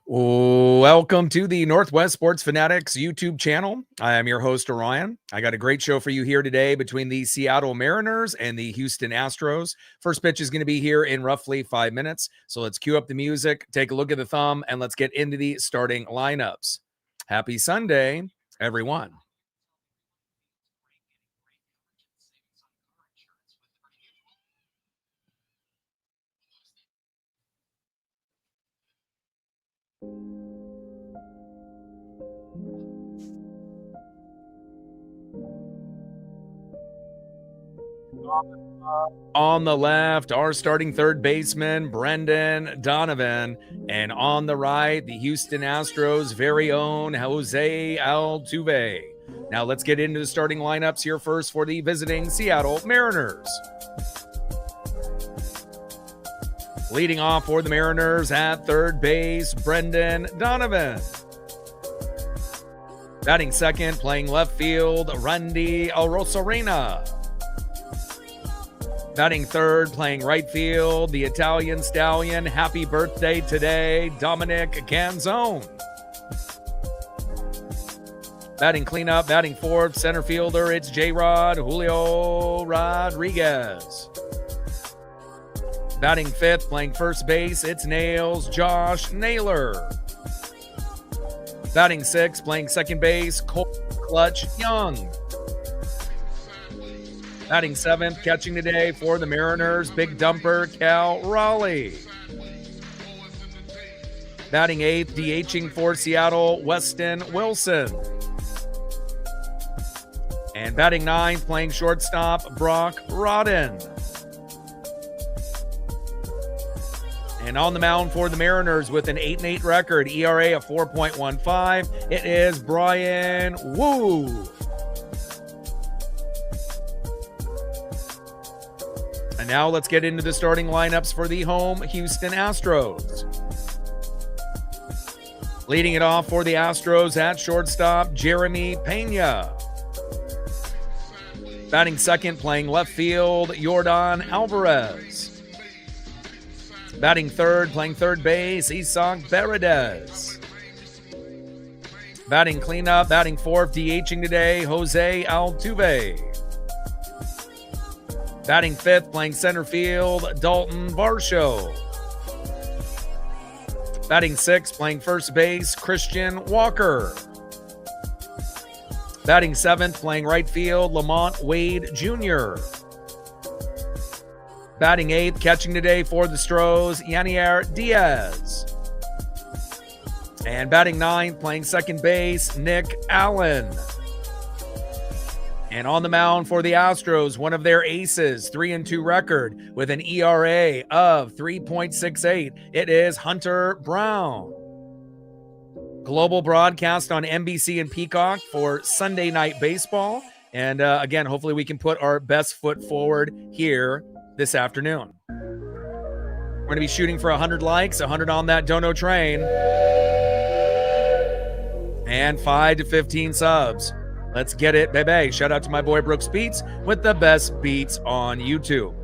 Welcome to the Northwest Sports Fanatics YouTube channel. I am your host, Orion. I got a great show for you here today between the Seattle Mariners and the Houston Astros. First pitch is going to be here in roughly 5 minutes. So let's cue up the music, take a look at the thumb, and let's get into the starting lineups. Happy Sunday, everyone. On the left, our starting third baseman, Brendan Donovan. And on the right, the Houston Astros' very own Jose Altuve. Now let's get into the starting lineups here first for the visiting Seattle Mariners. Leading off for the Mariners at third base, Brendan Donovan. Batting second, playing left field, Randy Arozarena. Batting third, playing right field, the Italian stallion. Happy birthday today, Dominic Canzone. Batting cleanup, batting fourth, center fielder, it's J-Rod Julio Rodriguez. Batting fifth, playing first base, it's Nails Josh Naylor. Batting sixth, playing second base, Cole Clutch Young. Batting seventh, catching today for the Mariners, big dumper, Cal Raleigh. Batting eighth, DHing for Seattle, Weston Wilson. And batting ninth, playing shortstop, Brock Rodden. And on the mound for the Mariners with an 8-8 record, ERA of 4.15, it is Brian Wu. And now let's get into the starting lineups for the home Houston Astros. Leading it off for the Astros at shortstop, Jeremy Pena. Batting second, playing left field, Yordan Alvarez. Batting third, playing third base, Isaac Paredes. Batting cleanup, batting fourth, DHing today, Jose Altuve. Batting fifth, playing center field, Dalton Varsho. Batting sixth, playing first base, Christian Walker. Batting seventh, playing right field, Lamont Wade Jr. Batting eighth, catching today for the Astros, Yanier Diaz. And batting ninth, playing second base, Nick Allen. And on the mound for the Astros, one of their aces, 3-2 record with an ERA of 3.68. It is Hunter Brown. Global broadcast on NBC and Peacock for Sunday Night Baseball. And again, hopefully we can put our best foot forward here this afternoon. We're going to be shooting for 100 likes, 100 on that dono train, and 5 to 15 subs. Let's get it, baby. Shout out to my boy Brooks Beats with the best beats on YouTube.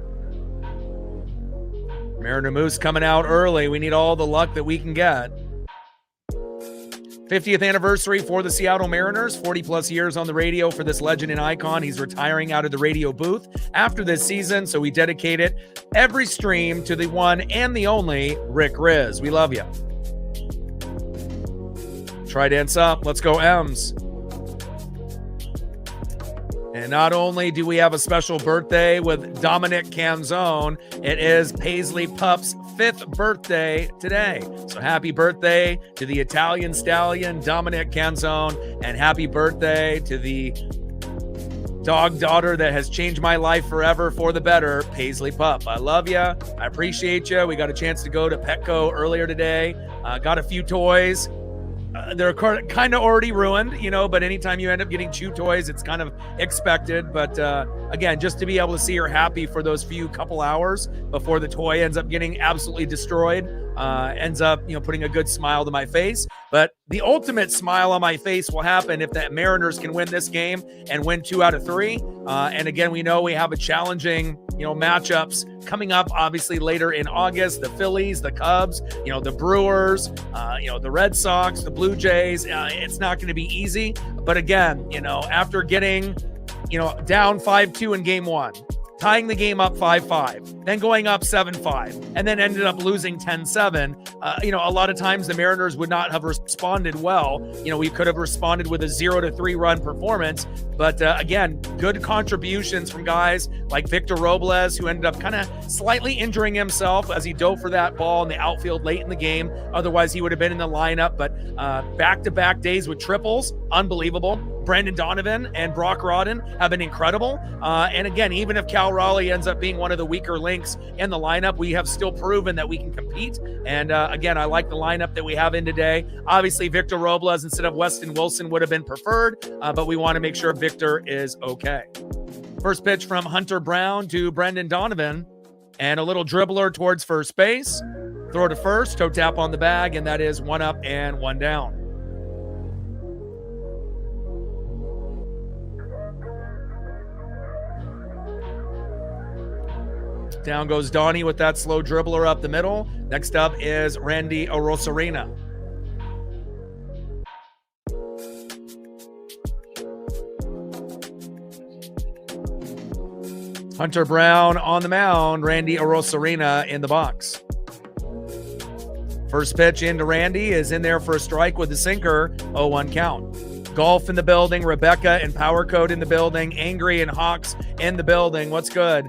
Mariner Moose coming out early. We need all the luck that we can get. 50th anniversary for the Seattle Mariners. 40 plus years on the radio for this legend and icon. He's retiring out of the radio booth after this season, so we dedicate it every stream to the one and the only Rick Riz. We love you. Tridents up. Let's go M's. And not only do we have a special birthday with Dominic Canzone, it is Paisley Pup's 5th birthday today. So happy birthday to the Italian stallion, Dominic Canzone, and happy birthday to the dog daughter that has changed my life forever for the better, Paisley Pup. I love you. I appreciate you. We got a chance to go to Petco earlier today. Got a few toys. They're kind of already ruined, you know, but anytime you end up getting chew toys, it's kind of expected. But again, just to be able to see her happy for those few couple hours before the toy ends up getting absolutely destroyed, ends up, you know, putting a good smile to my face. But the ultimate smile on my face will happen if the Mariners can win this game and win 2 out of 3. And again, we know we have a challenging matchups coming up, obviously later in August. The Phillies, the Cubs, the Brewers, the Red Sox, the Blue Jays. It's not going to be easy. But again, after getting, down 5-2 in game one, tying the game up 5-5, then going up 7-5, and then ended up losing 10-7. A lot of times the Mariners would not have responded well. We could have responded with a 0-3 run performance. But again, good contributions from guys like Victor Robles, who ended up kind of slightly injuring himself as he dove for that ball in the outfield late in the game. Otherwise, he would have been in the lineup. But back-to-back days with triples, unbelievable. Brendan Donovan and Brock Rodden have been incredible. And again, even if Cal Raleigh ends up being one of the weaker links in the lineup, we have still proven that we can compete. And again, I like the lineup that we have in today. Obviously, Victor Robles instead of Weston Wilson would have been preferred, but we want to make sure Victor is okay. First pitch from Hunter Brown to Brendan Donovan, and a little dribbler towards first base. Throw to first, toe tap on the bag, and that is 1 up and 1 down. Down goes Donnie with that slow dribbler up the middle. Next up is Randy Arozarena. Hunter Brown on the mound, Randy Arozarena in the box. First pitch into Randy is in there for a strike with the sinker, 0-1 count. Golf in the building, Rebecca and Power Code in the building, Angry and Hawks in the building. What's good?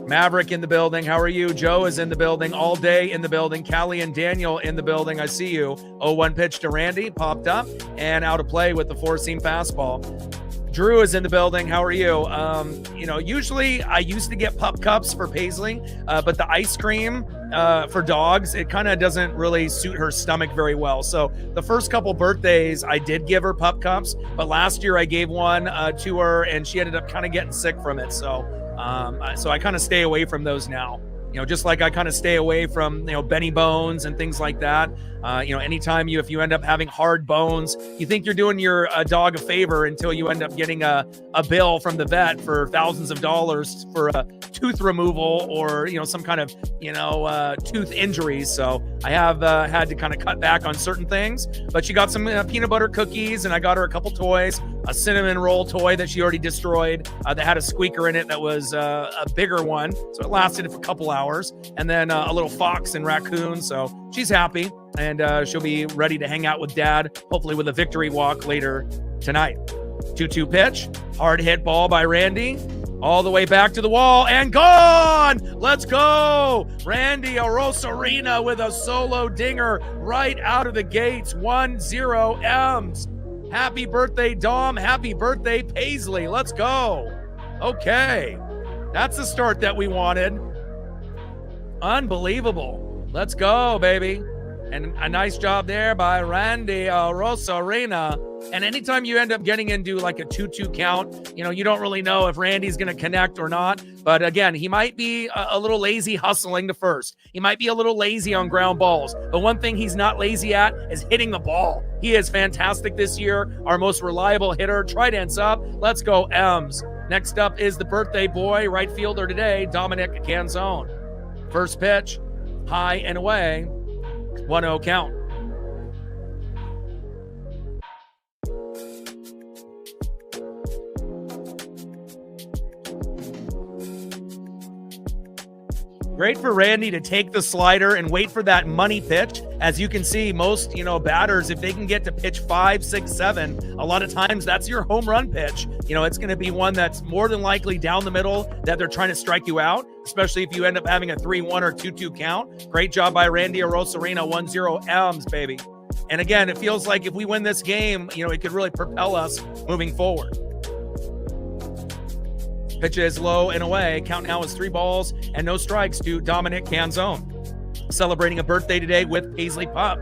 Maverick in the building. How are you? Joe is in the building. All Day in the building. Callie and Daniel in the building. I see you. 0-1 pitch to Randy. Popped up and out of play with the four-seam fastball. Drew is in the building. How are you? Usually I used to get pup cups for Paisley, but the ice cream for dogs, it kind of doesn't really suit her stomach very well. So the first couple birthdays, I did give her pup cups, but last year I gave one to her and she ended up kind of getting sick from it. So I kind of stay away from those now. Just like I kind of stay away from, Benny Bones and things like that. Anytime if you end up having hard bones, you think you're doing your dog a favor until you end up getting a bill from the vet for thousands of dollars for a tooth removal or, some kind of, tooth injuries. So I have had to kind of cut back on certain things, but she got some peanut butter cookies and I got her a couple toys, a cinnamon roll toy that she already destroyed that had a squeaker in it that was a bigger one. So it lasted for a couple hours, and then a little fox and raccoon. So she's happy. And she'll be ready to hang out with Dad, hopefully with a victory walk later tonight. 2-2 pitch, hard hit ball by Randy, all the way back to the wall and gone. Let's go. Randy Arozarena with a solo dinger right out of the gates. 1-0 M's. Happy birthday, Dom. Happy birthday, Paisley. Let's go. Okay. That's the start that we wanted. Unbelievable. Let's go, baby. And a nice job there by Randy Arozarena. And anytime you end up getting into like a 2-2 count, you don't really know if Randy's going to connect or not. But again, he might be a little lazy hustling to first. He might be a little lazy on ground balls. But one thing he's not lazy at is hitting the ball. He is fantastic this year. Our most reliable hitter. Trident's up. Let's go, M's. Next up is the birthday boy, right fielder today, Dominic Canzone. First pitch, high and away. 1-0 count. Great for Randy to take the slider and wait for that money pitch. As you can see, most, batters, if they can get to pitch 5, 6, 7, a lot of times that's your home run pitch. It's going to be one that's more than likely down the middle that they're trying to strike you out, especially if you end up having a 3-1 or 2-2 count. Great job by Randy Arozarena, 1-0 M's, baby. And again, it feels like if we win this game, it could really propel us moving forward. Pitch is low and away. Count now is 3 balls and no strikes to Dominic Canzone. Celebrating a birthday today with Paisley Pup.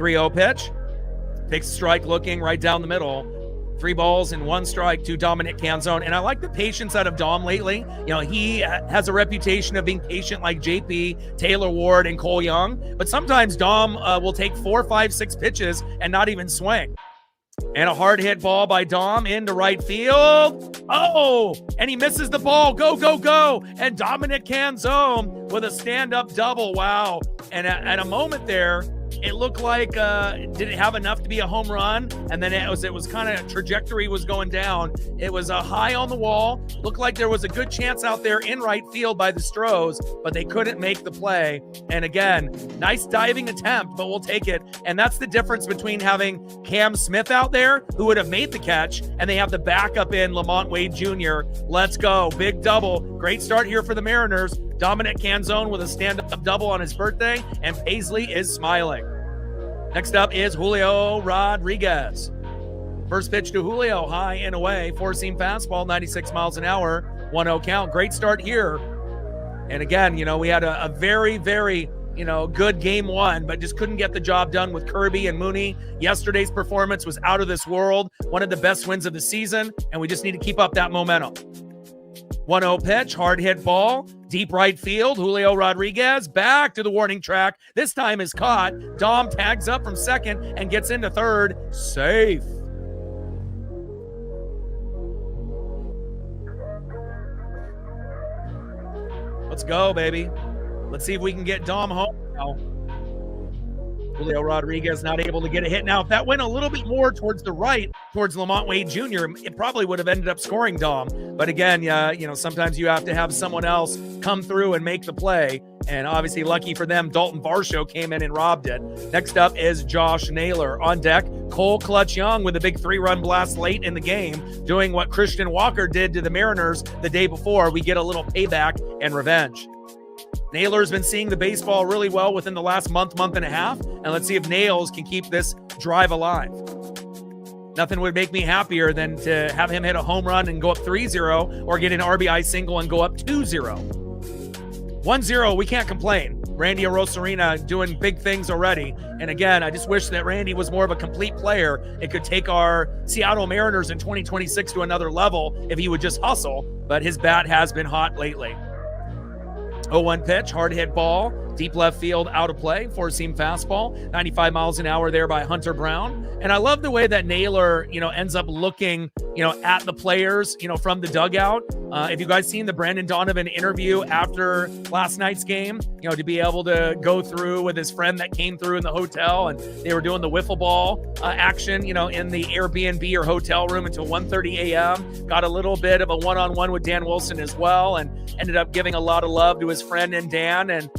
3-0 pitch. Takes a strike looking right down the middle. 3 balls and 1 strike to Dominic Canzone. And I like the patience out of Dom lately. He has a reputation of being patient like JP, Taylor Ward, and Cole Young. But sometimes Dom will take 4, 5, 6 pitches and not even swing. And a hard hit ball by Dom into right field. Oh, and he misses the ball. Go, go, go. And Dominic Canzone with a stand-up double. Wow. And at a moment there, it looked like didn't have enough to be a home run, and then it was kind of trajectory was going down. It was a high on the wall. Looked like there was a good chance out there in right field by the Astros, but they couldn't make the play. And again, nice diving attempt, but we'll take it. And that's the difference between having Cam Smith out there, who would have made the catch, and they have the backup in Lamont Wade Jr. Let's go. Big double. Great start here for the Mariners. Dominic Canzone with a stand-up double on his birthday, and Paisley is smiling. Next up is Julio Rodriguez. First pitch to Julio, high and away, four-seam fastball, 96 miles an hour, 1-0 count. Great start here. And again, we had a very, very, good game one, but just couldn't get the job done with Kirby and Mooney. Yesterday's performance was out of this world, one of the best wins of the season, and we just need to keep up that momentum. 1-0 pitch, hard hit ball, deep right field. Julio Rodriguez back to the warning track. This time is caught. Dom tags up from second and gets into third. Safe. Let's go, baby. Let's see if we can get Dom home now. Julio Rodriguez not able to get a hit. Now, if that went a little bit more towards the right, towards Lamont Wade Jr., it probably would have ended up scoring Dom. But again, sometimes you have to have someone else come through and make the play. And obviously, lucky for them, Dalton Varsho came in and robbed it. Next up is Josh Naylor. On deck, Cole Clutch Young with a big 3-run blast late in the game, doing what Christian Walker did to the Mariners the day before. We get a little payback and revenge. Naylor's been seeing the baseball really well within the last month and a half, and let's see if Nails can keep this drive alive. Nothing would make me happier than to have him hit a home run and go up 3-0 or get an RBI single and go up 2-0. 1-0, we can't complain. Randy Arozarena doing big things already. And again, I just wish that Randy was more of a complete player. It could take our Seattle Mariners in 2026 to another level if he would just hustle, but his bat has been hot lately. 0-1 pitch, hard hit ball, deep left field, out of play, four-seam fastball, 95 miles an hour there by Hunter Brown. And I love the way that Naylor, ends up looking, at the players, from the dugout. If you guys seen the Brandon Donovan interview after last night's game, to be able to go through with his friend that came through in the hotel, and they were doing the wiffle ball action, in the Airbnb or hotel room until 1:30 a.m. Got a little bit of a one-on-one with Dan Wilson as well, and ended up giving a lot of love to his friend and Dan. And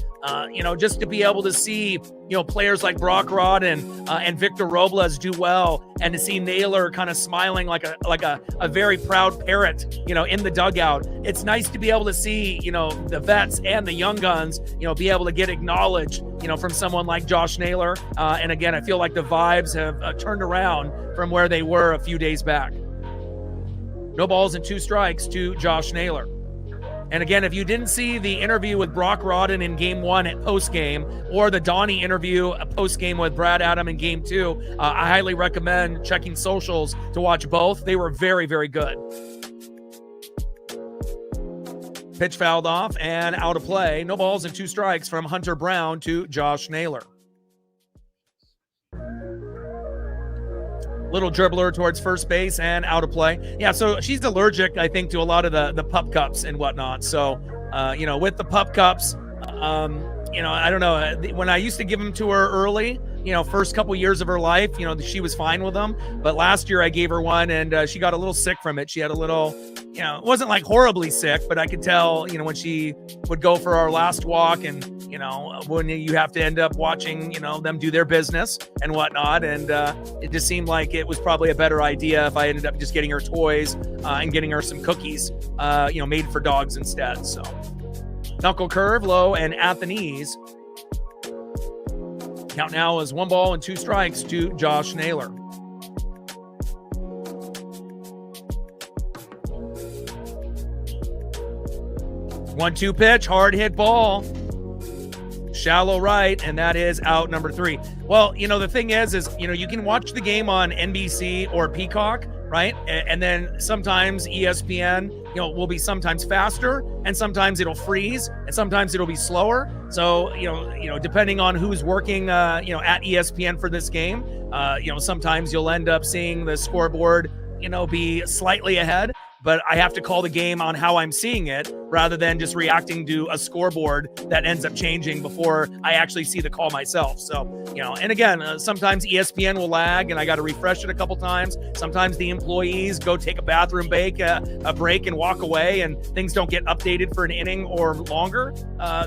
just to be able to see, players like Brock Rod and Victor Robles do well, and to see Naylor kind of smiling like a very proud parrot, in the dugout. It's nice to be able to see, the vets and the young guns, be able to get acknowledged, from someone like Josh Naylor. And again, I feel like the vibes have turned around from where they were a few days back. No balls and 2 strikes to Josh Naylor. And again, if you didn't see the interview with Brock Rodden in Game 1 at postgame, or the Donnie interview postgame with Brad Adam in Game 2, I highly recommend checking socials to watch both. They were very, very good. Pitch fouled off and out of play. No balls and 2 strikes from Hunter Brown to Josh Naylor. Little dribbler towards first base and out of play. Yeah, so she's allergic, I think, to a lot of the pup cups and whatnot. So, with the pup cups, I don't know. When I used to give them to her early, first couple years of her life, she was fine with them. But last year I gave her one, and she got a little sick from it. She had a little, it wasn't like horribly sick, but I could tell, when she would go for our last walk, and, when you have to end up watching, them do their business and whatnot. And it just seemed like it was probably a better idea if I ended up just getting her toys and getting her some cookies, made for dogs instead. So knuckle curve, low and at the knees. Count now is 1 ball and 2 strikes to Josh Naylor. 1-2 pitch, hard hit ball. Shallow right, and that is out number 3. Well, the thing is, you can watch the game on NBC or Peacock, right? And then sometimes ESPN will be sometimes faster, and sometimes it'll freeze, and sometimes it'll be slower. So, depending on who's working, at ESPN for this game, sometimes you'll end up seeing the scoreboard, be slightly ahead, but I have to call the game on how I'm seeing it rather than just reacting to a scoreboard that ends up changing before I actually see the call myself. So, and again, sometimes ESPN will lag and I got to refresh it a couple times. Sometimes the employees go take a bathroom break, a break and walk away, and things don't get updated for an inning or longer.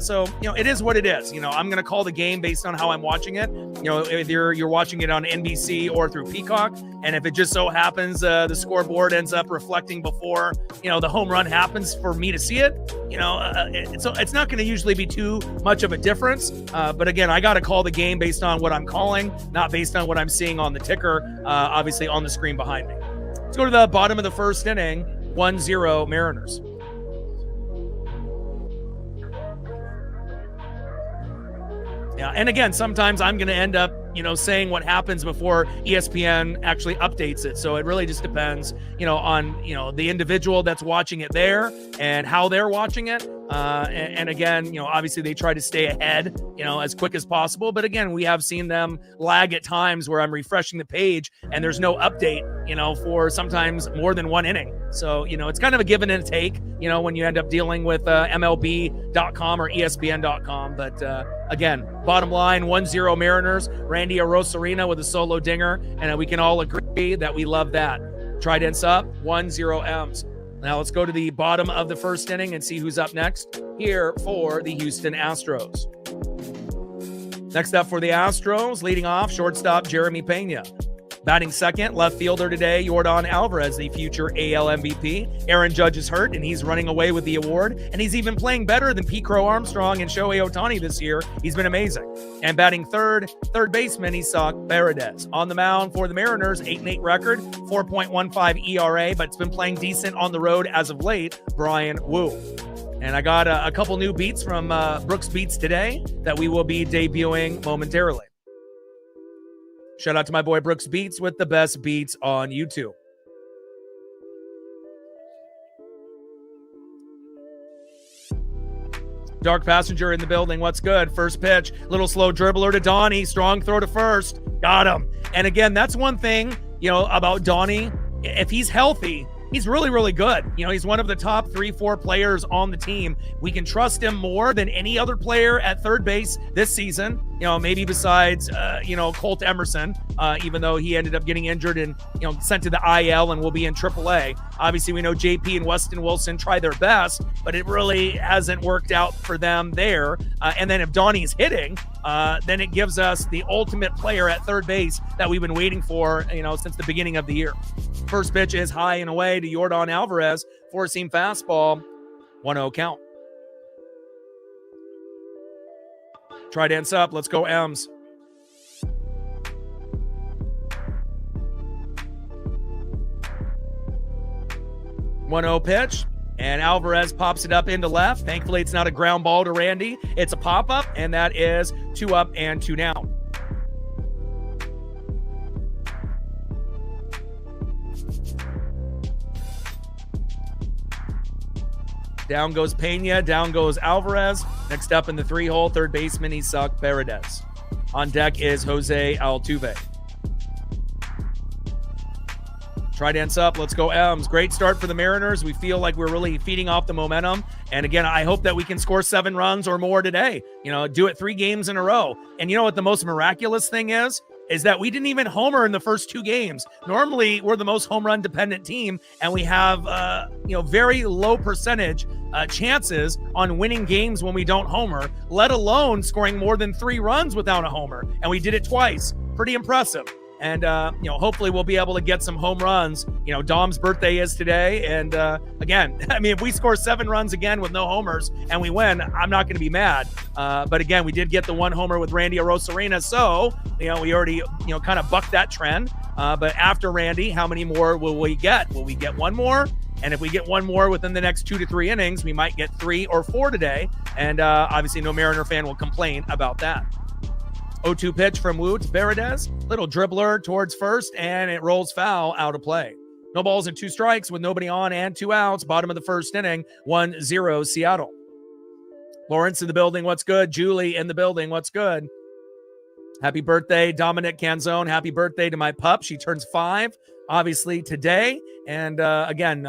So, it is what it is. I'm going to call the game based on how I'm watching it. Either you're watching it on NBC or through Peacock. And if it just so happens the scoreboard ends up reflecting before, the home run happens for me to see it, so it's not going to usually be too much of a difference. But again, I got to call the game based on what I'm calling, not based on what I'm seeing on the ticker, obviously on the screen behind me. Let's go to the bottom of the first inning, 1-0 Mariners. Yeah, and again, sometimes I'm going to end up, saying what happens before ESPN actually updates it. So it really just depends, on, the individual that's watching it there and how they're watching it. And again, obviously they try to stay ahead, as quick as possible. But again, we have seen them lag at times where I'm refreshing the page and there's no update, for sometimes more than one inning. So, it's kind of a give and a take, when you end up dealing with MLB.com or ESPN.com. But again, bottom line, 1-0 Mariners, Randy Arozarena with a solo dinger. And we can all agree that we love that. Tridents up, 1-0 M's. Now let's go to the bottom of the first inning and see who's up next here for the Houston Astros. Next up for the Astros, leading off, shortstop Jeremy Pena. Batting second, left fielder today, Yordan Alvarez, the future AL MVP. Aaron Judge is hurt, and he's running away with the award. And he's even playing better than Pete Crow Armstrong and Shohei Ohtani this year. He's been amazing. And batting third baseman, Isaac Paredes. On the mound for the Mariners, 8-8 record, 4.15 ERA, but it's been playing decent on the road as of late, Brian Wu. And I got a couple new beats from Brooks Beats today that we will be debuting momentarily. Shout out to my boy Brooks Beats with the best beats on YouTube. Dark Passenger in the building. What's good? First pitch, little slow dribbler to Donnie. Strong throw to first. Got him. And again, that's one thing, about Donnie. If he's healthy, he's really, really good. He's one of the top 3-4 players on the team. We can trust him more than any other player at third base this season. Maybe besides, Colt Emerson, even though he ended up getting injured and, sent to the IL and will be in AAA. Obviously, we know JP and Weston Wilson try their best, but it really hasn't worked out for them there. And then if Donnie's hitting, then it gives us the ultimate player at third base that we've been waiting for, since the beginning of the year. First pitch is high and away to Yordan Alvarez, four-seam fastball, 1-0 count. Tridents up. Let's go M's. One-0 pitch, and Alvarez pops it up into left. Thankfully, it's not a ground ball to Randy. It's a pop-up, and that is 2 up and 2 down. Down goes Pena, down goes Alvarez. Next up in the 3-hole, third baseman Isaac Paredes. On deck is Jose Altuve. Tridents up, let's go M's. Great start for the Mariners. We feel like we're really feeding off the momentum. And again, I hope that we can score 7 runs or more today. Do it 3 games in a row. And you know what the most miraculous thing is that we didn't even homer in the first 2 games. Normally, we're the most home run dependent team, and we have, very low percentage chances on winning games when we don't homer, let alone scoring more than 3 runs without a homer. And we did it twice. Pretty impressive. And, hopefully we'll be able to get some home runs. Dom's birthday is today. And again, if we score 7 runs again with no homers and we win, I'm not going to be mad. But again, we did get the 1 homer with Randy Arozarena. So, we already, kind of bucked that trend. But after Randy, how many more will we get? Will we get 1 more? And if we get 1 more within the next 2 to 3 innings, we might get 3 or 4 today. And obviously no Mariner fan will complain about that. 0-2 pitch from Wu to Paredes. Little dribbler towards first, and it rolls foul out of play. No balls and 2 strikes with nobody on and 2 outs. Bottom of the first inning, 1-0 Seattle. Lawrence in the building, what's good? Julie in the building, what's good? Happy birthday, Dominic Canzone. Happy birthday to my pup. She turns 5, obviously, today. And again,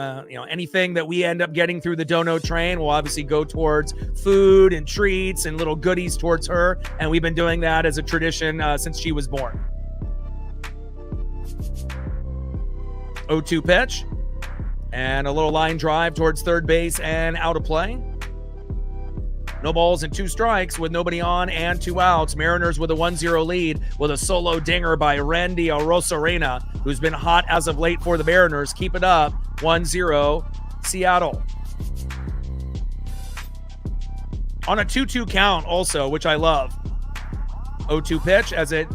anything that we end up getting through the Dono train will obviously go towards food and treats and little goodies towards her. And we've been doing that as a tradition since she was born. 0-2 pitch. And a little line drive towards third base and out of play. No balls and 2 strikes with nobody on and 2 outs. Mariners with a 1-0 lead with a solo dinger by Randy Arozarena, who's been hot as of late for the Mariners. Keep it up. 1-0 Seattle. On a 2-2 count also, which I love. 0-2 pitch as it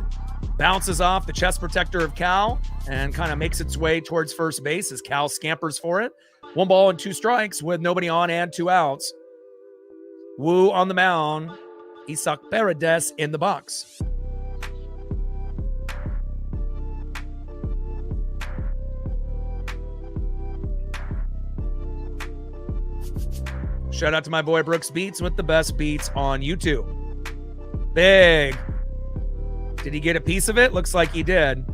bounces off the chest protector of Cal and kind of makes its way towards first base as Cal scampers for it. 1 ball and 2 strikes with nobody on and 2 outs. Wu on the mound. Isaac Paredes in the box. Shout out to my boy Brooks Beats with the best beats on YouTube. Big. Did he get a piece of it? Looks like he did.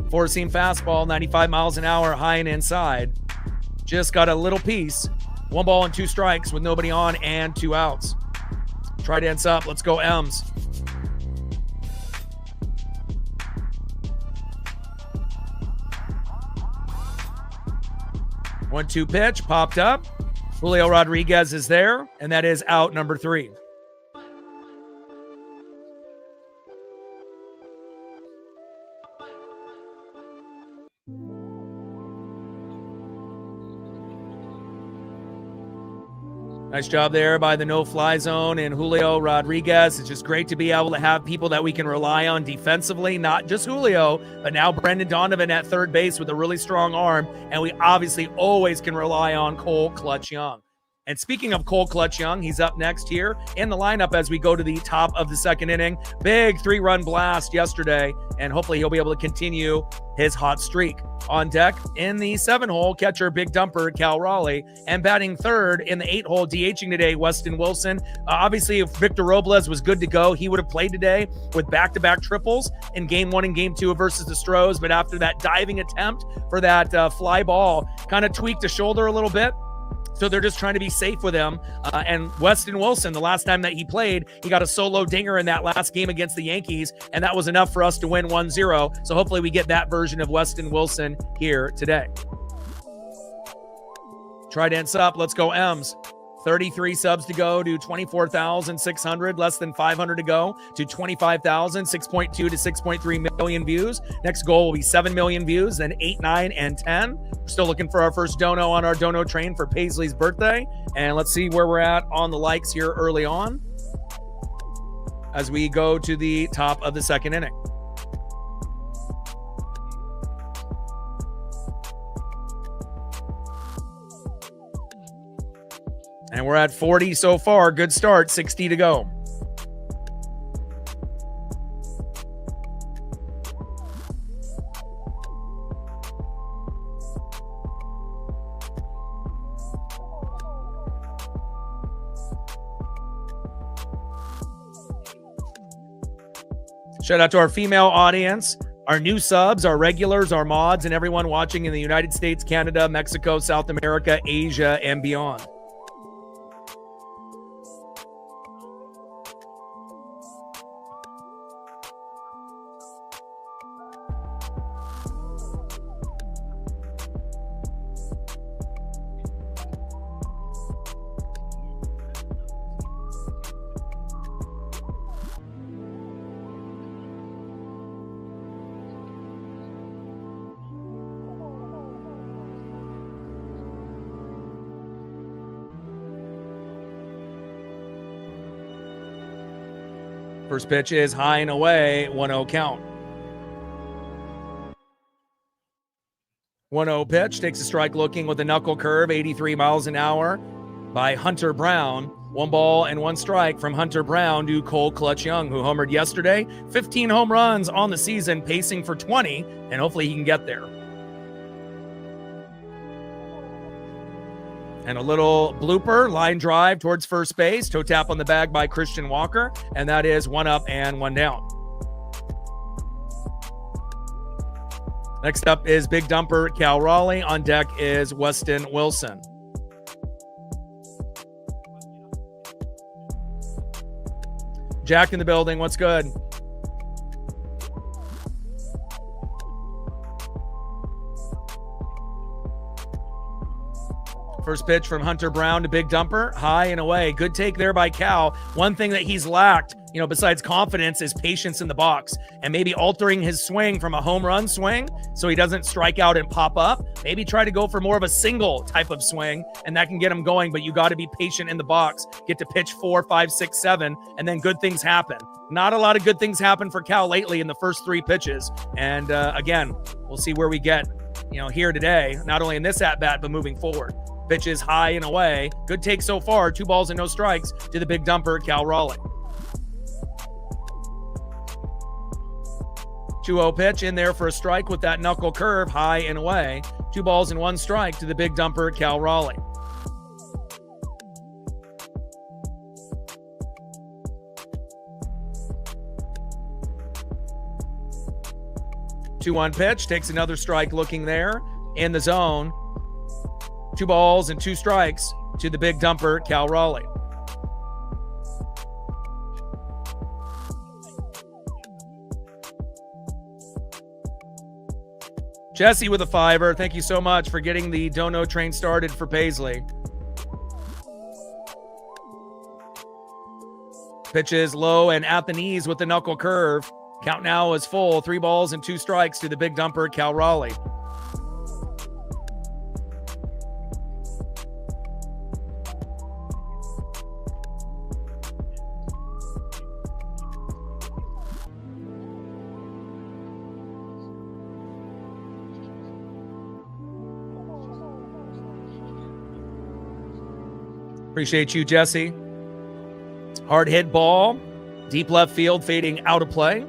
4-seam fastball, 95 miles an hour, high and inside. Just got a little piece. 1 ball and 2 strikes with nobody on and 2 outs. Try dance up. Let's go, M's. One-two pitch popped up. Julio Rodriguez is there, and that is out number 3. Nice job there by the no-fly zone and Julio Rodriguez. It's just great to be able to have people that we can rely on defensively, not just Julio, but now Brendan Donovan at third base with a really strong arm. And we obviously always can rely on Cole Clutch Young. And speaking of Cole Clutch Young, he's up next here in the lineup as we go to the top of the second inning. Big 3-run blast yesterday, and hopefully he'll be able to continue his hot streak. On deck in the 7-hole, catcher Big Dumper Cal Raleigh, and batting third in the 8-hole, DHing today, Weston Wilson. Obviously, if Victor Robles was good to go, he would have played today with back-to-back triples in Game 1 and Game 2 versus the Astros. But after that diving attempt for that fly ball, kind of tweaked the shoulder a little bit. So they're just trying to be safe with him. And Weston Wilson, the last time that he played, he got a solo dinger in that last game against the Yankees, and that was enough for us to win 1-0. So hopefully we get that version of Weston Wilson here today. Try dance up. Let's go, M's. 33 subs to go to 24,600, less than 500 to go to 25,000, 6.2 to 6.3 million views. Next goal will be 7 million views, then 8, 9, and 10. We're still looking for our first dono on our dono train for Paisley's birthday. And let's see where we're at on the likes here early on as we go to the top of the second inning. And we're at 40 so far. Good start. 60 to go. Shout out to our female audience, our new subs, our regulars, our mods, and everyone watching in the United States, Canada, Mexico, South America, Asia, and beyond. First pitch is high and away, 1-0 count. 1-0 pitch, takes a strike looking with a knuckle curve, 83 miles an hour by Hunter Brown. 1 ball and 1 strike from Hunter Brown to Cole Clutch Young, who homered yesterday. 15 home runs on the season, pacing for 20, and hopefully he can get there. And a little blooper, line drive towards first base, toe tap on the bag by Christian Walker, and that is 1 up and 1 down. Next up is Big Dumper Cal Raleigh. On deck is Weston Wilson. Jack in the building, what's good? First pitch from Hunter Brown to Big Dumper, high and away. Good take there by Cal. One thing that he's lacked, besides confidence, is patience in the box and maybe altering his swing from a home run swing so he doesn't strike out and pop up. Maybe try to go for more of a single type of swing, and that can get him going, but you got to be patient in the box. Get to pitch 4, 5, 6, 7, and then good things happen. Not a lot of good things happen for Cal lately in the first 3 pitches. And again, we'll see where we get, here today, not only in this at-bat, but moving forward. Pitches high and away. Good take so far. 2 balls and no strikes to the Big Dumper, Cal Raleigh. 2-0 pitch in there for a strike with that knuckle curve, high and away. 2 balls and 1 strike to the Big Dumper, Cal Raleigh. Two-one pitch, takes another strike looking there in the zone. 2 balls and 2 strikes to the Big Dumper, Cal Raleigh. Jesse with a $5. Thank you so much for getting the dono train started for Paisley. Pitches low and at the knees with the knuckle curve. Count now is full. 3 balls and 2 strikes to the Big Dumper, Cal Raleigh. Appreciate you, Jesse. Hard hit ball, deep left field, fading out of play.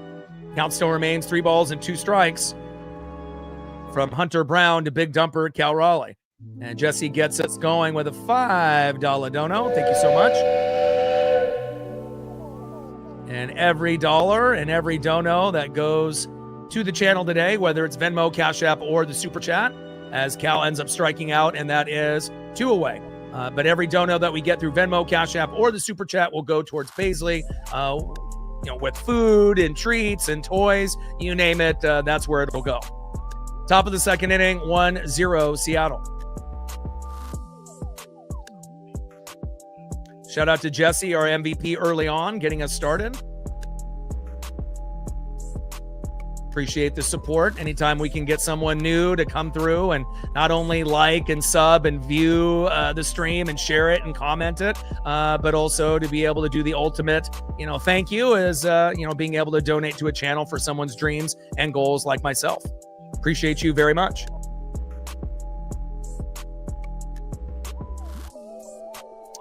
Count still remains 3 balls and 2 strikes from Hunter Brown to Big Dumper, Cal Raleigh. And Jesse gets us going with a $5 dono. Thank you so much. And every dollar and every dono that goes to the channel today, whether it's Venmo, Cash App, or the Super Chat, as Cal ends up striking out, and that is 2 away. But every dono that we get through Venmo, Cash App, or the Super Chat will go towards Paisley, with food and treats and toys, you name it, that's where it will go. Top of the second inning, 1-0 Seattle. Shout out to Jesse, our MVP early on, getting us started. Appreciate the support. Anytime we can get someone new to come through and not only like and sub and view the stream and share it and comment it, but also to be able to do the ultimate, thank you is, being able to donate to a channel for someone's dreams and goals like myself. Appreciate you very much.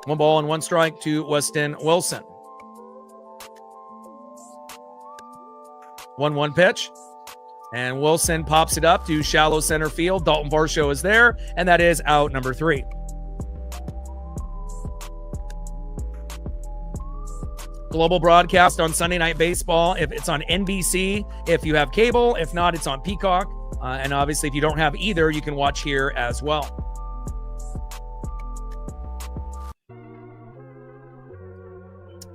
One ball and 1 strike to Weston Wilson. 1-1 pitch. And Wilson pops it up to shallow center field. Dalton Varsho is there, and that is out number 3. Global broadcast on Sunday Night Baseball. If it's on NBC, if you have cable. If not, it's on Peacock. And obviously, if you don't have either, you can watch here as well.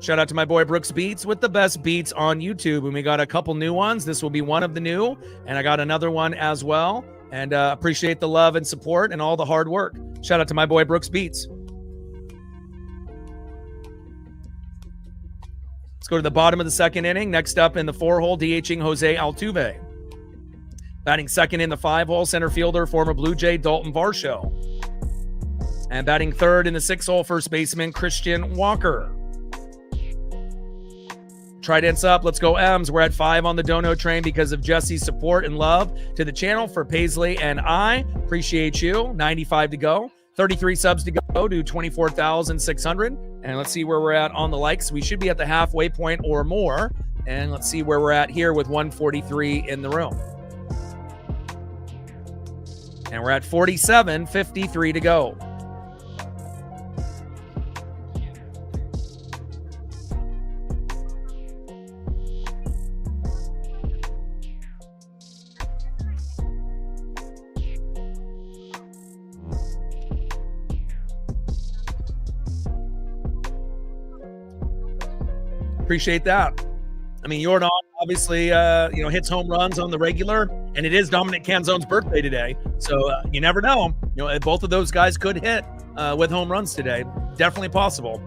Shout out to my boy Brooks Beats with the best beats on YouTube. And we got a couple new ones. This will be one of the new. And I got another one as well. And appreciate the love and support and all the hard work. Shout out to my boy Brooks Beats. Let's go to the bottom of the second inning. Next up in the 4-hole, DHing Jose Altuve. Batting second in the 5-hole, center fielder, former Blue Jay Dalton Varsho. And batting third in the 6-hole, first baseman Christian Walker. Trident's up. Let's go M's. We're at 5 on the dono train because of Jesse's support and love to the channel for Paisley and I. Appreciate you. 95 to go. 33 subs to go to 24,600. And let's see where we're at on the likes. We should be at the halfway point or more. And let's see where we're at here with 143 in the room. And we're at 47, 53 to go. Appreciate that. I mean, Jordan obviously, hits home runs on the regular, and it is Dominic Canzone's birthday today. So you never know. Both of those guys could hit with home runs today. Definitely possible.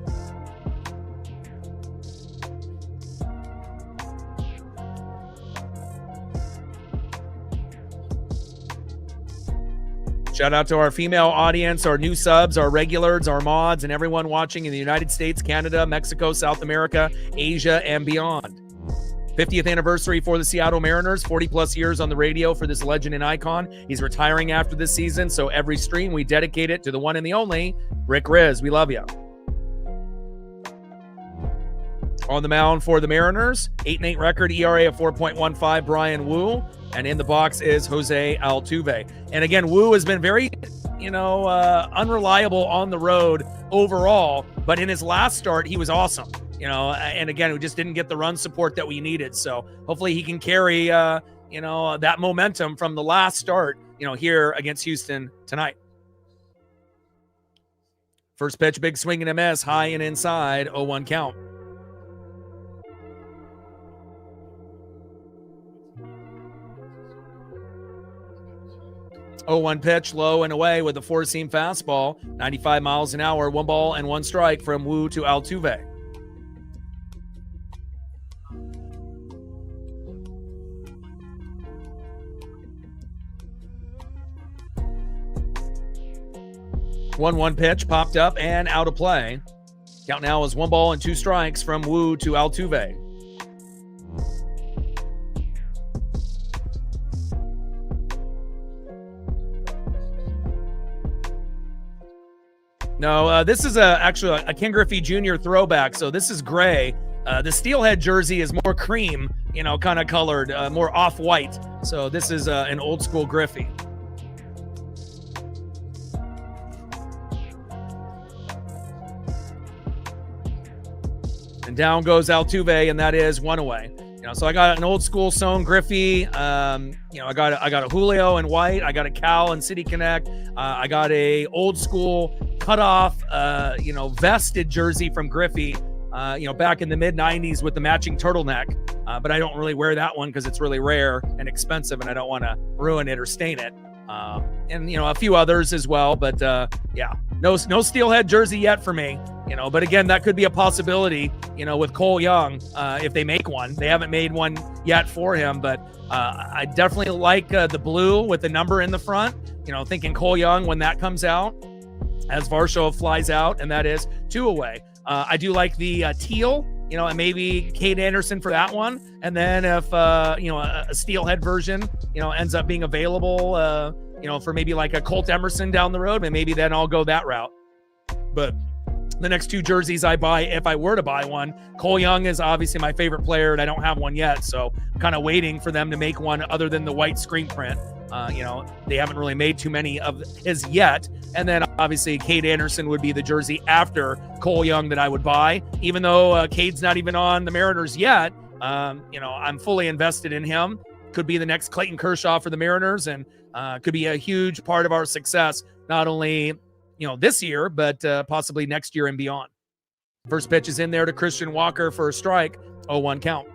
Shout out to our female audience, our new subs, our regulars, our mods, and everyone watching in the United States, Canada, Mexico, South America, Asia, and beyond. 50th anniversary for the Seattle Mariners, 40-plus years on the radio for this legend and icon. He's retiring after this season, so every stream we dedicate it to the one and the only, Rick Riz. We love you. On the mound for the Mariners, 8-8 record, ERA of 4.15, Brian Wu. And in the box is Jose Altuve. And again, Wu has been very, unreliable on the road overall. But in his last start, he was awesome. And again, we just didn't get the run support that we needed. So hopefully he can carry, that momentum from the last start, here against Houston tonight. First pitch, big swing and a miss, high and inside, 0-1 count. 0-1 pitch, low and away with a four-seam fastball, 95 miles an hour, 1 ball and 1 strike from Wu to Altuve. One pitch popped up and out of play. Count now is 1 ball and 2 strikes from Wu to Altuve. No, this is actually a Ken Griffey Jr. throwback, so this is gray. The Steelhead jersey is more cream, kind of colored, more off-white. So this is an old-school Griffey. And down goes Altuve, and that is 1 away. So I got an old school sewn Griffey. I got a Julio in white. I got a Cal in City Connect. I got a old school cutoff, vested jersey from Griffey. Back in the mid '90s with the matching turtleneck. But I don't really wear that one because it's really rare and expensive, and I don't want to ruin it or stain it. And a few others as well. But no Steelhead jersey yet for me. But again, that could be a possibility, with Cole Young, if they make one. They haven't made one yet for him, but I definitely like the blue with the number in the front, thinking Cole Young when that comes out, as Varsho flies out, and that is 2 away. I do like the teal, and maybe Cade Anderson for that one. And then if, a Steelhead version, ends up being available, for maybe like a Colt Emerson down the road, and maybe then I'll go that route. But the next 2 jerseys I buy, if I were to buy one, Cole Young is obviously my favorite player, and I don't have one yet. So I'm kind of waiting for them to make one other than the white screen print. They haven't really made too many of his yet. And then obviously Cade Anderson would be the jersey after Cole Young that I would buy, even though Cade's not even on the Mariners yet. I'm fully invested in him. Could be the next Clayton Kershaw for the Mariners, and could be a huge part of our success, not only this year, but possibly next year and beyond. First pitch is in there to Christian Walker for a strike, 0-1 count.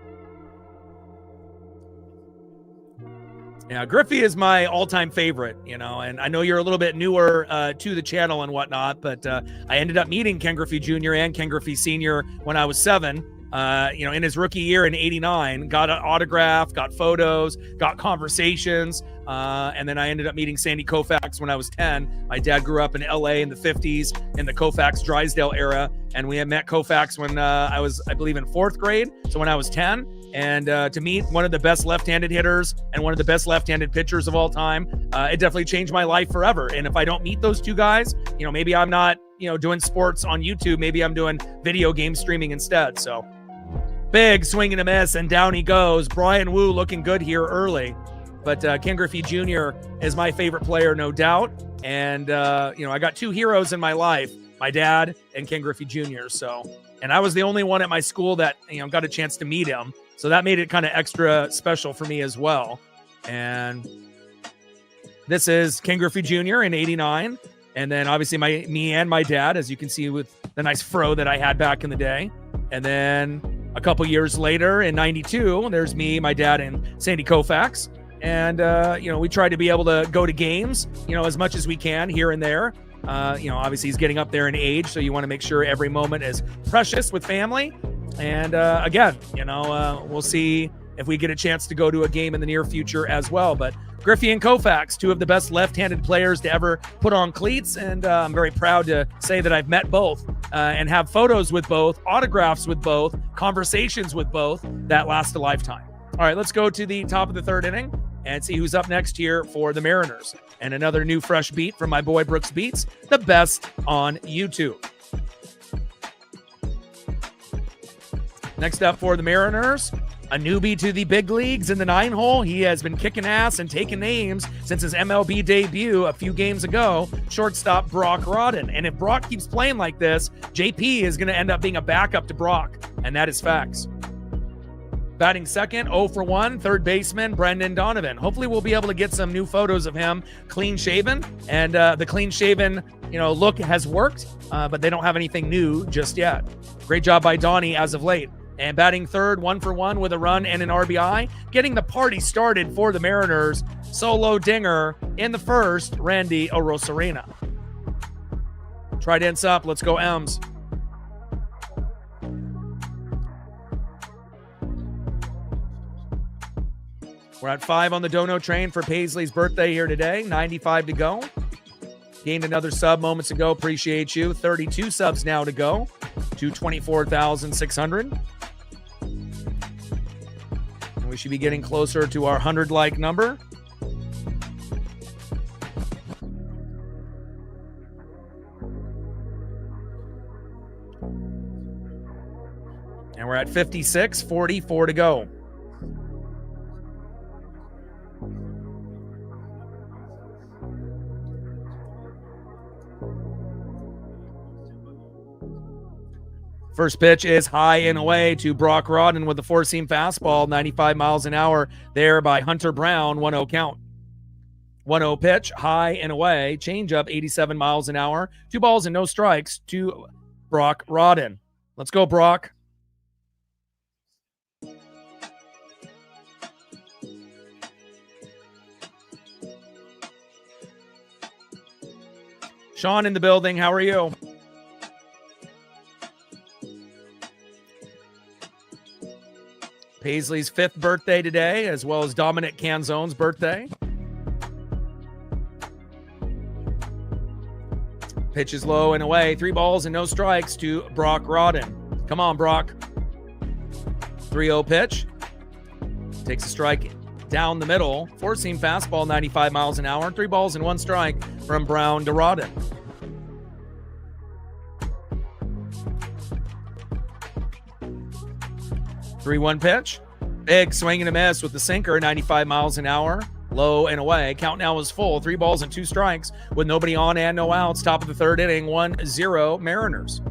Yeah, Griffey is my all-time favorite, and I know you're a little bit newer to the channel and whatnot, but I ended up meeting Ken Griffey Jr. and Ken Griffey Sr. when I was 7. In his rookie year in '89, got an autograph, got photos, got conversations. And then I ended up meeting Sandy Koufax when I was 10. My dad grew up in LA in the 50s in the Koufax Drysdale era. And we had met Koufax when I was, I believe, in 4th grade. So when I was 10, and to meet one of the best left-handed hitters and one of the best left-handed pitchers of all time, it definitely changed my life forever. And if I don't meet those 2 guys, maybe I'm not, doing sports on YouTube. Maybe I'm doing video game streaming instead. So big swing and a miss, and down he goes. Brian Wu looking good here early. But Ken Griffey Jr. is my favorite player, no doubt. And, I got 2 heroes in my life, my dad and Ken Griffey Jr. And I was the only one at my school that, got a chance to meet him. So that made it kind of extra special for me as well. And this is Ken Griffey Jr. in '89. And then obviously me and my dad, as you can see with the nice fro that I had back in the day. And then A couple years later in 92, there's me, my dad, and Sandy Koufax. And, we try to be able to go to games, as much as we can here and there. Obviously he's getting up there in age, so you want to make sure every moment is precious with family. And again, we'll see if we get a chance to go to a game in the near future as well. But Griffey and Koufax, two of the best left-handed players to ever put on cleats. And I'm very proud to say that I've met both and have photos with both, autographs with both, conversations with both that last a lifetime. All right, let's go to the top of the third inning and see who's up next here for the Mariners. And another new fresh beat from my boy Brooks Beats, the best on YouTube. Next up for the Mariners, a newbie to the big leagues in the 9-hole. He has been kicking ass and taking names since his MLB debut a few games ago, shortstop Brock Rodden. And if Brock keeps playing like this, JP is going to end up being a backup to Brock, and that is facts. Batting second, 0 for 1, third baseman Brendan Donovan. Hopefully we'll be able to get some new photos of him clean-shaven, and the clean-shaven look has worked, but they don't have anything new just yet. Great job by Donnie as of late. And batting third, 1 for 1 with a run and an RBI, getting the party started for the Mariners. Solo dinger in the first, Randy Arozarena. Trident's up. Let's go M's. We're at 5 on the dono train for Paisley's birthday here today. 95 to go. Gained another sub moments ago. Appreciate you. 32 subs now to go to 24,600. And we should be getting closer to our 100-like number. And we're at 56, 44 to go. First pitch is high and away to Brock Rodden with the four-seam fastball, 95 miles an hour there by Hunter Brown, 1-0 count. 1-0 pitch, high and away, changeup, 87 miles an hour, 2 balls and no strikes to Brock Rodden. Let's go, Brock. Sean in the building, how are you? Paisley's 5th birthday today, as well as Dominic Canzone's birthday. Pitch is low and away. 3 balls and no strikes to Brock Rodden. Come on, Brock. 3-0 pitch. Takes a strike down the middle. Four-seam fastball, 95 miles an hour. 3 balls and 1 strike from Brown to Rodden. 3-1 pitch. Big swing and a miss with the sinker, 95 miles an hour. Low and away. Count now is full. 3 balls and 2 strikes with nobody on and no outs. Top of the third inning, 1-0 Mariners.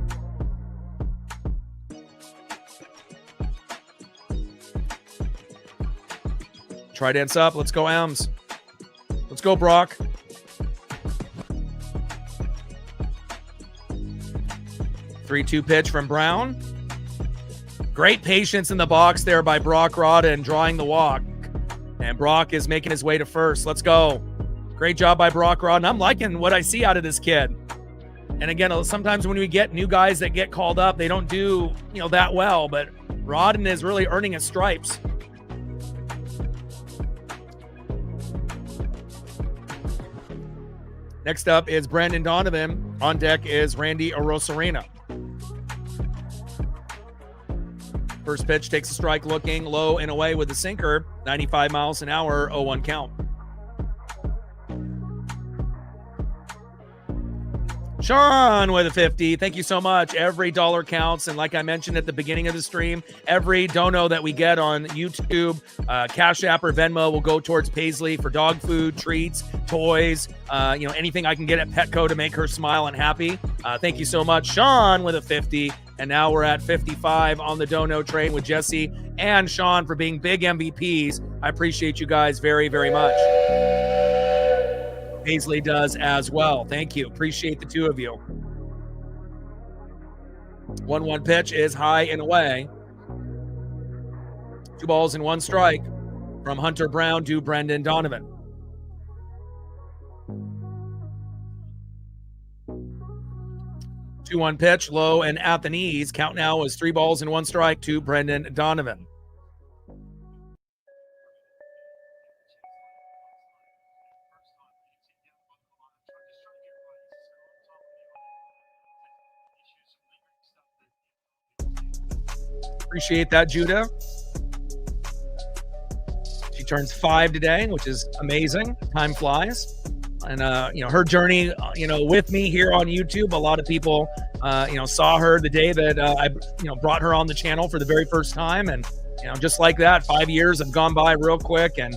Trident's up. Let's go M's. Let's go Brock. Three-two pitch from Brown. Great patience in the box there by Brock Rodden, drawing the walk. And Brock is making his way to first. Let's go. Great job by Brock Rodden. I'm liking what I see out of this kid. And again, sometimes when we get new guys that get called up, they don't do, that well. But Rodden is really earning his stripes. Next up is Brendan Donovan. On deck is Randy Arozarena. First pitch takes a strike, looking low and away with the sinker, 95 miles an hour, 0-1 count. Sean with a 50. Thank you so much. Every dollar counts. And like I mentioned at the beginning of the stream, every dono that we get on YouTube, Cash App or Venmo will go towards Paisley for dog food, treats, toys, anything I can get at Petco to make her smile and happy. Thank you so much. Sean with a 50. And now we're at 55 on the dono train with Jesse and Sean for being big MVPs. I appreciate you guys very, very much. Paisley does as well. Thank you. Appreciate the two of you. 1-1 pitch is high and away. 2-1 from Hunter Brown to Brendan Donovan. Two-one pitch, low and at the knees. Count now is 3-1 to Brendan Donovan. Appreciate that, Judah. She turns 5 today, which is amazing. Time flies. And, her journey, with me here on YouTube, a lot of people, saw her the day that I brought her on the channel for the very first time. And, just like that, 5 years have gone by real quick, and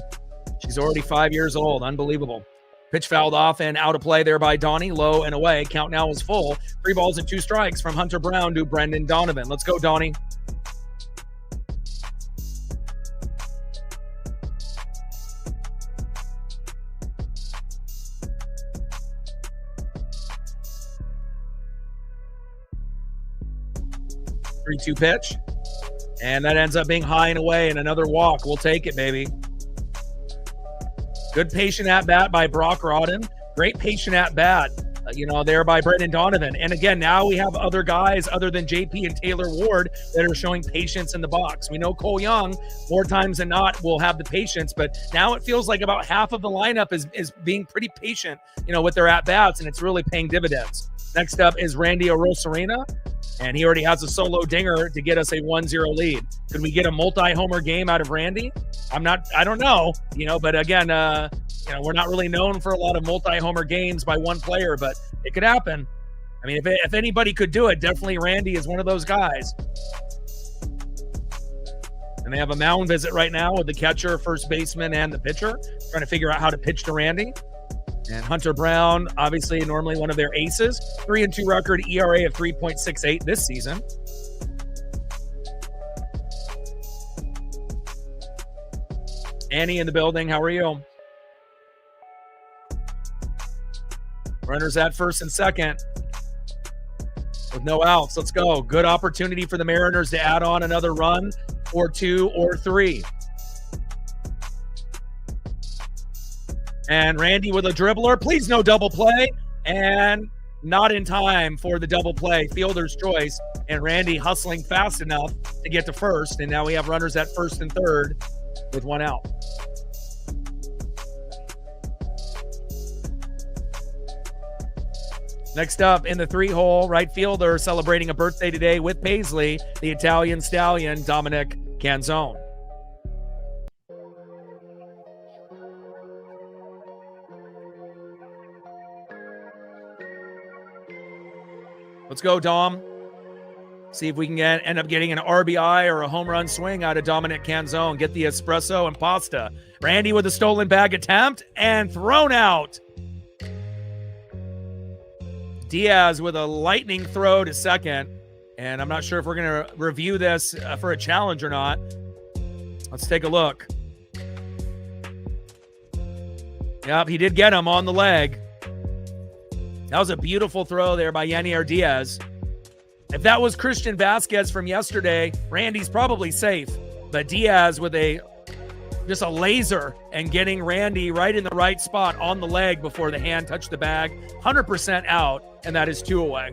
she's already 5 years old. Unbelievable. Pitch fouled off and out of play there by Donnie. Low and away. Count now is full. 3-2 from Hunter Brown to Brendan Donovan. Let's go, Donnie. Three-two pitch, and that ends up being high and away, and another walk. We'll take it, baby. Good patient at bat by Brock Rodden. Great patient at bat, there by Brendan Donovan. And again, now we have other guys other than JP and Taylor Ward that are showing patience in the box. We know Cole Young, more times than not, will have the patience, but now it feels like about half of the lineup is being pretty patient, with their at bats, and it's really paying dividends. Next up is Randy Arosarena, and he already has a solo dinger to get us a 1-0 lead. Could we get a multi-homer game out of Randy? I don't know, but again, we're not really known for a lot of multi-homer games by one player, but it could happen. I mean, if anybody could do it, definitely Randy is one of those guys. And they have a mound visit right now with the catcher, first baseman, and the pitcher, trying to figure out how to pitch to Randy. And Hunter Brown, obviously normally one of their aces, 3-2 record, ERA of 3.68 this season. Annie in the building, how are you? Runners at first and second with no outs. Let's go. Good opportunity for the Mariners to add on another run, or 2 or 3. And Randy with a dribbler. Please no double play. And not in time for the double play. Fielder's choice. And Randy hustling fast enough to get to first. And now we have runners at first and third with 1 out. Next up in the 3-hole, right fielder celebrating a birthday today with Paisley, the Italian stallion, Dominic Canzone. Let's go, Dom. See if we can end up getting an RBI or a home run swing out of Dominic Canzone. Get the espresso and pasta. Randy with a stolen bag attempt and thrown out. Diaz with a lightning throw to second. And I'm not sure if we're going to review this for a challenge or not. Let's take a look. Yep, he did get him on the leg. That was a beautiful throw there by Yanier Diaz. If that was Christian Vasquez from yesterday, Randy's probably safe. But Diaz with just a laser and getting Randy right in the right spot on the leg before the hand touched the bag. 100% out, and that is 2 away.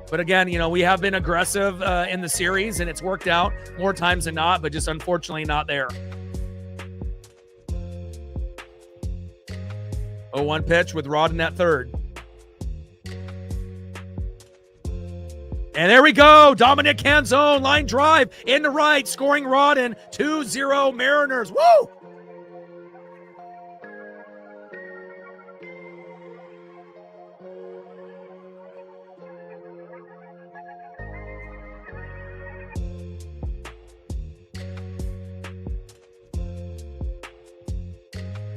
But again, we have been aggressive in the series, and it's worked out more times than not, but just unfortunately not there. 0-1 pitch with Rodden at third. And there we go. Dominic Canzone, line drive in the right, scoring Rodden. 2-0 Mariners. Woo!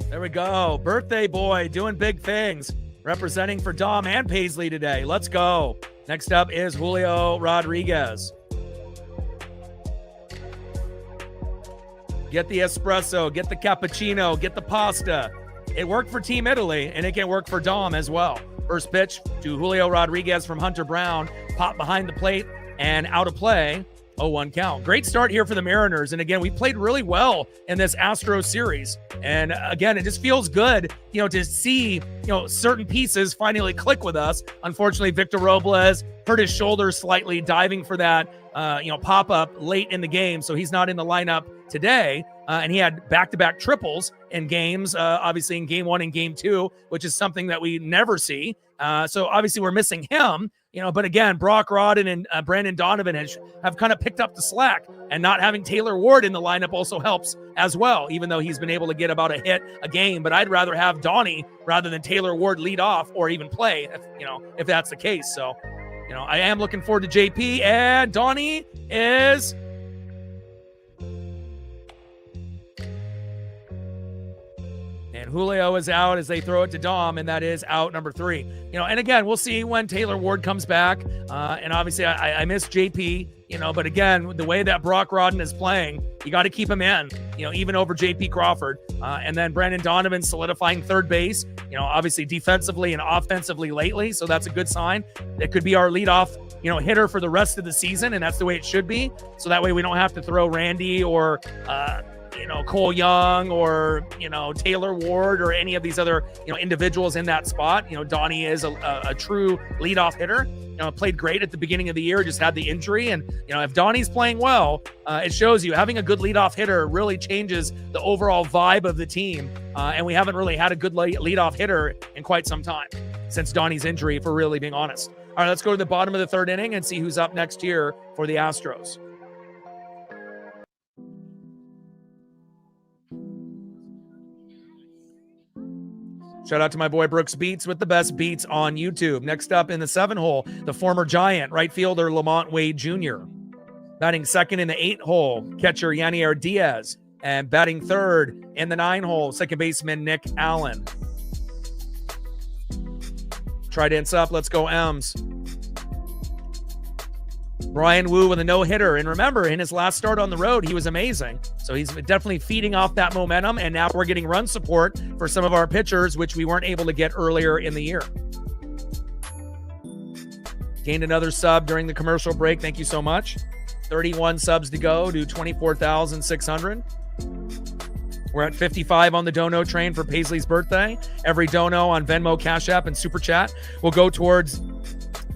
There we go. Birthday boy doing big things. Representing for Dom and Paisley today. Let's go. Next up is Julio Rodriguez. Get the espresso, get the cappuccino, get the pasta. It worked for Team Italy, and it can work for Dom as well. First pitch to Julio Rodriguez from Hunter Brown. Pop behind the plate and out of play. 0-1 count. Great start here for the Mariners. And again, we played really well in this Astros series. And again, it just feels good, to see, certain pieces finally click with us. Unfortunately, Victor Robles hurt his shoulder slightly diving for that, pop-up late in the game. So he's not in the lineup today. And he had back-to-back triples in games, obviously in game 1 and game 2, which is something that we never see. So obviously we're missing him. But again, Brock Rodden and Brandon Donovan have kind of picked up the slack, and not having Taylor Ward in the lineup also helps as well, even though he's been able to get about a hit a game. But I'd rather have Donnie rather than Taylor Ward lead off or even play, if that's the case. So, I am looking forward to JP, and Donnie is... And Julio is out as they throw it to Dom, and that is out number 3. And again, we'll see when Taylor Ward comes back. And obviously, I miss JP, but again, the way that Brock Rodden is playing, you got to keep him in, even over JP Crawford. And then Brandon Donovan solidifying third base, obviously defensively and offensively lately. So that's a good sign. It could be our leadoff, hitter for the rest of the season, and that's the way it should be. So that way we don't have to throw Randy or, Cole Young or, Taylor Ward or any of these other, individuals in that spot. Donnie is a true leadoff hitter. Played great at the beginning of the year, just had the injury. And, if Donnie's playing well, it shows you having a good leadoff hitter really changes the overall vibe of the team. And we haven't really had a good leadoff hitter in quite some time since Donnie's injury, if we're really being honest. All right, let's go to the bottom of the 3rd inning and see who's up next here for the Astros. Shout out to my boy Brooks Beats with the best beats on YouTube. Next up in the 7 hole, the former Giant right fielder Lamont Wade Jr. Batting second in the 8 hole, catcher Yanier Diaz. And batting third in the 9 hole, second baseman Nick Allen. Trident's up. Let's go M's. Brian Wu with a no-hitter. And remember, in his last start on the road, he was amazing. So he's definitely feeding off that momentum. And now we're getting run support for some of our pitchers, which we weren't able to get earlier in the year. Gained another sub during the commercial break. Thank you so much. 31 subs to go to 24,600. We're at 55 on the dono train for Paisley's birthday. Every dono on Venmo, Cash App, and Super Chat will go towards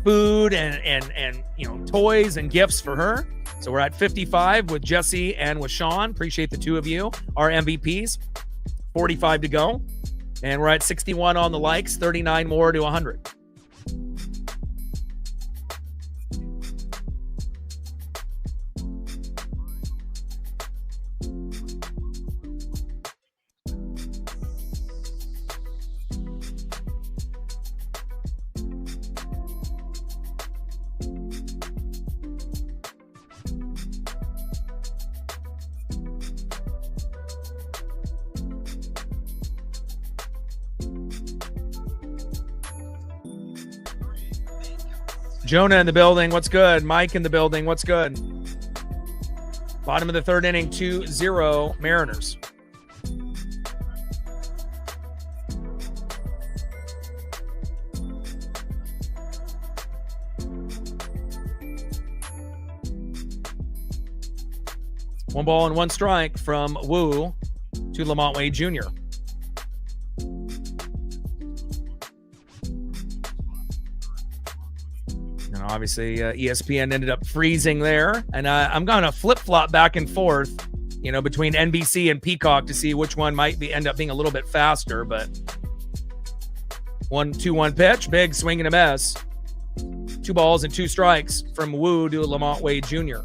food and toys and gifts for her. So we're at 55 with Jesse and with Sean. Appreciate the two of you, our MVPs. 45 to go. And we're at 61 on the likes, 39 more to 100. Jonah in the building. What's good? Mike in the building. What's good? Bottom of the 3rd inning, 2-0 Mariners. One ball and one strike from Wu to Lamont Wade Jr. Obviously, ESPN ended up freezing there. And I'm going to flip-flop back and forth, between NBC and Peacock to see which one might end up being a little bit faster. But 1-2-1 pitch, big swing and a miss. 2 balls and 2 strikes from Wu to Lamont Wade Jr.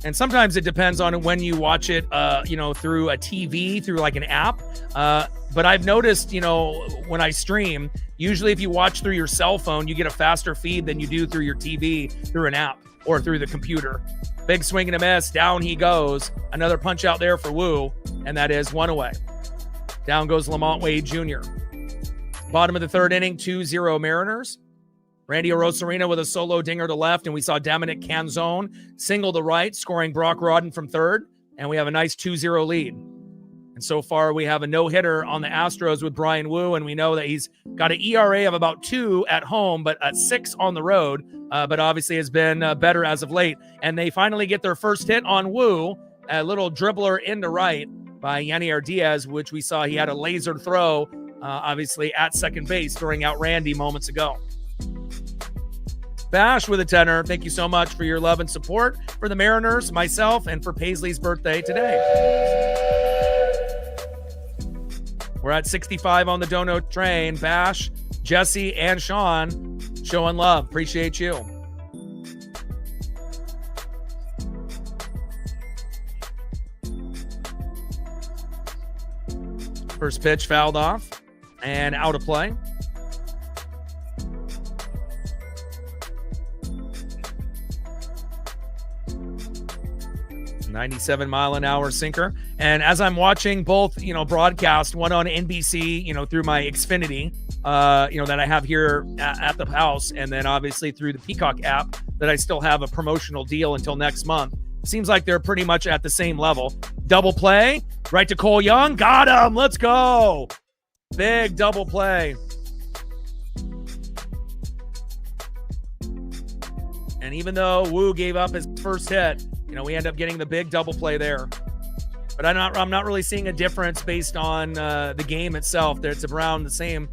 And sometimes it depends on when you watch it, through a TV, through like an app. But I've noticed, when I stream, usually if you watch through your cell phone, you get a faster feed than you do through your TV, through an app or through the computer. Big swing and a miss. Down he goes. Another punch out there for Wu, and that is 1 away. Down goes Lamont Wade Jr. Bottom of the 3rd inning, 2-0 Mariners. Randy Arozarena with a solo dinger to left, and we saw Dominic Canzone single to right, scoring Brock Rodden from third, and we have a nice 2-0 lead. And so far, we have a no-hitter on the Astros with Bryan Woo, and we know that he's got an ERA of about 2 at home, but at 6 on the road, but obviously has been better as of late. And they finally get their first hit on Woo, a little dribbler into right by Yanier Diaz, which we saw he had a laser throw, obviously, at second base, throwing out Randy moments ago. Bash with a tenner. Thank you so much for your love and support for the Mariners, myself, and for Paisley's birthday today. We're at 65 on the Dono train. Bash, Jesse, and Sean showing love. Appreciate you. First pitch fouled off and out of play. 97-mile-an-hour sinker. And as I'm watching both, broadcast, one on NBC, through my Xfinity, that I have here at the house, and then obviously through the Peacock app that I still have a promotional deal until next month. Seems like they're pretty much at the same level. Double play, right to Cole Young. Got him. Let's go. Big double play. And even though Woo gave up his first hit, we end up getting the big double play there. But I'm not really seeing a difference based on the game itself. It's around the same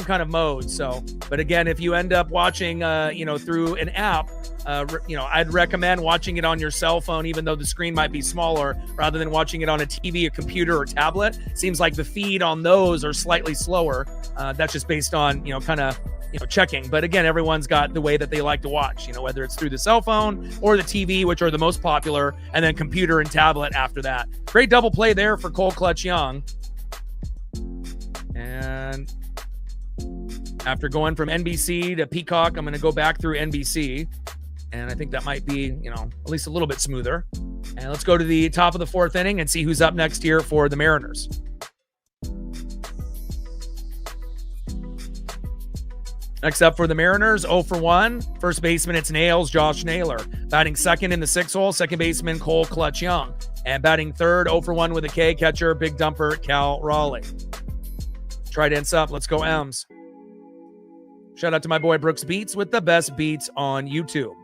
kind of mode. So, but again, if you end up watching, through an app, I'd recommend watching it on your cell phone, even though the screen might be smaller, rather than watching it on a TV, a computer, or tablet. Seems like the feed on those are slightly slower. That's just based on, checking. But again, everyone's got the way that they like to watch, whether it's through the cell phone or the TV, which are the most popular, and then computer and tablet after that. Great double play there for Cole Clutch Young. And after going from NBC to Peacock, I'm going to go back through NBC. And I think that might be, at least a little bit smoother. And let's go to the top of the fourth inning and see who's up next here for the Mariners. Next up for the Mariners, 0 for 1. First baseman, it's Nails, Josh Naylor. Batting second in the 6-hole, second baseman, Cole Clutch Young. And batting third, 0 for 1 with a K, catcher, big dumper, Cal Raleigh. Trident's up. Let's go M's. Shout out to my boy Brooks Beats with the best beats on YouTube.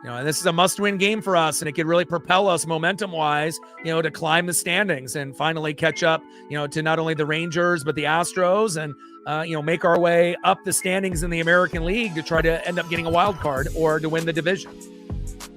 And this is a must-win game for us, and it could really propel us momentum-wise, to climb the standings and finally catch up, to not only the Rangers, but the Astros, and, make our way up the standings in the American League to try to end up getting a wild card or to win the division.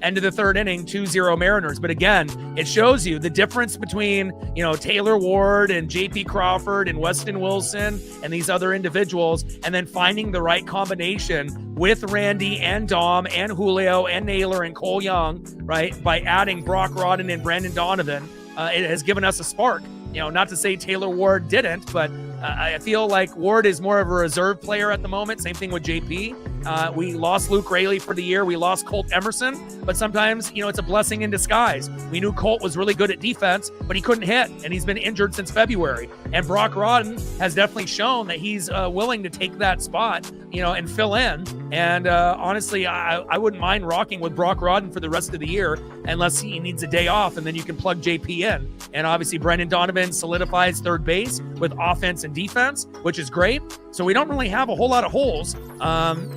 End of the third inning, 2-0 Mariners. But again, it shows you the difference between, Taylor Ward and J.P. Crawford and Weston Wilson and these other individuals, and then finding the right combination with Randy and Dom and Julio and Naylor and Cole Young, right, by adding Brock Rodden and Brandon Donovan. It has given us a spark. Not to say Taylor Ward didn't, but I feel like Ward is more of a reserve player at the moment. Same thing with JP. We lost Luke Raley for the year. We lost Colt Emerson, but sometimes, it's a blessing in disguise. We knew Colt was really good at defense, but he couldn't hit, and he's been injured since February. And Brock Rodden has definitely shown that he's willing to take that spot, and fill in. And honestly, I wouldn't mind rocking with Brock Rodden for the rest of the year, unless he needs a day off, and then you can plug JP in. And obviously, Brendan Donovan solidifies third base with offense and defense, which is great. So we don't really have a whole lot of holes,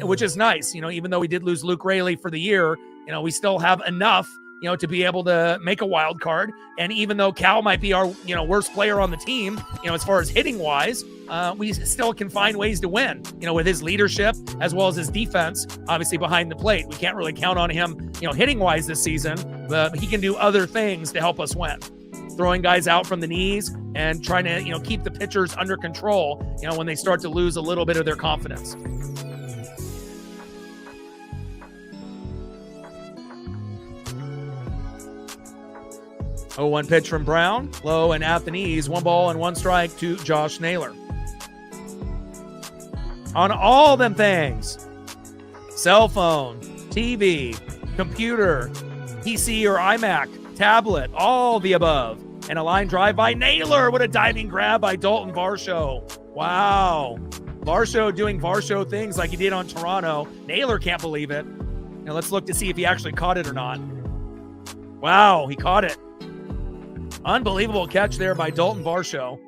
which is nice. Even though we did lose Luke Raley for the year, we still have enough, to be able to make a wild card. And even though Cal might be our, worst player on the team, as far as hitting wise, we still can find ways to win, with his leadership as well as his defense, obviously behind the plate. We can't really count on him, hitting wise this season, but he can do other things to help us win. Throwing guys out from the knees and trying to, keep the pitchers under control, when they start to lose a little bit of their confidence. Oh, 1 pitch from Brown, low and at the knees, 1 ball and 1 strike to Josh Naylor. On all them things, cell phone, TV, computer, PC or iMac, tablet, all the above. And a line drive by Naylor with a diving grab by Dalton Varsho. Wow. Varsho doing Varsho things like he did on Toronto. Naylor can't believe it. Now let's look to see if he actually caught it or not. Wow, he caught it. Unbelievable catch there by Dalton Varsho.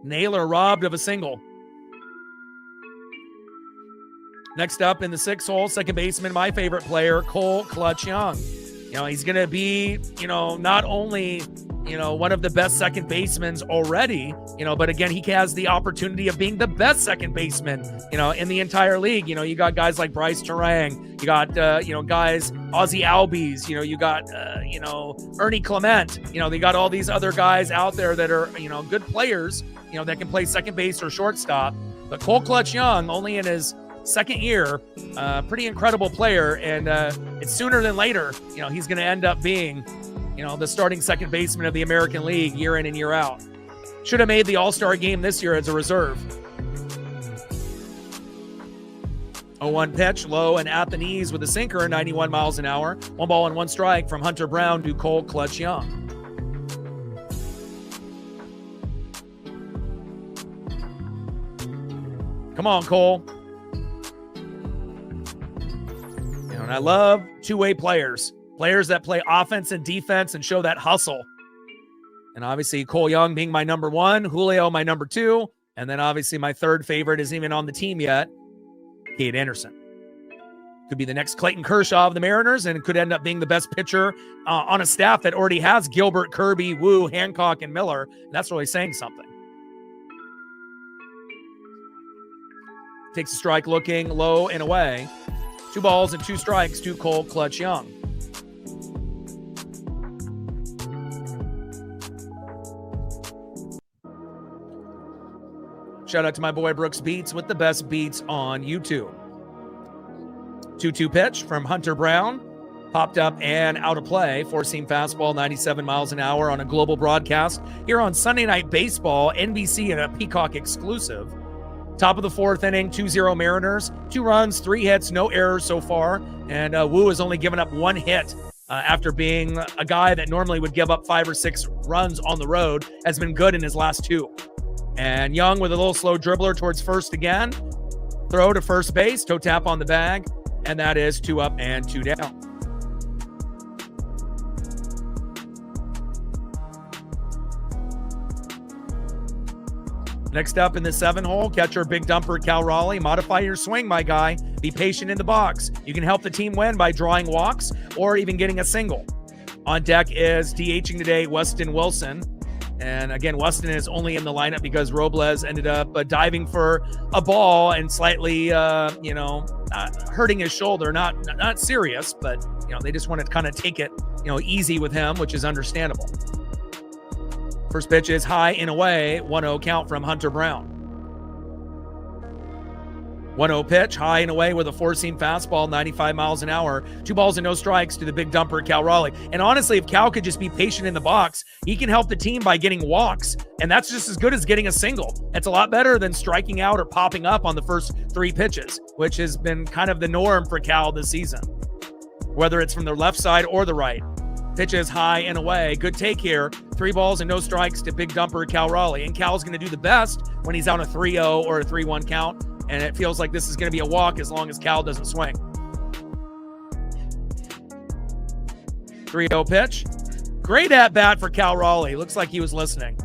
Naylor robbed of a single. Next up in the 6th hole, second baseman, my favorite player, Cole Clutch Young. He's going to be, not only, one of the best second basemen already, but again, he has the opportunity of being the best second baseman, in the entire league. You got guys like Bryce Terang, you got, guys, Ozzie Albies, you got, Ernie Clement, they got all these other guys out there that are, good players, that can play second base or shortstop. But Cole Clutch Young, only in his second year, pretty incredible player, and it's sooner than later, he's going to end up being, the starting second baseman of the American League year in and year out. Should have made the All-Star game this year as a reserve. 0-1 pitch, low and at the knees with a sinker, 91 miles an hour. 1 ball and 1 strike from Hunter Brown to Cole Clutch Young. Come on, Cole. And I love two-way players that play offense and defense and show that hustle. And obviously Cole Young being my number 1, Julio my number 2, and then obviously my third favorite isn't even on the team yet, Cade Anderson. Could be the next Clayton Kershaw of the Mariners, and could end up being the best pitcher on a staff that already has Gilbert, Kirby, Wu, Hancock, and Miller. And that's really saying something. Takes a strike, looking low and away. 2 balls and 2 strikes to Cole Clutch Young. Shout out to my boy Brooks Beats with the best beats on YouTube. 2-2 pitch from Hunter Brown. Popped up and out of play. 4-seam fastball, 97 miles an hour on a global broadcast here on Sunday Night Baseball, NBC and a Peacock exclusive. Top of the 4th inning, 2-0 Mariners. 2 runs, 3 hits, no errors so far. And Wu has only given up 1 hit after being a guy that normally would give up 5 or 6 runs on the road. Has been good in his last 2. And Young with a little slow dribbler towards first again. Throw to first base, toe tap on the bag. And that is 2 up and 2 down. Next up in the 7 hole, catcher big dumper Cal Raleigh. Modify your swing, my guy. Be patient in the box. You can help the team win by drawing walks or even getting a single. On deck is DHing today Weston Wilson. And again, Weston is only in the lineup because Robles ended up diving for a ball and slightly, hurting his shoulder. Not serious, but, they just want to kind of take it, easy with him, which is understandable. First pitch is high and away, 1-0 count from Hunter Brown. 1-0 pitch, high and away with a 4-seam fastball, 95 miles an hour. 2 balls and no strikes to the big dumper, Cal Raleigh. And honestly, if Cal could just be patient in the box, he can help the team by getting walks. And that's just as good as getting a single. It's a lot better than striking out or popping up on the first 3 pitches, which has been kind of the norm for Cal this season, whether it's from the left side or the right. Pitch is high and away. Good take here. 3 balls and no strikes to big dumper Cal Raleigh. And Cal's going to do the best when he's on a 3-0 or a 3-1 count. And it feels like this is going to be a walk as long as Cal doesn't swing. 3-0 pitch. Great at bat for Cal Raleigh. Looks like he was listening.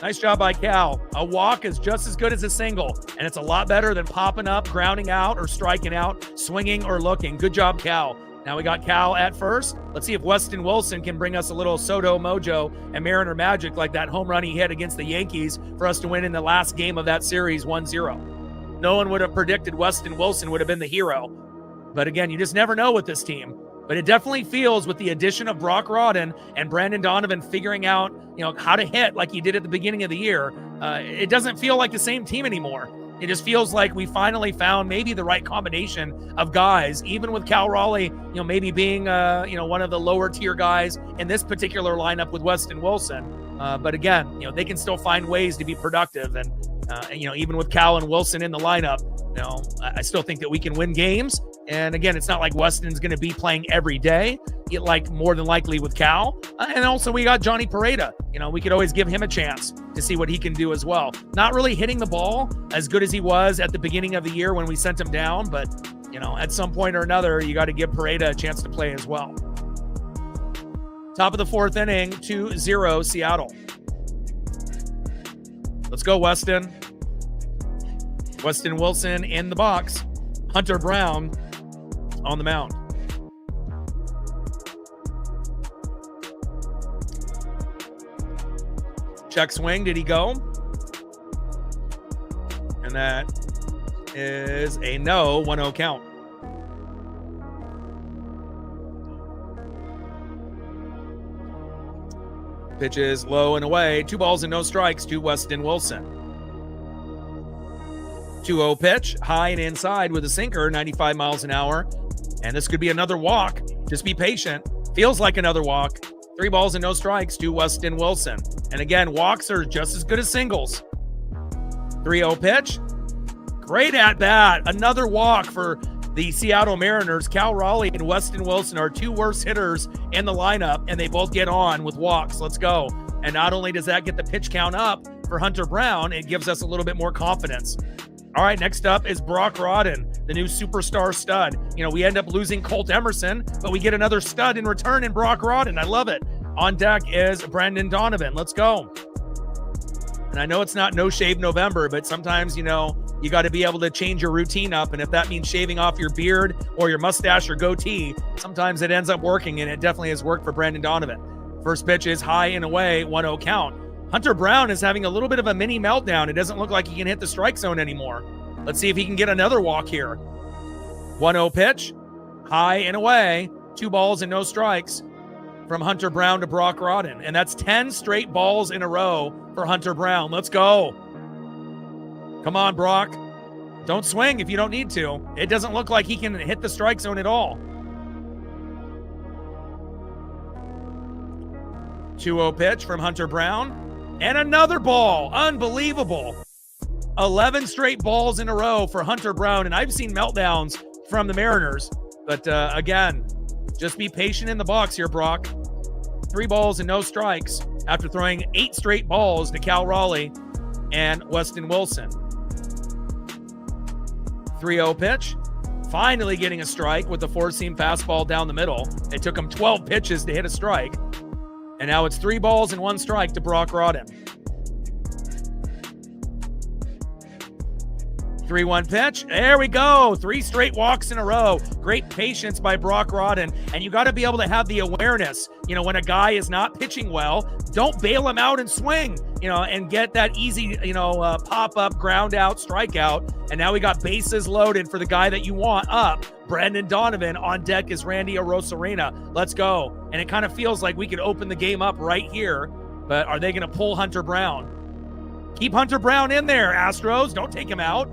Nice job by Cal. A walk is just as good as a single, and it's a lot better than popping up, grounding out, or striking out, swinging or looking. Good job, Cal. Now we got Cal at first. Let's see if Weston Wilson can bring us a little Soto mojo and Mariner magic like that home run he hit against the Yankees for us to win in the last game of that series, 1-0. No one would have predicted Weston Wilson would have been the hero. But again, you just never know with this team. But it definitely feels with the addition of Brock Rodden and Brandon Donovan figuring out, how to hit like he did at the beginning of the year. It doesn't feel like the same team anymore. It just feels like we finally found maybe the right combination of guys, even with Cal Raleigh, maybe being, one of the lower tier guys in this particular lineup with Weston Wilson. But again, they can still find ways to be productive. And even with Cal and Wilson in the lineup, I still think that we can win games. And again, it's not like Weston's going to be playing every day, like more than likely with Cal. And also we got Johnny Pareda. We could always give him a chance to see what he can do as well. Not really hitting the ball as good as he was at the beginning of the year when we sent him down, but at some point or another, you got to give Pareda a chance to play as well. Top of the fourth inning, 2-0 Seattle. Let's go, Weston. Weston Wilson in the box. Hunter Brown on the mound. Check swing. Did he go? And that is a no. 1-0 count. Pitch is low and away. 2 balls and no strikes to Weston Wilson. 2-0 pitch. High and inside with a sinker. 95 miles an hour. And this could be another walk. Just be patient. Feels like another walk. 3 balls and no strikes to Weston Wilson. And again, walks are just as good as singles. 3-0 pitch. Great at bat. Another walk for the Seattle Mariners. Cal Raleigh and Weston Wilson are 2 worst hitters in the lineup, and they both get on with walks. Let's go. And not only does that get the pitch count up for Hunter Brown, it gives us a little bit more confidence. All right, next up is Brock Rodden, the new superstar stud. We end up losing Colt Emerson, but we get another stud in return in Brock Rodden. I love it. On deck is Brandon Donovan. Let's go. And I know it's not No Shave November, but sometimes, you got to be able to change your routine up. And if that means shaving off your beard or your mustache or goatee, sometimes it ends up working, and it definitely has worked for Brandon Donovan. First pitch is high and away, 1-0 count. Hunter Brown is having a little bit of a mini meltdown. It doesn't look like he can hit the strike zone anymore. Let's see if he can get another walk here. 1-0 pitch, high and away, 2 balls and no strikes from Hunter Brown to Brock Rodden. And that's 10 straight balls in a row for Hunter Brown. Let's go. Come on, Brock. Don't swing if you don't need to. It doesn't look like he can hit the strike zone at all. 2-0 pitch from Hunter Brown. And another ball. Unbelievable. 11 straight balls in a row for Hunter Brown. And I've seen meltdowns from the Mariners. But again, just be patient in the box here, Brock. 3 balls and no strikes after throwing 8 straight balls to Cal Raleigh and Weston Wilson. 3-0 pitch. Finally getting a strike with the 4-seam fastball down the middle. It took him 12 pitches to hit a strike. And now it's 3 balls and 1 strike to Brock Rodden. 3-1 pitch. There we go. 3 straight walks in a row. Great patience by Brock Rodden. And you got to be able to have the awareness. When a guy is not pitching well, don't bail him out and swing, and get that easy, pop-up, ground-out, strikeout. And now we got bases loaded for the guy that you want up. Brandon Donovan. On deck is Randy Arozarena. Let's go. And it kind of feels like we could open the game up right here. But are they going to pull Hunter Brown? Keep Hunter Brown in there, Astros. Don't take him out.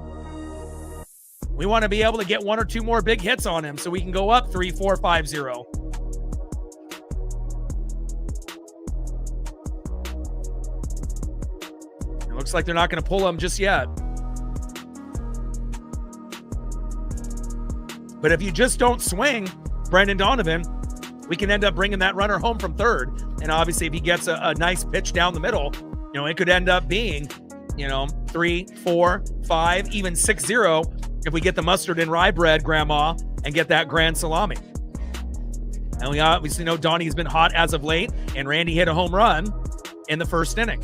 We want to be able to get 1 or 2 more big hits on him so we can go up 3-4, 5-0. It looks like they're not going to pull him just yet. But if you just don't swing Brandon Donovan, we can end up bringing that runner home from third. And obviously, if he gets a nice pitch down the middle, it could end up being, 3, 4, 5, even 6-0 if we get the mustard and rye bread, Grandma, and get that grand salami. And we obviously know Donnie's been hot as of late, and Randy hit a home run in the first inning.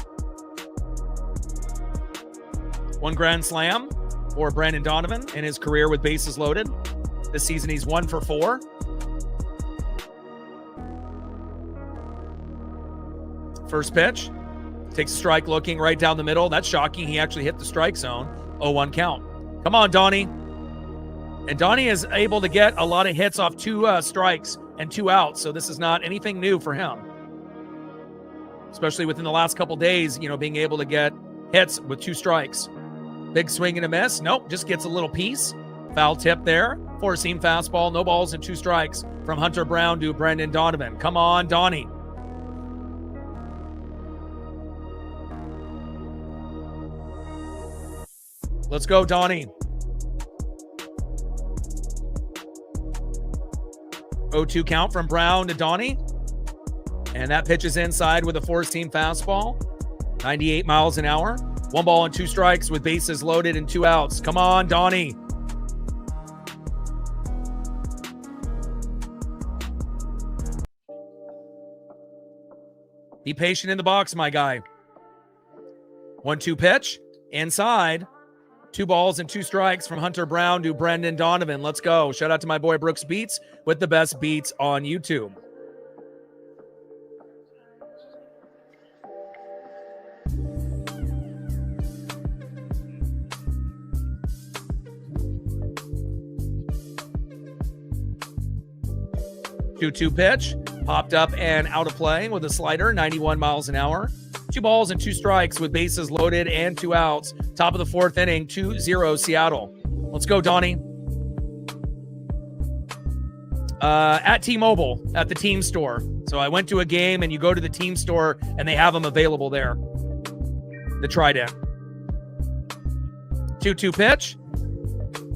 1 grand slam for Brandon Donovan in his career with bases loaded. This season, he's 1 for 4. First pitch. Takes a strike looking right down the middle. That's shocking. He actually hit the strike zone. 0-1 count. Come on, Donnie. And Donnie is able to get a lot of hits off 2 strikes and 2 outs. So this is not anything new for him. Especially within the last couple days, being able to get hits with 2 strikes. Big swing and a miss. Nope, just gets a little piece. Foul tip there. 4-seam fastball, no balls and 2 strikes from Hunter Brown to Brandon Donovan. Come on, Donnie. Let's go, Donnie. 0-2 count from Brown to Donnie. And that pitch is inside with a four-seam fastball. 98 miles an hour. 1 ball and 2 strikes with bases loaded and 2 outs. Come on, Donnie. Be patient in the box, my guy. 1-2 pitch. Inside. 2 balls and 2 strikes from Hunter Brown to Brendan Donovan. Let's go. Shout out to my boy Brooks Beats with the best beats on YouTube. Two pitch, popped up and out of play with a slider, 91 miles an hour. 2 balls and 2 strikes with bases loaded and 2 outs. Top of the 4th inning, 2-0 Seattle. Let's go, Donnie. At T-Mobile, at the team store. So I went to a game and you go to the team store and they have them available there. The Trident. 2-2 pitch.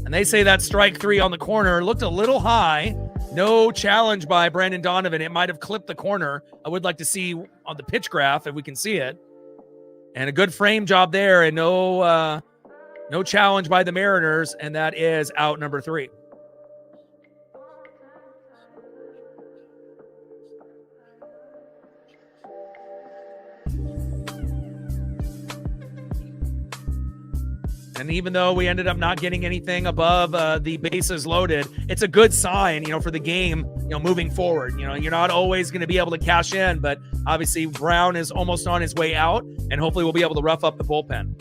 And they say that strike 3 on the corner looked a little high. No challenge by Brandon Donovan. It might have clipped the corner. I would like to see on the pitch graph if we can see it. And a good frame job there, and no challenge by the Mariners, and that is out number 3. And even though we ended up not getting anything above the bases loaded, it's a good sign, for the game, moving forward. You're not always going to be able to cash in, but obviously Brown is almost on his way out, and hopefully we'll be able to rough up the bullpen.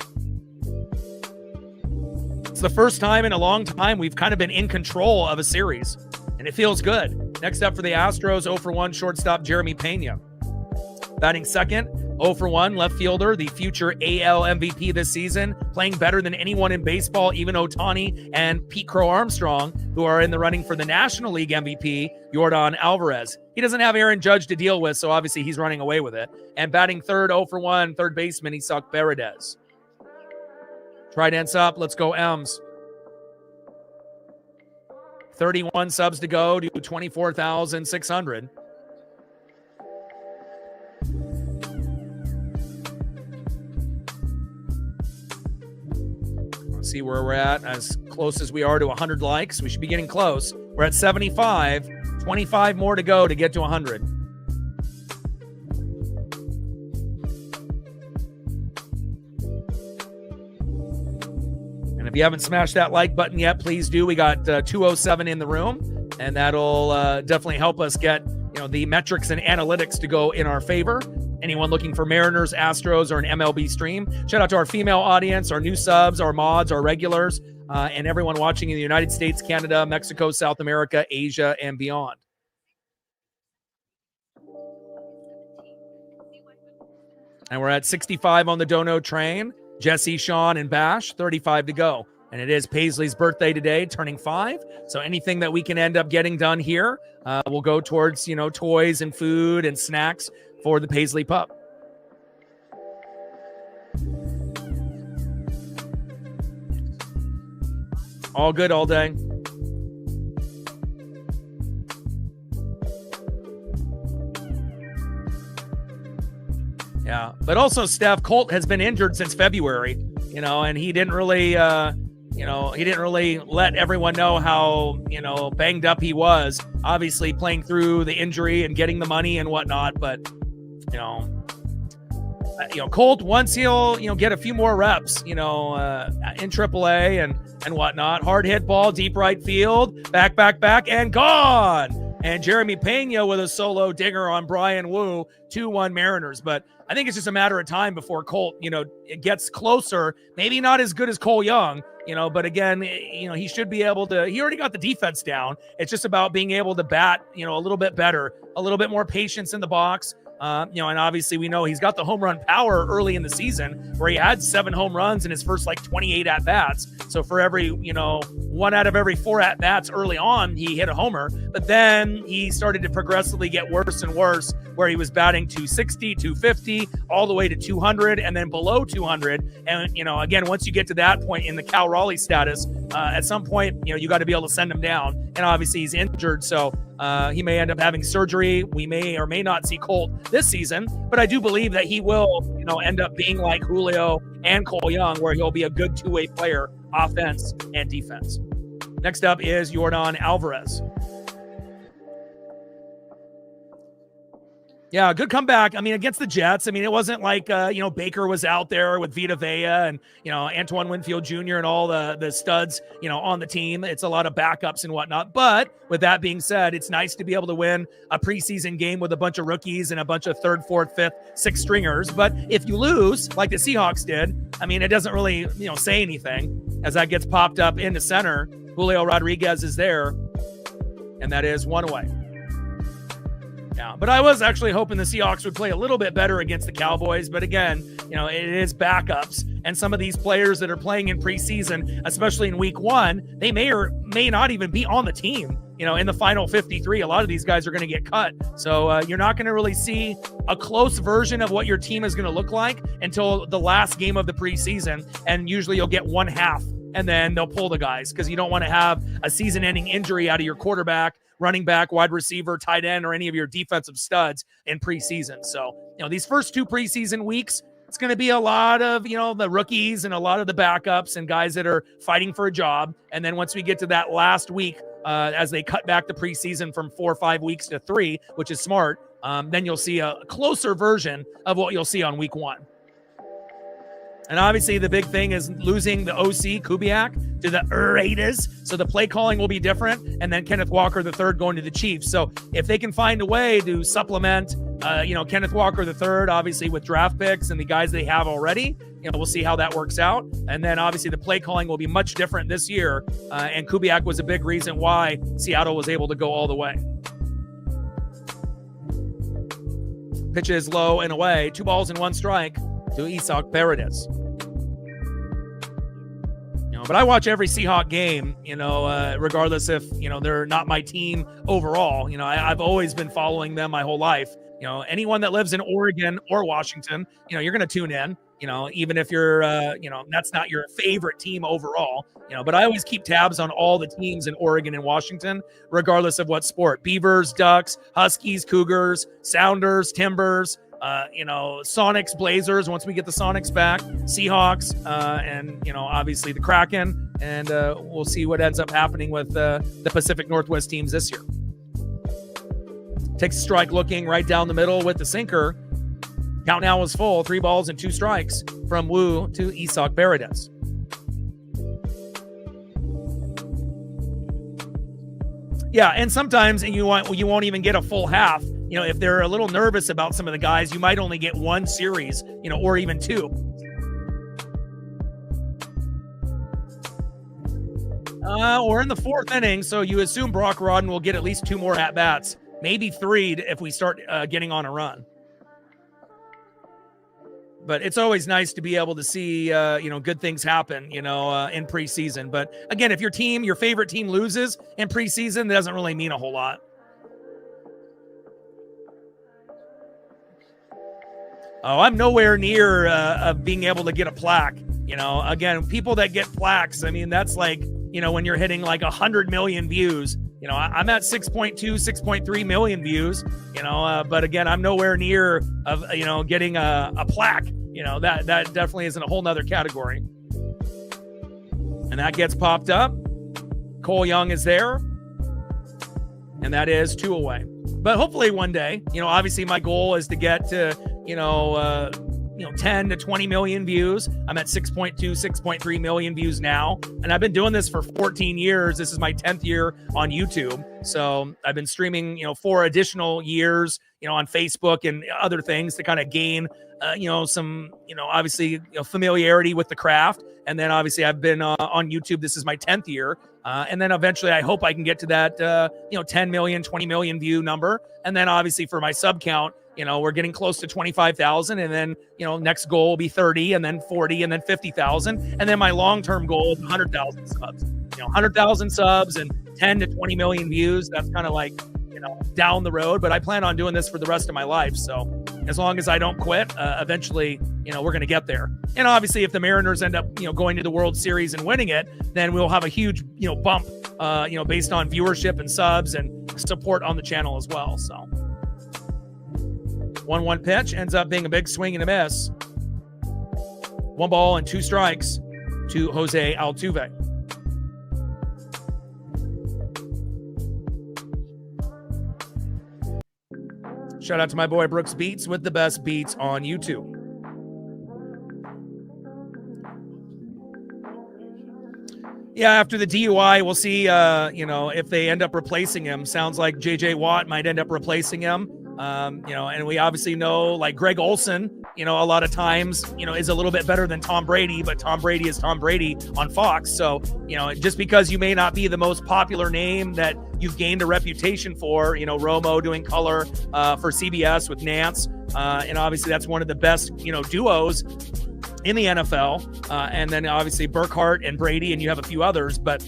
It's the first time in a long time we've kind of been in control of a series, and it feels good. Next up for the Astros, 0-for-1 shortstop Jeremy Pena. Batting second, 0-for-1 left fielder, the future AL MVP this season, playing better than anyone in baseball, even Ohtani and Pete Crow Armstrong, who are in the running for the National League MVP, Yordan Alvarez. He doesn't have Aaron Judge to deal with, so obviously he's running away with it. And batting third, 0-for-1, third baseman, Isaac Paredes. Trident's up. Let's go, M's. 31 subs to go to 24,600. See where we're at, as close as we are to 100 likes. We should be getting close. We're at 75, 25 more to go to get to 100. And if you haven't smashed that like button yet, please do. We got 207 in the room, and that'll definitely help us get the metrics and analytics to go in our favor. Anyone looking for Mariners, Astros, or an MLB stream, shout out to our female audience, our new subs, our mods, our regulars, and everyone watching in the United States, Canada, Mexico, South America, Asia, and beyond. And we're at 65 on the Dono train. Jesse, Sean, and Bash, 35 to go. And it is Paisley's birthday today, turning 5. So anything that we can end up getting done here will go towards, toys and food and snacks for the Paisley pup. All good all day. Yeah, but also Steph, Colt has been injured since February, and he didn't really, he didn't really let everyone know how, banged up he was, obviously playing through the injury and getting the money and whatnot. But, Colt, once he'll, get a few more reps, in AAA and whatnot, hard hit ball, deep right field, back, and gone. And Jeremy Pena with a solo dinger on Brian Wu, 2-1 Mariners. But I think it's just a matter of time before Colt, it gets closer, maybe not as good as Cole Young, but again, he should be able to, he already got the defense down. It's just about being able to bat, a little bit better, a little bit more patience in the box. And obviously we know he's got the home run power early in the season where he had 7 home runs in his first 28 at bats. So for every, 1 out of every 4 at bats early on, he hit a homer, but then he started to progressively get worse and worse, where he was batting 260, 250, all the way to 200 and then below 200. And, again, once you get to that point in the Cal Raleigh status at some point, you got to be able to send him down. And obviously he's injured, so he may end up having surgery. We may or may not see Colt this season, but I do believe that he will, end up being like Julio and Cole Young, where he'll be a good two-way player, offense and defense. Next up is Yordan Alvarez. Yeah, good comeback. Against the Jets. It wasn't like, Baker was out there with Vita Vea and, Antoine Winfield Jr. and all the studs, on the team. It's a lot of backups and whatnot. But with that being said, it's nice to be able to win a preseason game with a bunch of rookies and a bunch of third, fourth, fifth, sixth stringers. But if you lose, like the Seahawks did, it doesn't really, say anything as that gets popped up into center. Julio Rodriguez is there, and that is one away. Yeah, but I was actually hoping the Seahawks would play a little bit better against the Cowboys. But again, it is backups. And some of these players that are playing in preseason, especially in week 1, they may or may not even be on the team, in the final 53. A lot of these guys are going to get cut. So you're not going to really see a close version of what your team is going to look like until the last game of the preseason. And usually you'll get one half, and then they'll pull the guys because you don't want to have a season-ending injury out of your quarterback, running back, wide receiver, tight end, or any of your defensive studs in preseason. So, these first 2 preseason weeks, it's going to be a lot of, the rookies and a lot of the backups and guys that are fighting for a job. And then once we get to that last week, as they cut back the preseason from 4 or 5 weeks to 3, which is smart, then you'll see a closer version of what you'll see on week 1. And obviously the big thing is losing the OC Kubiak to the Raiders. So the play calling will be different. And then Kenneth Walker III going to the Chiefs. So if they can find a way to supplement, Kenneth Walker III, obviously with draft picks and the guys they have already, we'll see how that works out. And then obviously the play calling will be much different this year. And Kubiak was a big reason why Seattle was able to go all the way. Pitches low and away. 2 balls and 1 strike to Isaac Paredes. But I watch every Seahawk game, regardless if, they're not my team overall. I've always been following them my whole life. Anyone that lives in Oregon or Washington, you're going to tune in, even if you're, that's not your favorite team overall, but I always keep tabs on all the teams in Oregon and Washington, regardless of what sport. Beavers, Ducks, Huskies, Cougars, Sounders, Timbers, Sonics, Blazers, once we get the Sonics back, Seahawks, and, obviously the Kraken, and we'll see what ends up happening with the Pacific Northwest teams this year. Takes a strike looking right down the middle with the sinker. Count now is full, 3 balls and 2 strikes from Wu to Isaac Paredes. Yeah, and sometimes you won't even get a full half. If they're a little nervous about some of the guys, you might only get 1 series, or even 2. Or in the 4th inning, so you assume Brock Rodden will get at least 2 more at-bats, maybe 3 if we start getting on a run. But it's always nice to be able to see, good things happen, in preseason. But again, if your favorite team loses in preseason, that doesn't really mean a whole lot. Oh, I'm nowhere near of being able to get a plaque. Again, people that get plaques, that's like, when you're hitting like 100 million views. I'm at 6.2, 6.3 million views, but again, I'm nowhere near of, getting a plaque. That definitely isn't a whole nother category. And that gets popped up. Cole Young is there. And that is 2 away. But hopefully one day, obviously my goal is to get to, 10 to 20 million views. I'm at 6.2, 6.3 million views now. And I've been doing this for 14 years. This is my 10th year on YouTube. So I've been streaming, 4 additional years, on Facebook and other things to kind of gain, some, obviously, familiarity with the craft. And then obviously I've been on YouTube. This is my 10th year. And then eventually I hope I can get to that, 10 million, 20 million view number. And then obviously for my sub count, we're getting close to 25,000. And then, next goal will be 30 and then 40 and then 50,000. And then my long-term goal is 100,000 subs, 100,000 subs and 10 to 20 million views. That's kind of like, down the road, but I plan on doing this for the rest of my life. So as long as I don't quit, eventually, we're going to get there. And obviously, if the Mariners end up, going to the World Series and winning it, then we'll have a huge, bump, based on viewership and subs and support on the channel as well. So 1-1 pitch ends up being a big swing and a miss. 1 ball and 2 strikes to Jose Altuve. Shout out to my boy Brooks Beats with the best beats on YouTube. Yeah, after the DUI, we'll see, if they end up replacing him. Sounds like J.J. Watt might end up replacing him. And we obviously know, like, Greg Olson, a lot of times, is a little bit better than Tom Brady, but Tom Brady is Tom Brady on Fox. So, just because you may not be the most popular name that you've gained a reputation for, Romo doing color for CBS with Nance. And obviously that's one of the best, duos in the NFL. And then obviously Burkhardt and Brady, and you have a few others, but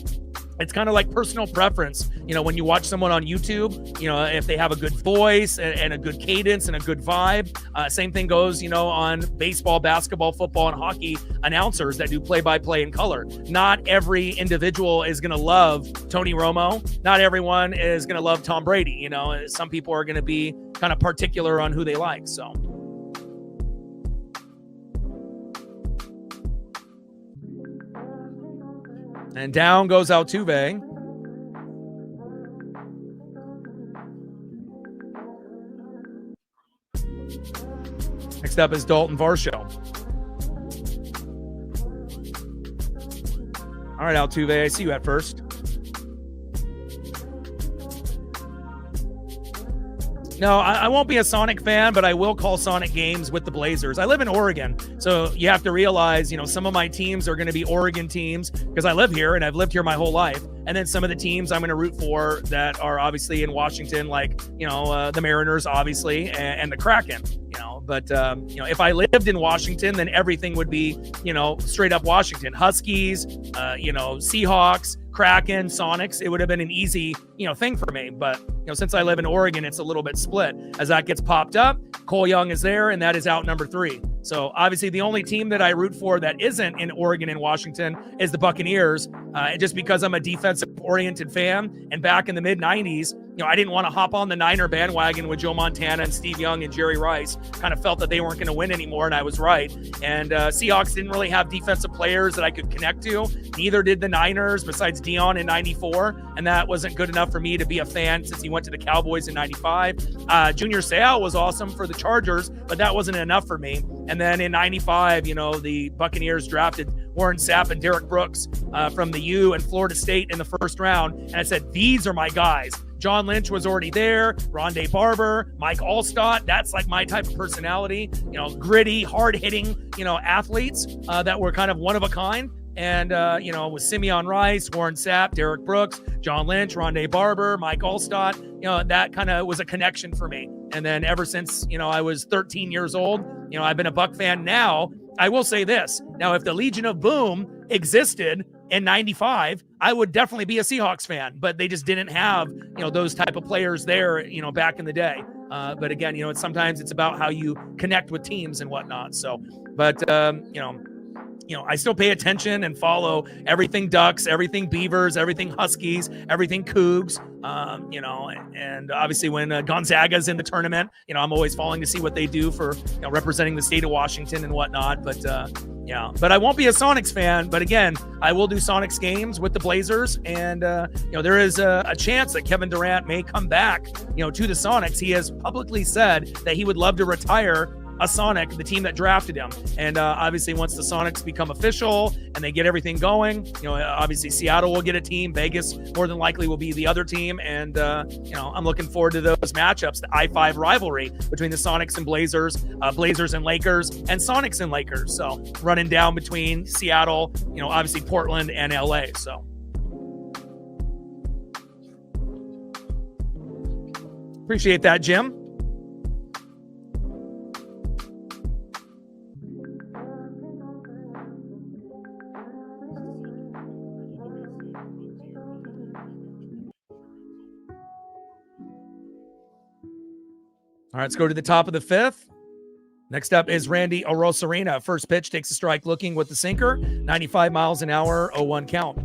it's kind of like personal preference. When you watch someone on YouTube, if they have a good voice and a good cadence and a good vibe. Same thing goes, on baseball, basketball, football, and hockey announcers that do play-by-play in color. Not every individual is going to love Tony Romo. Not everyone is going to love Tom Brady. Some people are going to be kind of particular on who they like. So. And down goes Altuve. Next up is Dalton Varsho. All right, Altuve, I see you at first. No, I won't be a Sonic fan, but I will call Sonic games with the Blazers. I live in Oregon, so you have to realize, some of my teams are going to be Oregon teams because I live here and I've lived here my whole life. And then some of the teams I'm going to root for that are obviously in Washington, like, the Mariners, obviously, and the Kraken, But, if I lived in Washington, then everything would be, straight up Washington. Huskies, Seahawks, Kraken, Sonics. It would have been an easy, thing for me. But, since I live in Oregon, it's a little bit split. As that gets popped up, Cole Young is there, and that is out number 3. So obviously the only team that I root for that isn't in Oregon and Washington is the Buccaneers, just because I'm a defensive-oriented fan. And back in the mid-'90s, I didn't want to hop on the Niner bandwagon with Joe Montana and Steve Young and Jerry Rice. Kind of felt that they weren't going to win anymore, and I was right. And Seahawks didn't really have defensive players that I could connect to. Neither did the Niners, besides Dion in '94, and that wasn't good enough for me to be a fan since he went to the Cowboys in '95. Junior Seau was awesome for the Chargers, but that wasn't enough for me. And then in '95, the Buccaneers drafted Warren Sapp and Derek Brooks from the U and Florida State in the first round. And I said, these are my guys. John Lynch was already there, Rondé Barber, Mike Allstott. That's like my type of personality, gritty, hard-hitting, athletes that were kind of one of a kind. And, with Simeon Rice, Warren Sapp, Derek Brooks, John Lynch, Rondé Barber, Mike Allstott, that kind of was a connection for me. And then ever since, I was 13 years old, I've been a Buck fan. Now, I will say this. Now, if the Legion of Boom existed in '95, I would definitely be a Seahawks fan, but they just didn't have, those type of players there, back in the day. But again, sometimes it's about how you connect with teams and whatnot. So, but, I still pay attention and follow everything Ducks, everything Beavers, everything Huskies, everything Cougs, and obviously when Gonzaga's in the tournament, I'm always following to see what they do for, representing the state of Washington and whatnot. But, but I won't be a Sonics fan. But again, I will do Sonics games with the Blazers. And, there is a chance that Kevin Durant may come back, to the Sonics. He has publicly said that he would love to retire a Sonic, the team that drafted him. And obviously once the Sonics become official and they get everything going, obviously Seattle will get a team. Vegas more than likely will be the other team. And, I'm looking forward to those matchups, the I-5 rivalry between the Sonics and Blazers, Blazers and Lakers, and Sonics and Lakers. So running down between Seattle, obviously Portland and LA. So appreciate that, Jim. All right, let's go to the top of the 5th. Next up is Randy Arozarena. First pitch, takes a strike looking with the sinker. 95 miles an hour, 0-1 count.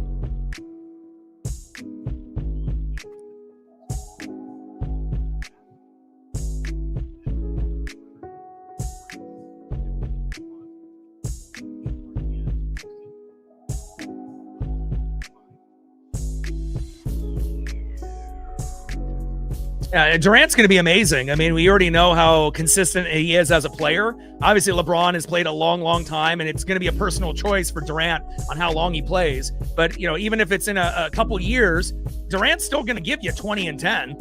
Durant's going to be amazing. I mean, we already know how consistent he is as a player. Obviously, LeBron has played a long, long time, and it's going to be a personal choice for Durant on how long he plays. But, even if it's in a couple years, Durant's still going to give you 20 and 10,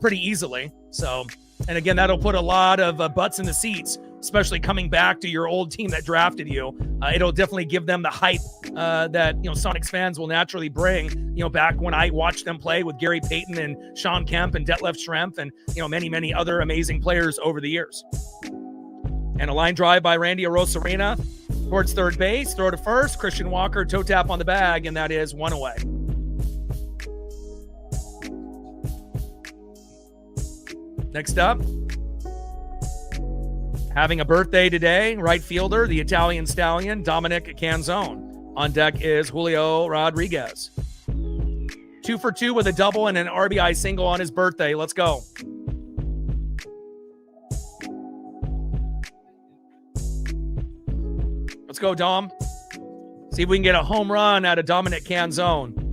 pretty easily. So, and again, that'll put a lot of butts in the seats, especially coming back to your old team that drafted you. It'll definitely give them the hype that, Sonics fans will naturally bring, back when I watched them play with Gary Payton and Sean Kemp and Detlef Schrempf and, many, many other amazing players over the years. And a line drive by Randy Arozarena towards third base, throw to first, Christian Walker, toe tap on the bag, and that is one away. Next up, having a birthday today, right fielder, the Italian stallion, Dominic Canzone. On deck is Julio Rodriguez. 2 for 2 with a double and an RBI single on his birthday. Let's go. Let's go, Dom. See if we can get a home run out of Dominic Canzone.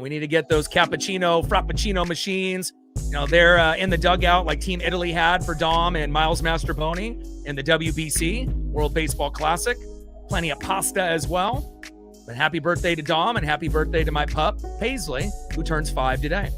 We need to get those frappuccino machines. They're in the dugout like Team Italy had for Dom and Miles Mastrobuoni in the WBC, World Baseball Classic. Plenty of pasta as well. But happy birthday to Dom and happy birthday to my pup, Paisley, who turns 5 today.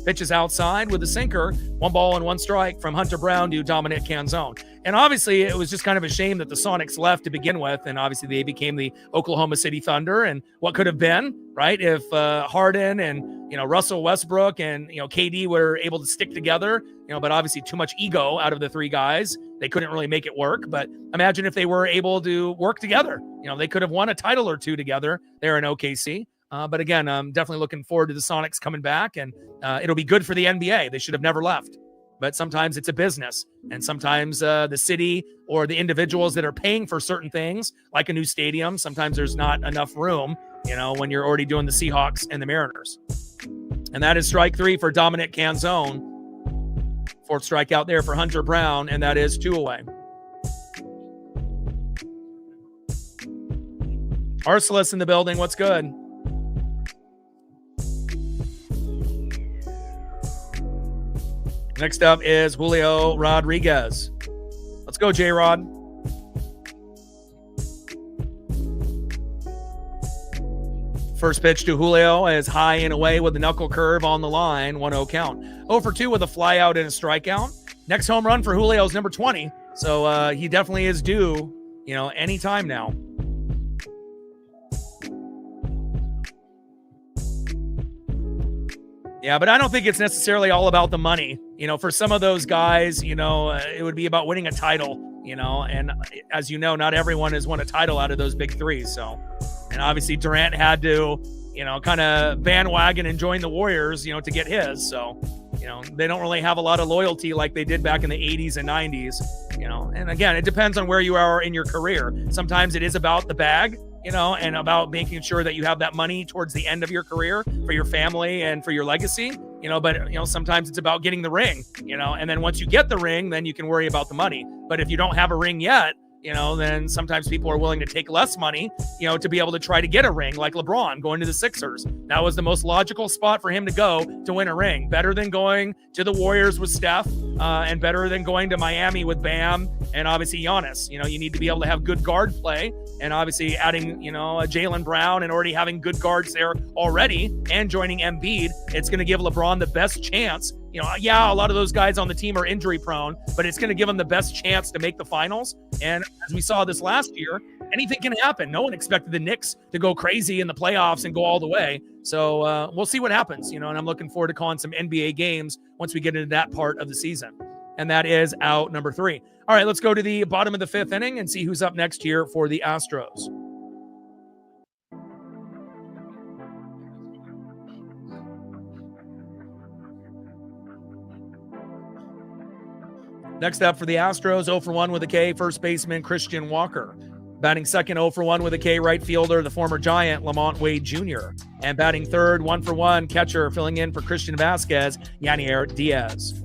Pitches outside with a sinker, 1 ball and 1 strike from Hunter Brown to Dominic Canzone. And obviously, it was just kind of a shame that the Sonics left to begin with, and obviously they became the Oklahoma City Thunder. And what could have been, right, if Harden and Russell Westbrook and KD were able to stick together, but obviously too much ego out of the 3 guys. They couldn't really make it work. But imagine if they were able to work together. They could have won a title or 2 together there in OKC. But again, I'm definitely looking forward to the Sonics coming back, and it'll be good for the NBA. They should have never left. But sometimes it's a business, and sometimes the city or the individuals that are paying for certain things, like a new stadium, sometimes there's not enough room, when you're already doing the Seahawks and the Mariners. And that is strike 3 for Dominic Canzone. 4th strikeout there for Hunter Brown, and that is 2 away. Arcelus in the building. What's good? Next up is Julio Rodriguez. Let's go, J-Rod. First pitch to Julio is high and away with the knuckle curve on the line, 1-0 count. 0 for 2 with a flyout and a strikeout. Next home run for Julio is number 20, so he definitely is due, any time now. Yeah, but I don't think it's necessarily all about the money. For some of those guys, it would be about winning a title, and as you know, not everyone has won a title out of those big 3. So, and obviously Durant had to, kind of bandwagon and join the Warriors, to get his. So, they don't really have a lot of loyalty like they did back in the 80s and 90s, and again, it depends on where you are in your career. Sometimes it is about the bag, and about making sure that you have that money towards the end of your career for your family and for your legacy, but, sometimes it's about getting the ring, and then once you get the ring, then you can worry about the money. But if you don't have a ring yet, then sometimes people are willing to take less money, to be able to try to get a ring, like LeBron going to the Sixers. That was the most logical spot for him to go to win a ring. Better than going to the Warriors with Steph, and better than going to Miami with Bam and obviously Giannis. You need to be able to have good guard play, and obviously adding, Jaylen Brown and already having good guards there already and joining Embiid, it's going to give LeBron the best chance. A lot of those guys on the team are injury prone, but it's going to give them the best chance to make the finals. And as we saw this last year, anything can happen. No one expected the Knicks to go crazy in the playoffs and go all the way. So we'll see what happens, and I'm looking forward to calling some NBA games once we get into that part of the season. And that is out number 3. All right, let's go to the bottom of the 5th inning and see who's up next here for the Astros. Next up for the Astros, 0 for 1 with a K, first baseman Christian Walker. Batting second, 0 for 1 with a K, right fielder, the former Giant, Lamont Wade Jr. And batting third, 1 for 1, catcher, filling in for Christian Vasquez, Yanier Diaz.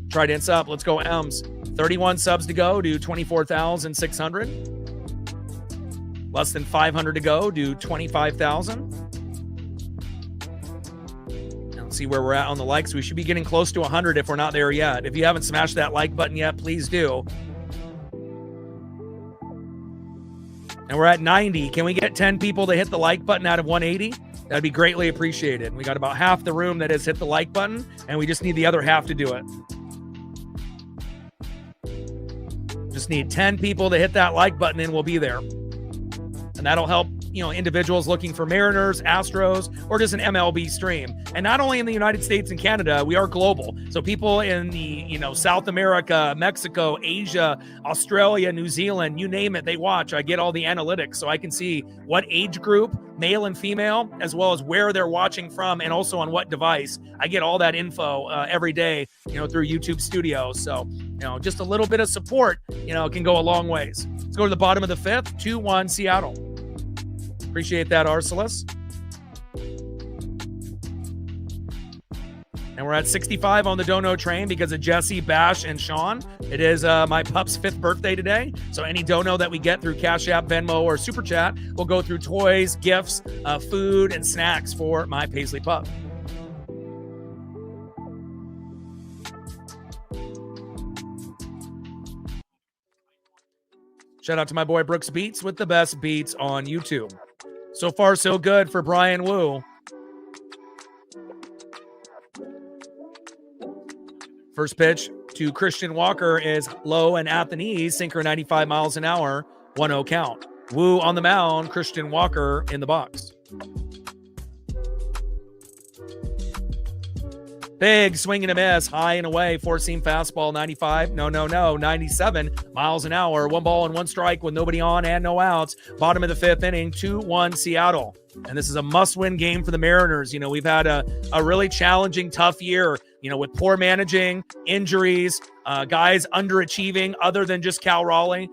Tridents up, let's go M's. 31 subs to go, do 24,600. Less than 500 to go, do 25,000. See where we're at on the likes. We should be getting close to 100 if we're not there yet. If you haven't smashed that like button yet, please do. And we're at 90. Can we get 10 people to hit the like button out of 180? That'd be greatly appreciated. We got about half the room that has hit the like button, and we just need the other half to do it. Just need 10 people to hit that like button and we'll be there. And that'll help, individuals looking for Mariners, Astros, or just an MLB stream. And not only in the United States and Canada, we are global. So people in the, South America, Mexico, Asia, Australia, New Zealand, you name it, they watch. I get all the analytics so I can see what age group, male and female, as well as where they're watching from and also on what device. I get all that info every day, through YouTube Studios. So, just a little bit of support, can go a long ways. Let's go to the bottom of the fifth, 2-1 Seattle. Appreciate that, Arcelus. And we're at 65 on the dono train because of Jesse, Bash, and Sean. It is my pup's 5th birthday today. So any dono that we get through Cash App, Venmo, or Super Chat will go through toys, gifts, food, and snacks for my Paisley pup. Shout out to my boy Brooks Beats with the best beats on YouTube. So far, so good for Brian Wu. First pitch to Christian Walker is low and at the knees, sinker 95 miles an hour, 1-0 count. Wu on the mound, Christian Walker in the box. Big swing and a miss, high and away, four-seam fastball, 95, 97 miles an hour, 1 ball and 1 strike with nobody on and no outs. Bottom of the 5th inning, 2-1 Seattle. And this is a must-win game for the Mariners. We've had a really challenging, tough year, with poor managing, injuries, guys underachieving other than just Cal Raleigh.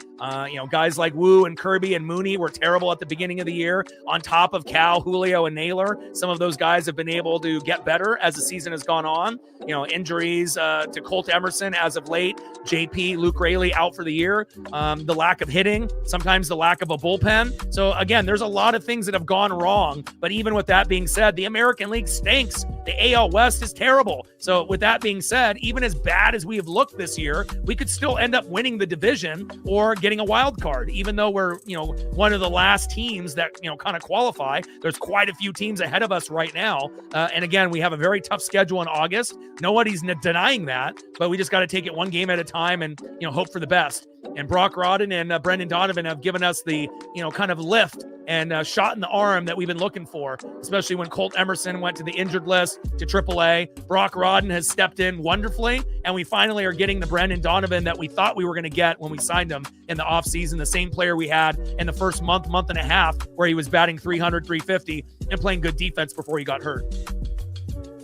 Guys like Wu and Kirby and Mooney were terrible at the beginning of the year. On top of Cal, Julio, and Naylor, some of those guys have been able to get better as the season has gone on. Injuries to Colt Emerson as of late, JP, Luke Raley out for the year. The lack of hitting, sometimes the lack of a bullpen. So again, there's a lot of things that have gone wrong. But even with that being said, the American League stinks. The AL West is terrible. So with that being said, even as bad as we have looked this year, we could still end up winning the division or getting a wild card, even though we're, one of the last teams that, kind of qualify. There's quite a few teams ahead of us right now. And again, we have a very tough schedule in August. Nobody's denying that, but we just got to take it one game at a time and, hope for the best. And Brock Rodden and Brendan Donovan have given us the, kind of lift and shot in the arm that we've been looking for, especially when Colt Emerson went to the injured list to AAA. Brock Rodden has stepped in wonderfully, and we finally are getting the Brendan Donovan that we thought we were going to get when we signed him in the offseason, the same player we had in the first month and a half, where he was batting 300, 350, and playing good defense before he got hurt.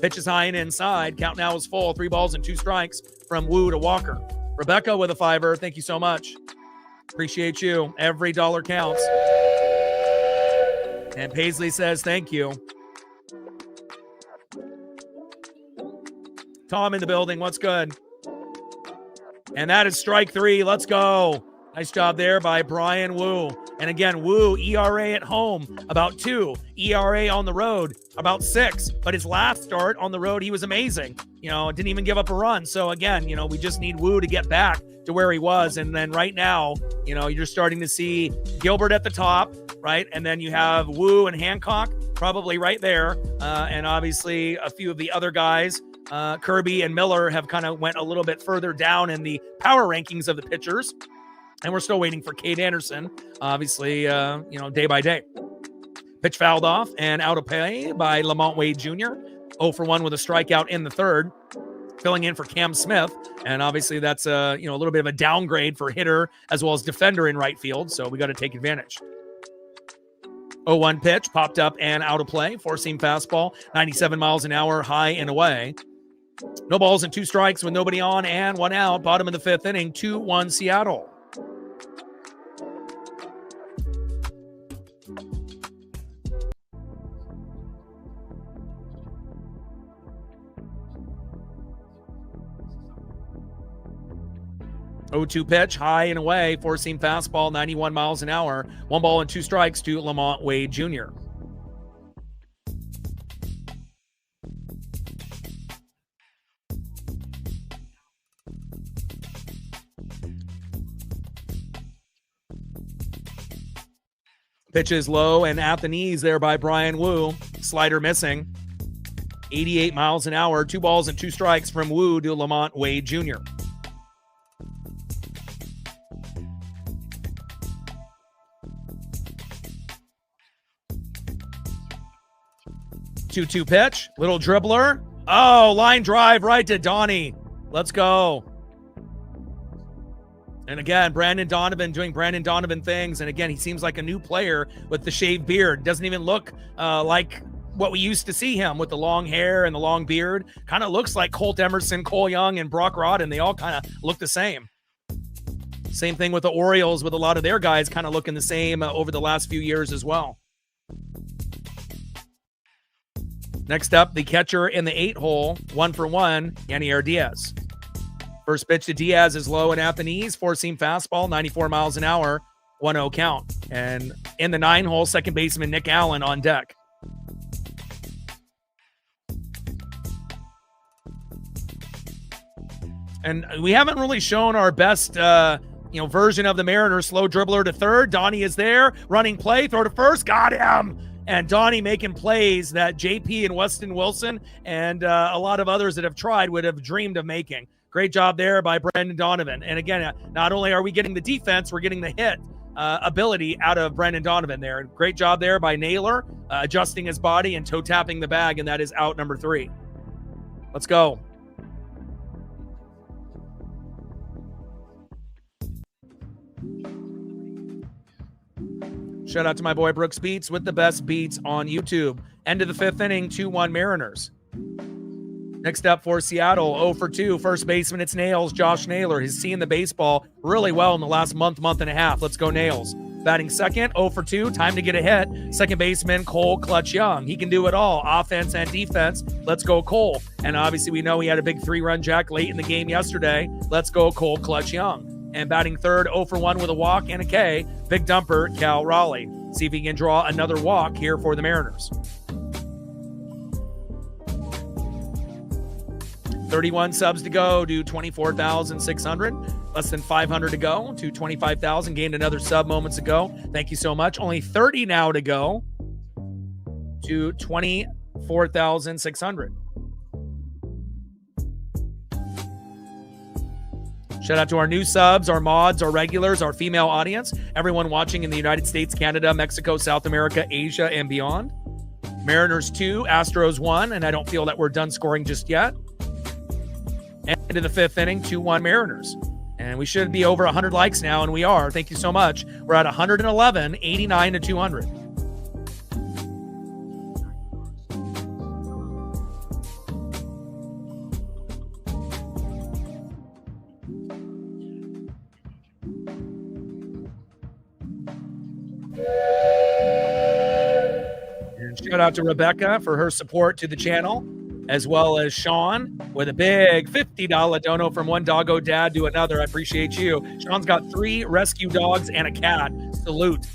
Pitch is high and inside. Count now is full. 3 balls and 2 strikes from Wu to Walker. Rebecca with a $5. Thank you so much. Appreciate you. Every dollar counts. And Paisley says, thank you. Tom in the building. What's good? And that is strike 3. Let's go. Nice job there by Brian Wu. And again, Wu, ERA at home, about 2. ERA on the road, about 6. But his last start on the road, he was amazing. Didn't even give up a run. So again, we just need Wu to get back to where he was. And then right now, you're starting to see Gilbert at the top, right? And then you have Wu and Hancock probably right there. And obviously a few of the other guys, Kirby and Miller, have kind of went a little bit further down in the power rankings of the pitchers. And we're still waiting for Cade Anderson, obviously, day by day. Pitch fouled off and out of play by Lamont Wade Jr. 0 for 1 with a strikeout in the 3rd, filling in for Cam Smith. And obviously that's a little bit of a downgrade for hitter as well as defender in right field. So we got to take advantage. 0-1 pitch popped up and out of play. 4-seam fastball, 97 miles an hour, high and away. No balls and 2 strikes with nobody on and 1 out. Bottom of the 5th inning, 2-1 Seattle. Oh, 2 pitch, high and away, 4-seam fastball, 91 miles an hour. 1 ball and 2 strikes to Lamont Wade Jr. Pitches low and at the knees there by Brian Wu. Slider missing. 88 miles an hour, 2 balls and 2 strikes from Wu to Lamont Wade Jr. Two pitch, little dribbler. Oh, line drive right to Donnie. Let's go. And again, Brandon Donovan doing Brandon Donovan things. And again, he seems like a new player with the shaved beard. Doesn't even look like what we used to see him with the long hair and the long beard. Kind of looks like Colt Emerson, Cole Young, and Brock Rodden. They all kind of look the same. Same thing with the Orioles, with a lot of their guys kind of looking the same over the last few years as well. Next up, the catcher in the 8-hole, 1-for-1, Yanier Diaz. First pitch to Diaz is low and at the knees, 4-seam fastball, 94 miles an hour, 1-0 count. And in the 9-hole, second baseman Nick Allen on deck. And we haven't really shown our best version of the Mariners. Slow dribbler to third. Donnie is there, running play, throw to first, got him. And Donnie making plays that JP and Weston Wilson and a lot of others that have tried would have dreamed of making. Great job there by Brandon Donovan. And again, not only are we getting the defense, we're getting the hit ability out of Brandon Donovan there. Great job there by Naylor, adjusting his body and toe tapping the bag, and that is out number 3. Let's go. Shout out to my boy Brooks Beats with the best beats on YouTube. End of the 5th inning, 2-1 Mariners. Next up for Seattle, 0-for-2. First baseman, it's Nails, Josh Naylor. He's seen the baseball really well in the last month and a half. Let's go Nails. Batting second, 0-for-2. Time to get a hit. Second baseman, Cole Clutch Young. He can do it all, offense and defense. Let's go Cole. And obviously we know he had a big 3-run jack late in the game yesterday. Let's go Cole Clutch Young. And batting third, 0-for-1 with a walk and a K, big dumper, Cal Raleigh. See if he can draw another walk here for the Mariners. 31 subs to go to 24,600. Less than 500 to go to 25,000. Gained another sub moments ago. Thank you so much. Only 30 now to go to 24,600. Shout out to our new subs, our mods, our regulars, our female audience, everyone watching in the United States, Canada, Mexico, South America, Asia, and beyond. Mariners 2, Astros 1, and I don't feel that we're done scoring just yet. End of the 5th inning, 2-1 Mariners. And we should be over 100 likes now, and we are. Thank you so much. We're at 111, 89 to 200. Shout out to Rebecca for her support to the channel, as well as Sean with a big $50 dono from one doggo dad to another. I appreciate you. Sean's got 3 rescue dogs and a cat. Salute.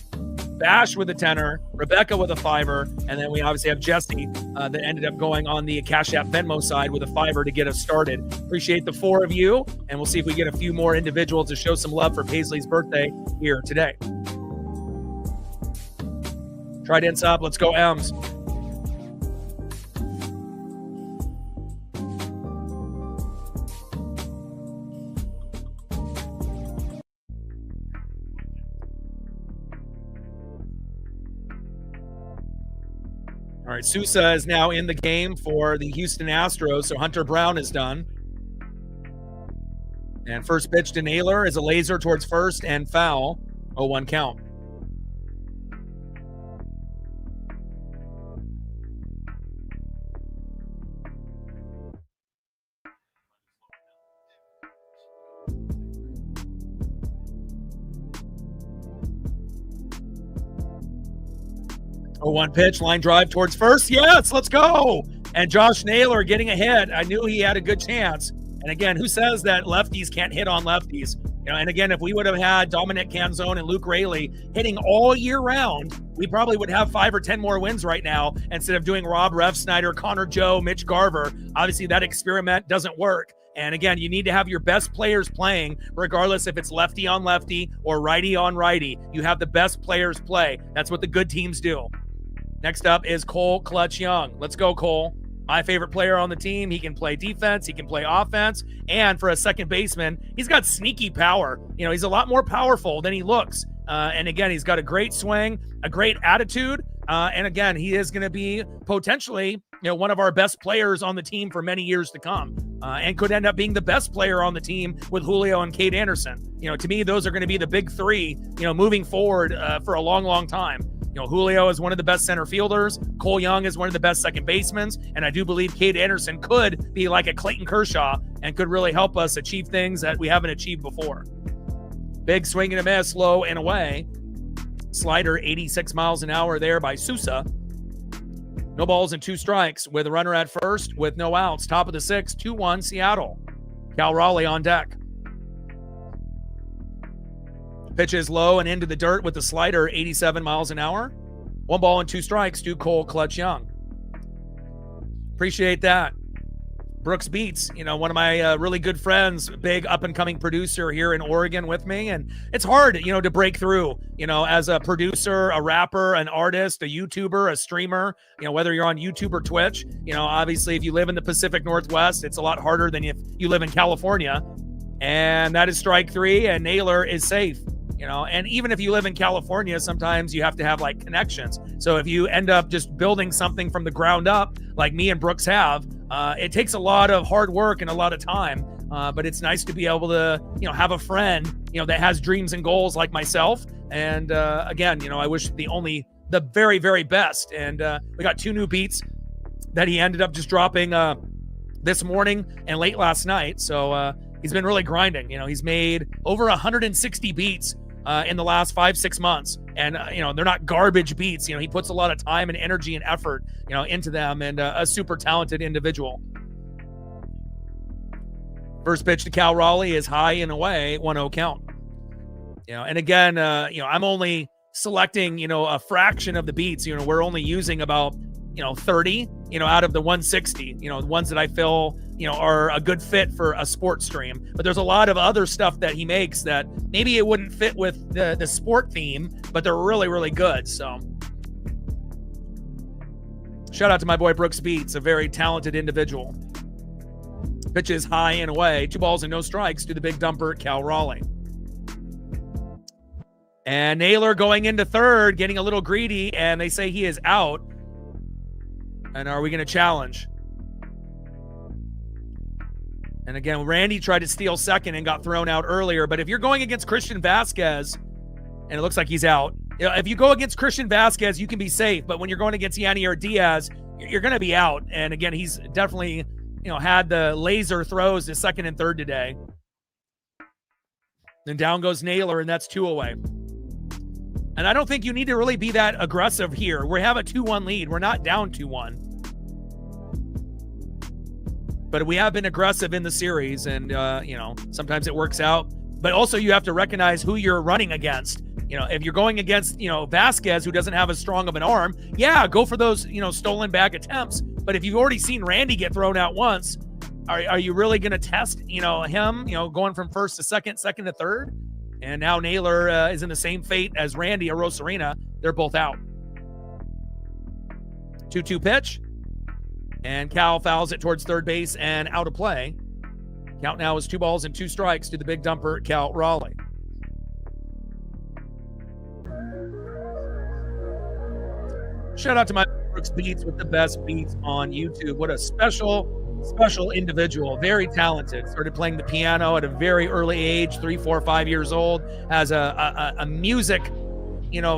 Bash with a tenner, Rebecca with a $5, and then we obviously have Jesse that ended up going on the Cash App Venmo side with a $5 to get us started. Appreciate the 4 of you, and we'll see if we get a few more individuals to show some love for Paisley's birthday here today. Trident's up. Let's go, M's. All right, Sousa is now in the game for the Houston Astros, so Hunter Brown is done. And first pitch to Naylor is a laser towards first and foul. 0-1 count. 0-1 pitch, line drive towards first. Yes, let's go. And Josh Naylor getting a hit. I knew he had a good chance. And again, who says that lefties can't hit on lefties? And again, if we would have had Dominic Canzone and Luke Raley hitting all year round, we probably would have 5 or 10 more wins right now instead of doing Rob Refsnyder, Connor Joe, Mitch Garver. Obviously, that experiment doesn't work. And again, you need to have your best players playing, regardless if it's lefty on lefty or righty on righty. You have the best players play. That's what the good teams do. Next up is Cole Clutch Young. Let's go, Cole. My favorite player on the team. He can play defense. He can play offense. And for a second baseman, he's got sneaky power. He's a lot more powerful than he looks. And again, he's got a great swing, a great attitude. And again, he is going to be potentially, one of our best players on the team for many years to come, and could end up being the best player on the team with Julio and Cade Anderson. To me, those are going to be the big three, moving forward for a long, long time. Julio is one of the best center fielders. Cole Young is one of the best second basemen. And I do believe Cade Anderson could be like a Clayton Kershaw and could really help us achieve things that we haven't achieved before. Big swing and a miss, low and away. Slider 86 miles an hour there by Sousa. No balls and 2 strikes with a runner at first with no outs. Top of the 6th, 2-1 Seattle. Cal Raleigh on deck. Pitches low and into the dirt with the slider, 87 miles an hour. 1 ball and 2 strikes to Cole Clutch Young. Appreciate that. Brooks Beats, one of my really good friends, big up-and-coming producer here in Oregon with me. And it's hard, to break through, as a producer, a rapper, an artist, a YouTuber, a streamer, whether you're on YouTube or Twitch. Obviously, if you live in the Pacific Northwest, it's a lot harder than if you live in California. And that is strike 3, and Naylor is safe. And even if you live in California, sometimes you have to have connections. So if you end up just building something from the ground up, like me and Brooks have, it takes a lot of hard work and a lot of time. But it's nice to be able to, have a friend, that has dreams and goals like myself. And again, I wish the very, very best. And we got 2 new beats that he ended up just dropping this morning and late last night. So he's been really grinding. He's made over 160 beats in the last 5-6 months. And, they're not garbage beats. He puts a lot of time and energy and effort, into them, and a super talented individual. First pitch to Cal Raleigh is high and away, 1-0 count. And again, I'm only selecting, a fraction of the beats. We're only using about, 30, out of the 160, the ones that I feel, are a good fit for a sports stream. But there's a lot of other stuff that he makes that maybe it wouldn't fit with the sport theme, but they're really, really good. So shout out to my boy Brooks Beats, a very talented individual. Pitches high and away, 2 balls and no strikes to the big dumper, Cal Raleigh. And Naylor going into third, getting a little greedy, and they say he is out. And are we going to challenge? And again, Randy tried to steal second and got thrown out earlier. But if you're going against Christian Vasquez, and it looks like he's out, if you go against Christian Vasquez, you can be safe. But when you're going against Yanier Diaz, you're going to be out. And again, he's definitely, had the laser throws to second and third today. Then down goes Naylor, and that's 2 away. And I don't think you need to really be that aggressive here. We have a 2-1 lead. We're not down 2-1. But we have been aggressive in the series, and, sometimes it works out. But also you have to recognize who you're running against. If you're going against, Vasquez, who doesn't have as strong of an arm, yeah, go for those, stolen bag attempts. But if you've already seen Randy get thrown out once, are you really going to test, him, going from first to second to third? And now Naylor is in the same fate as Randy Arosarena. They're both out. 2-2 pitch. And Cal fouls it towards third base and out of play. Count now is 2 balls and 2 strikes to the big dumper, Cal Raleigh. Shout out to my Brooks Beats with the best beats on YouTube. What a special individual, very talented. Started playing the piano at a very early age, 3, 4, 5 years old. Has a music,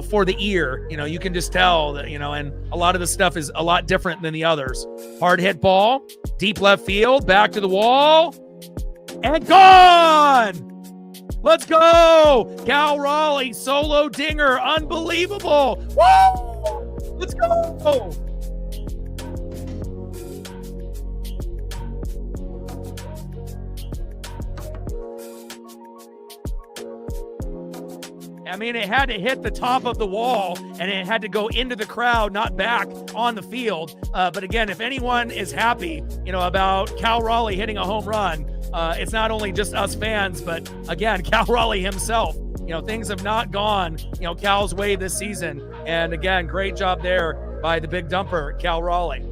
for the ear. You can just tell that, and a lot of the stuff is a lot different than the others. Hard hit ball, deep left field, back to the wall, and gone! Let's go! Cal Raleigh, solo dinger, unbelievable! Woo! Let's go. I mean, it had to hit the top of the wall and it had to go into the crowd, not back on the field. But again, if anyone is happy, about Cal Raleigh hitting a home run, it's not only just us fans, but again, Cal Raleigh himself. Things have not gone, Cal's way this season. And again, great job there by the big dumper, Cal Raleigh.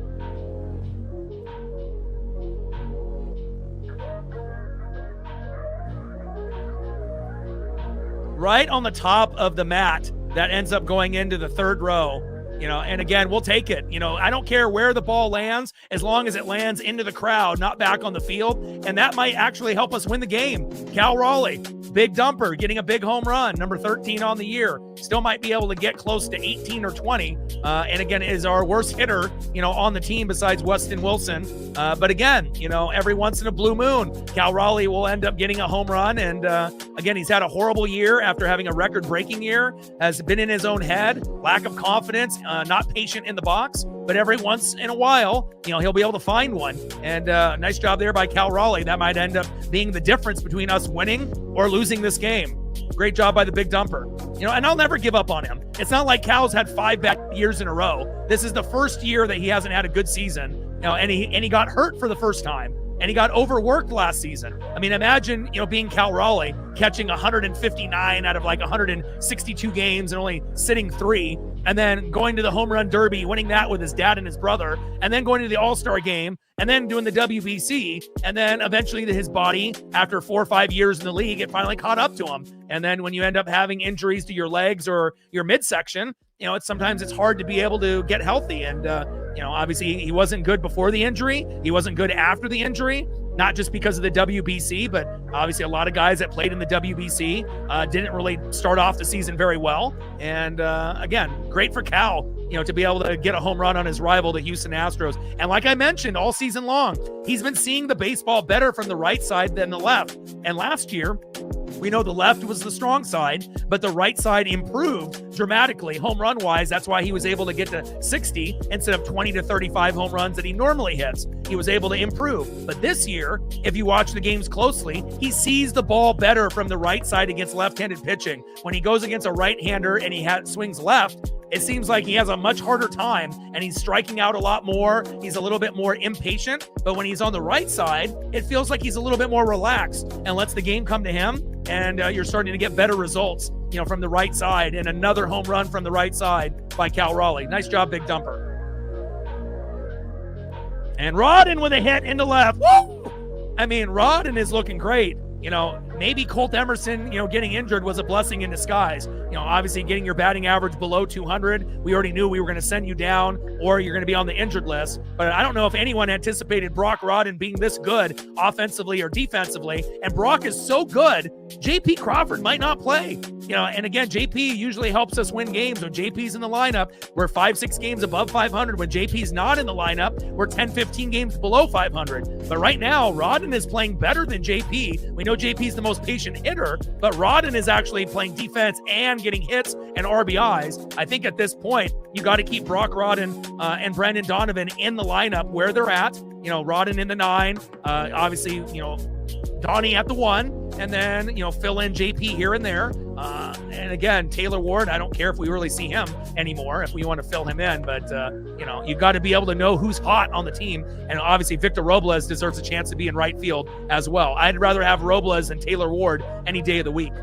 Right on the top of the mat that ends up going into the third row, and again, we'll take it. I don't care where the ball lands as long as it lands into the crowd, not back on the field. And that might actually help us win the game. Cal Raleigh, big dumper, getting a big home run, number 13 on the year. Still might be able to get close to 18 or 20. And again, is our worst hitter, on the team besides Weston Wilson. But again, every once in a blue moon, Cal Raleigh will end up getting a home run. And again, he's had a horrible year after having a record-breaking year, has been in his own head, lack of confidence, not patient in the box. But every once in a while, he'll be able to find one. And nice job there by Cal Raleigh. That might end up being the difference between us winning or losing this game. Great job by the big dumper. And I'll never give up on him. It's not like Cal's had 5 bad years in a row. This is the first year that he hasn't had a good season. And he got hurt for the first time. And he got overworked last season. I mean, imagine, being Cal Raleigh, catching 159 out of 162 games and only sitting 3, and then going to the home run derby, winning that with his dad and his brother, and then going to the All-Star game, and then doing the WBC, and then eventually his body, after 4 or 5 years in the league, it finally caught up to him. And then when you end up having injuries to your legs or your midsection, sometimes it's hard to be able to get healthy. And, obviously he wasn't good before the injury. He wasn't good after the injury, not just because of the WBC, but obviously a lot of guys that played in the WBC didn't really start off the season very well. And again, great for Cal, to be able to get a home run on his rival, the Houston Astros. And like I mentioned, all season long, he's been seeing the baseball better from the right side than the left. And last year, we know the left was the strong side, but the right side improved dramatically home run wise. That's why he was able to get to 60 instead of 20 to 35 home runs that he normally hits. He was able to improve. But this year, if you watch the games closely, he sees the ball better from the right side against left-handed pitching. When he goes against a right-hander and he swings left, it seems like he has a much harder time and he's striking out a lot more. He's a little bit more impatient, but when he's on the right side, it feels like he's a little bit more relaxed and lets the game come to him. And you're starting to get better results, from the right side. And another home run from the right side by Cal Raleigh. Nice job, big dumper. And Rodden with a hit into left. Woo! I mean, Rodden is looking great. Maybe Colt Emerson, getting injured was a blessing in disguise. Obviously getting your batting average below 200. We already knew we were going to send you down or you're going to be on the injured list. But I don't know if anyone anticipated Brock Rodden being this good offensively or defensively. And Brock is so good, J.P. Crawford might not play. And again, JP usually helps us win games. When JP's in the lineup, we're 5-6 games above 500. When JP's not in the lineup, we're 10-15 games below 500. But right now, Rodden is playing better than JP. We know JP's the most patient hitter, but Rodden is actually playing defense and getting hits and RBIs. I think at this point, you got to keep Brock Rodden and Brendan Donovan in the lineup where they're at. Rodden in the 9, obviously, Donnie at the 1, and then, fill in JP here and there. And again, Taylor Ward, I don't care if we really see him anymore, if we want to fill him in, but, you got to be able to know who's hot on the team. And obviously Victor Robles deserves a chance to be in right field as well. I'd rather have Robles than Taylor Ward any day of the week.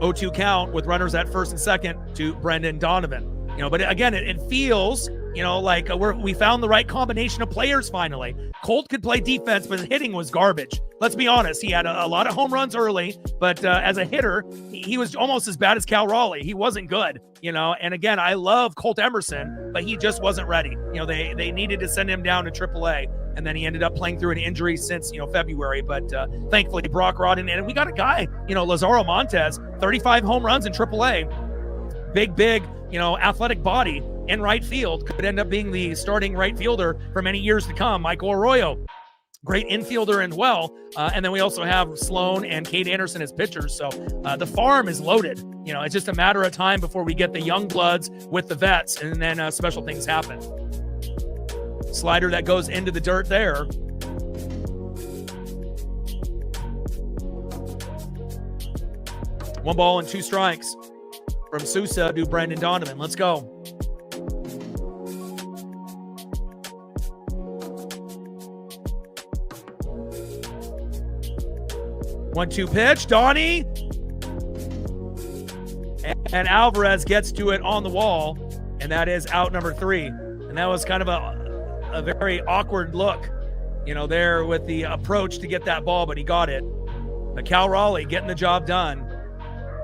0-2 count with runners at first and second to Brendan Donovan. But again, it feels, like we found the right combination of players finally. Colt could play defense, but his hitting was garbage. Let's be honest. He had a lot of home runs early, but as a hitter, he was almost as bad as Cal Raleigh. He wasn't good, And again, I love Colt Emerson, but he just wasn't ready. They needed to send him down to AAA, and then he ended up playing through an injury since, February. But thankfully, Brock Rodden, and we got a guy, Lazaro Montes, 35 home runs in AAA. Big, athletic body in right field, could end up being the starting right fielder for many years to come. Michael Arroyo, great infielder as well. And then we also have Sloan and Kate Anderson as pitchers. So the farm is loaded. You know, it's just a matter of time before we get the young bloods with the vets, and then special things happen. Slider that goes into the dirt there. One ball and two strikes from Sousa to Brendan Donovan. Let's go. 1-2 pitch, Donnie. And Alvarez gets to it on the wall, and that is out number 3. And that was kind of a very awkward look, you know, there with the approach to get that ball, but he got it. But Cal Raleigh getting the job done.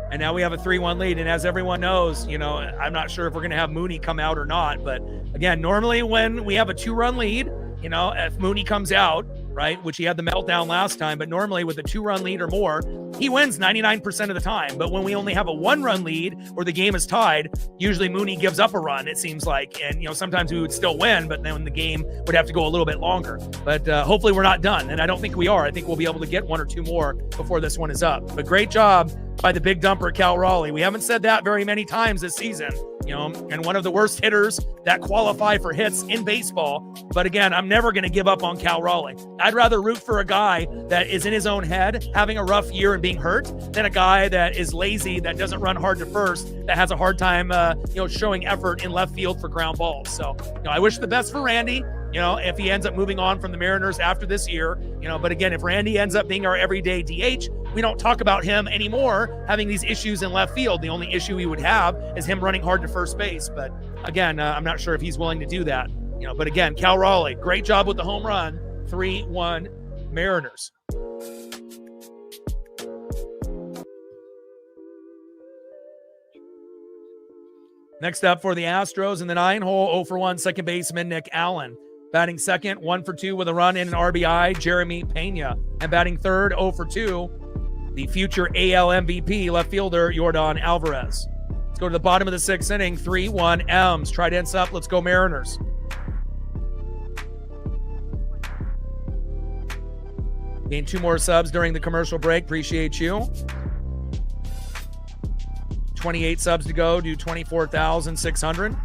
And now we have a 3-1 lead. And as everyone knows, you know, I'm not sure if we're going to have Mooney come out or not. But again, normally when we have a 2-run lead, you know, if Mooney comes out, right, which he had the meltdown last time, but normally with a 2-run lead or more, he wins 99% of the time. But when we only have a 1-run lead or the game is tied, usually Mooney gives up a run, it seems like. And, you know, sometimes we would still win, but then the game would have to go a little bit longer. But hopefully we're not done. And I don't think we are. I think we'll be able to get 1 or 2 more before this one is up. But great job by the big dumper, Cal Raleigh. We haven't said that very many times this season, you know, and one of the worst hitters that qualify for hits in baseball. But again, I'm never going to give up on Cal Raleigh. I'd rather root for a guy that is in his own head, having a rough year and being hurt, than a guy that is lazy, that doesn't run hard to first, that has a hard time, you know, showing effort in left field for ground balls. So, you know, I wish the best for Randy. You know, if he ends up moving on from the Mariners after this year, you know, but again, if Randy ends up being our everyday DH, we don't talk about him anymore having these issues in left field. The only issue he would have is him running hard to first base. But again, I'm not sure if he's willing to do that, you know, but again, Cal Raleigh, great job with the home run. 3-1 Mariners. Next up for the Astros in the 9-hole, 0 for 1, second baseman Nick Allen. Batting second, 1 for 2 with a run and an RBI, Jeremy Pena. And batting third, 0 for 2, the future AL MVP, left fielder Yordan Alvarez. Let's go to the bottom of the 6th inning, 3-1 M's. Tridents up, let's go Mariners. Gained 2 more subs during the commercial break, appreciate you. 28 subs to go, do 24,600.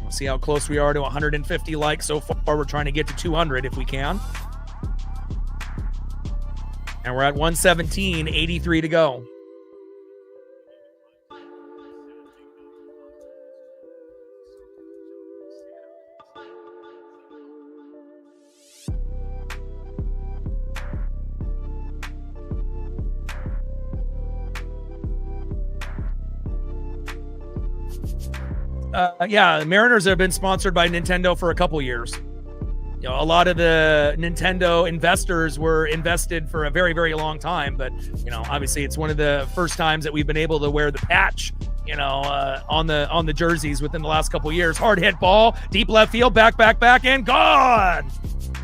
We'll see how close we are to 150 likes so far. We're trying to get to 200 if we can. And we're at 117, 83 to go. Yeah, the Mariners have been sponsored by Nintendo for a couple years. You know, a lot of the Nintendo investors were invested for a very, very long time. But, you know, obviously it's one of the first times that we've been able to wear the patch, you know, on the jerseys within the last couple years. Hard hit ball, deep left field, back, and gone.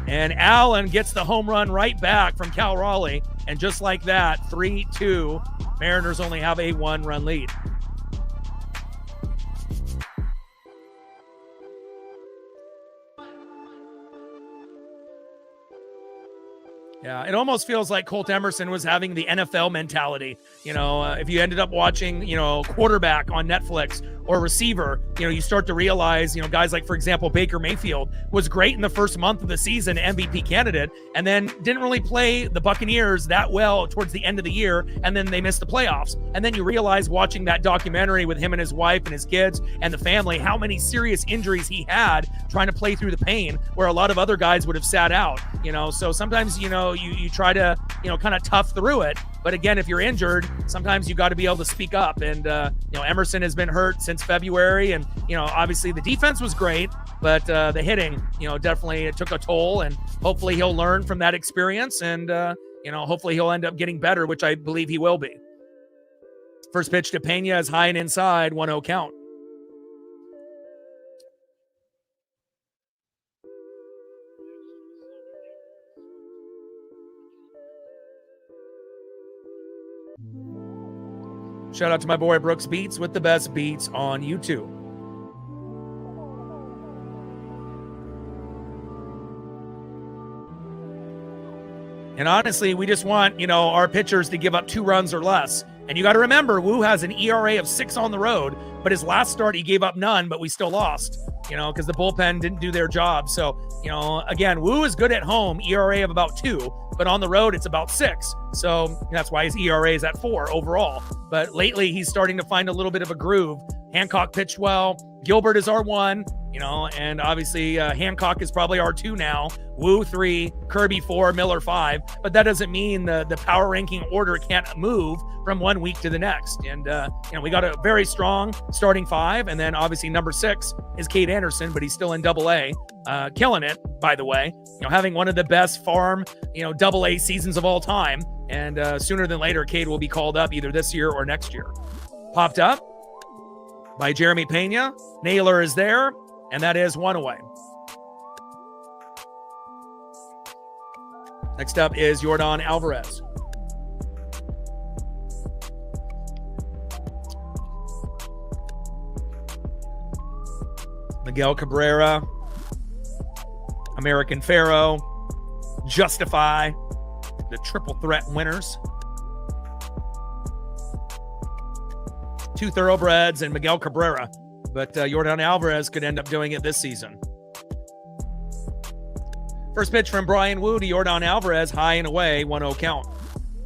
And Allen gets the home run right back from Cal Raleigh. And just like that, 3-2, Mariners only have a 1-run lead. Yeah, it almost feels like Colt Emerson was having the NFL mentality. You know, if you ended up watching, you know, quarterback on Netflix or receiver, you know, you start to realize, you know, guys like, for example, Baker Mayfield was great in the first month of the season, MVP candidate, and then didn't really play the Buccaneers that well towards the end of the year, and then they missed the playoffs. And then you realize watching that documentary with him and his wife and his kids and the family, how many serious injuries he had trying to play through the pain, where a lot of other guys would have sat out, you know. So sometimes, you know, you try to, you know, kind of tough through it. But again, if you're injured, sometimes you got to be able to speak up. And, you know, Emerson has been hurt since February. And, you know, obviously the defense was great, but the hitting, you know, definitely took a toll. And hopefully he'll learn from that experience. And, you know, hopefully he'll end up getting better, which I believe he will be. First pitch to Pena is high and inside, 1-0 count. Shout out to my boy Brooks Beats with the best beats on YouTube. And honestly, we just want, our pitchers to give up 2 runs or less. And you got to remember, Wu has an ERA of 6 on the road, but his last start, he gave up none, but we still lost, because the bullpen didn't do their job. So, again, Wu is good at home, ERA of about 2, but on the road, it's about 6. So that's why his ERA is at 4 overall. But lately, he's starting to find a little bit of a groove. Hancock pitched well. Gilbert is our 1, and obviously Hancock is probably our 2 now. Wu 3, Kirby 4, Miller 5. But that doesn't mean the power ranking order can't move from one week to the next. And, we got a very strong starting 5. And then obviously number 6 is Cade Anderson, but he's still in AA, killing it, by the way. Having one of the best farm, AA seasons of all time. And sooner than later, Cade will be called up either this year or next year. Popped up by Jeremy Pena. Naylor is there, and that is 1 away. Next up is Yordan Alvarez. Miguel Cabrera, American Pharaoh, Justify, the triple threat winners. 2 thoroughbreds and Miguel Cabrera, but Yordan Alvarez could end up doing it this season. First pitch from Brian Wu to Yordan Alvarez, high and away, 1-0 count.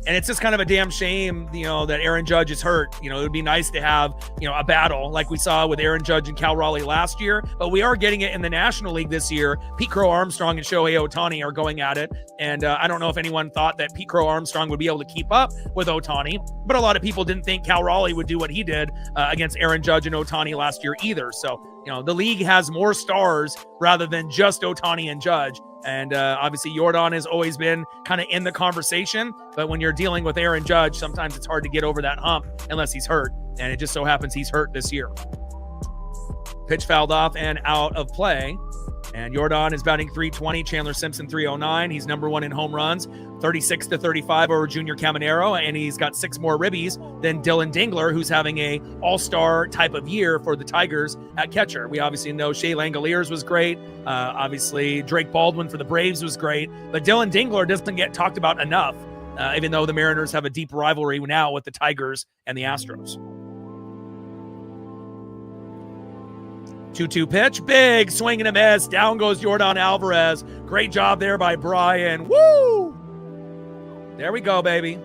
And it's just kind of a damn shame, that Aaron Judge is hurt. It would be nice to have, a battle like we saw with Aaron Judge and Cal Raleigh last year. But we are getting it in the National League this year. Pete Crow Armstrong and Shohei Ohtani are going at it. And I don't know if anyone thought that Pete Crow Armstrong would be able to keep up with Ohtani. But a lot of people didn't think Cal Raleigh would do what he did against Aaron Judge and Ohtani last year either. So, the league has more stars rather than just Ohtani and Judge. And obviously, Yordan has always been kind of in the conversation. But when you're dealing with Aaron Judge, sometimes it's hard to get over that hump unless he's hurt. And it just so happens he's hurt this year. Pitch fouled off and out of play. And Yordan is batting .320. Chandler Simpson .309. He's number 1 in home runs, 36-35 over Junior Caminero, and he's got 6 more ribbies than Dylan Dingler, who's having a all-star type of year for the Tigers at catcher. We obviously know Shea Langoliers was great. Obviously, Drake Baldwin for the Braves was great. But Dylan Dingler doesn't get talked about enough, even though the Mariners have a deep rivalry now with the Tigers and the Astros. 2-2 pitch, big swing and a miss. Down goes Yordan Alvarez. Great job there by Brian. Woo! There we go, baby.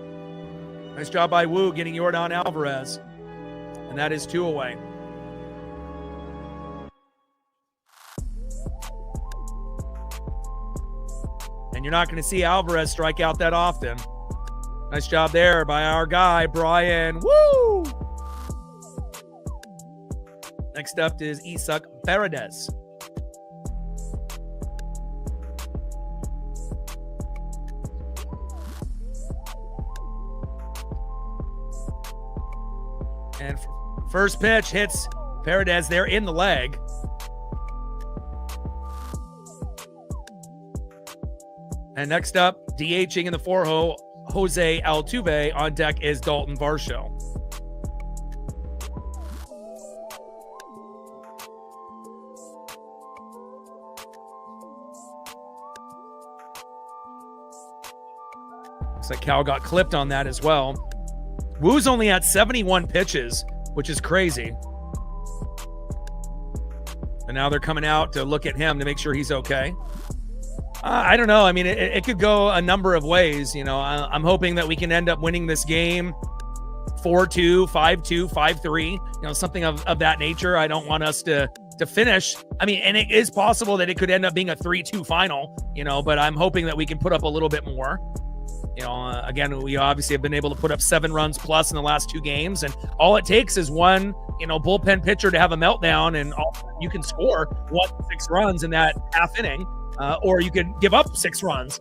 Nice job by Wu getting Yordan Alvarez. And that is 2 away. And you're not going to see Alvarez strike out that often. Nice job there by our guy, Brian. Woo! Next up is Isak Paredes. And first pitch hits Paredes there in the leg. And next up, DHing in the 4-hole, Jose Altuve. On deck is Dalton Varsho. Looks like Cal got clipped on that as well. Wu's only at 71 pitches, which is crazy. And now they're coming out to look at him to make sure he's okay. I don't know. I mean, it could go a number of ways. I'm hoping that we can end up winning this game 4-2, 5-2, 5-3, something of that nature. I don't want us to finish. I mean, and it is possible that it could end up being a 3-2 final, but I'm hoping that we can put up a little bit more. Again, we obviously have been able to put up 7 runs plus in the last 2 games, and all it takes is one, bullpen pitcher to have a meltdown, and you can score 6 runs in that half inning, or you could give up 6 runs,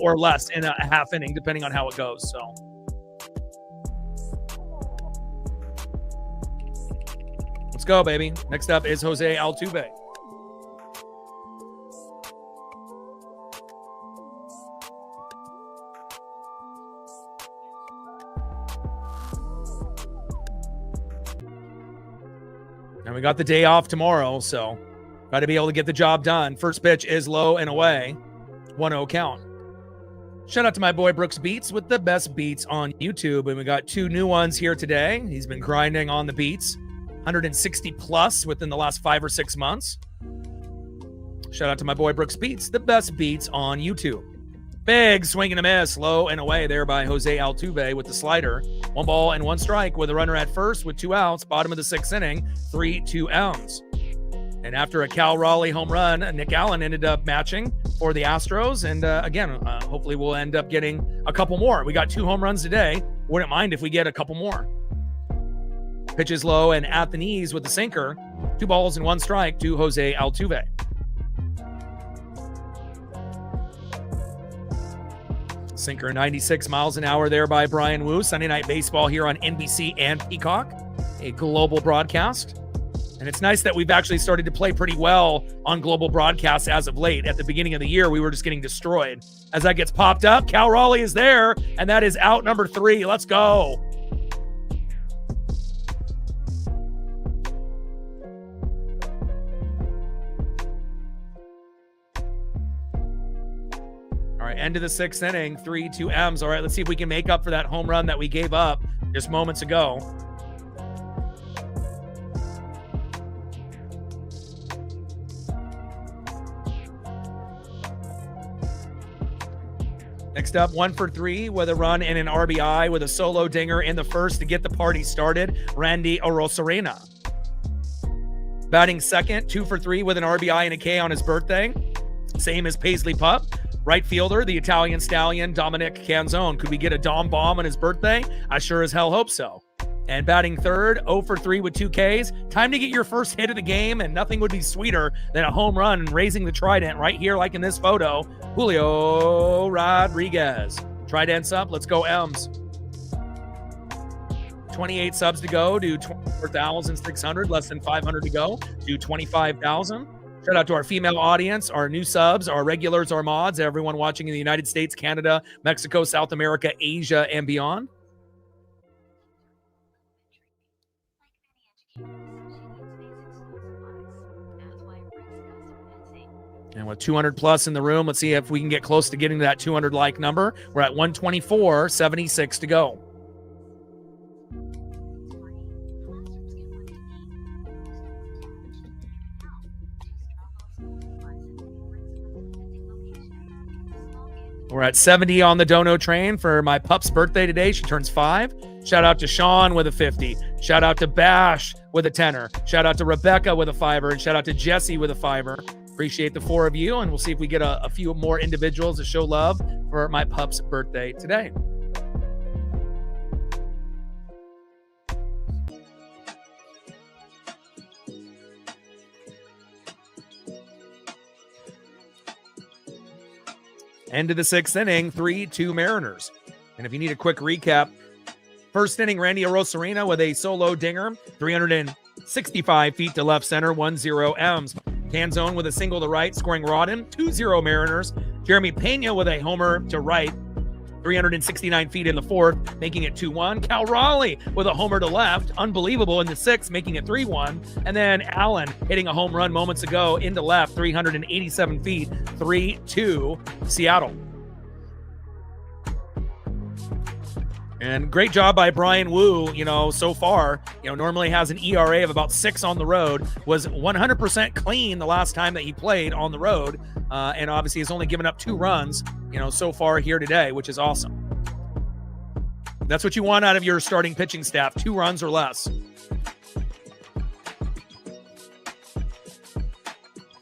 or less in a half inning, depending on how it goes. So, let's go, baby. Next up is Jose Altuve. And we got the day off tomorrow, so got to be able to get the job done. First pitch is low and away. 1-0 count. Shout out to my boy Brooks Beats with the best beats on YouTube. And we got 2 new ones here today. He's been grinding on the beats, 160 plus within the last 5 or 6 months. Shout out to my boy Brooks Beats, the best beats on YouTube. Big swing and a miss, low and away there by Jose Altuve with the slider. 1 ball and 1 strike with a runner at first with 2 outs. Bottom of the 6th inning, 3-2 Elms. And after a Cal Raleigh home run, Nick Allen ended up matching for the Astros. And again, hopefully we'll end up getting a couple more. We got 2 home runs today. Wouldn't mind if we get a couple more. Pitches low and at the knees with the sinker. 2 balls and 1 strike to Jose Altuve. Sinker 96 miles an hour there by Brian Wu. Sunday Night Baseball here on NBC and Peacock, a global broadcast. And it's nice that we've actually started to play pretty well on global broadcasts as of late. At the beginning of the year, we were just getting destroyed. As that gets popped up, Cal Raleigh is there, and that is out number 3. Let's go. All right, end of the 6th inning, 3-2 M's. All right, let's see if we can make up for that home run that we gave up just moments ago. Next up, 1 for 3 with a run and an RBI with a solo dinger in the first to get the party started, Randy Arozarena. Batting second, 2 for 3 with an RBI and a K on his birthday. Same as Paisley Pup. Right fielder, the Italian stallion, Dominic Canzone. Could we get a Dom bomb on his birthday? I sure as hell hope so. And batting third, 0 for 3 with 2 Ks. Time to get your first hit of the game, and nothing would be sweeter than a home run and raising the trident right here like in this photo. Julio Rodriguez. Trident's up. Let's go, Elms. 28 subs to go. Do 24,600. Less than 500 to go. Do 25,000. Shout out to our female audience, our new subs, our regulars, our mods, everyone watching in the United States, Canada, Mexico, South America, Asia, and beyond. And with 200 plus in the room, let's see if we can get close to getting to that 200 like number. We're at 124.76 to go. We're at 70 on the Dono train for my pup's birthday today. She turns 5. Shout out to Sean with a 50. Shout out to Bash with a 10er. Shout out to Rebecca with a 5er. And shout out to Jesse with a 5er. Appreciate the 4 of you. And we'll see if we get a few more individuals to show love for my pup's birthday today. End of the 6th inning, 3-2 Mariners. And if you need a quick recap, first inning, Randy Arozarena with a solo dinger, 365 feet to left center, 1-0 M's. Canzone with a single to right, scoring Rodden, 2-0 Mariners. Jeremy Pena with a homer to right, 369 feet in the 4th, making it 2-1. Cal Raleigh with a homer to left, unbelievable in the 6th, making it 3-1. And then Allen hitting a home run moments ago into left, 387 feet, 3-2 Seattle. And great job by Brian Wu, so far, normally has an ERA of about 6 on the road, was 100% clean the last time that he played on the road, and obviously has only given up 2 runs, so far here today, which is awesome. That's what you want out of your starting pitching staff, 2 runs or less.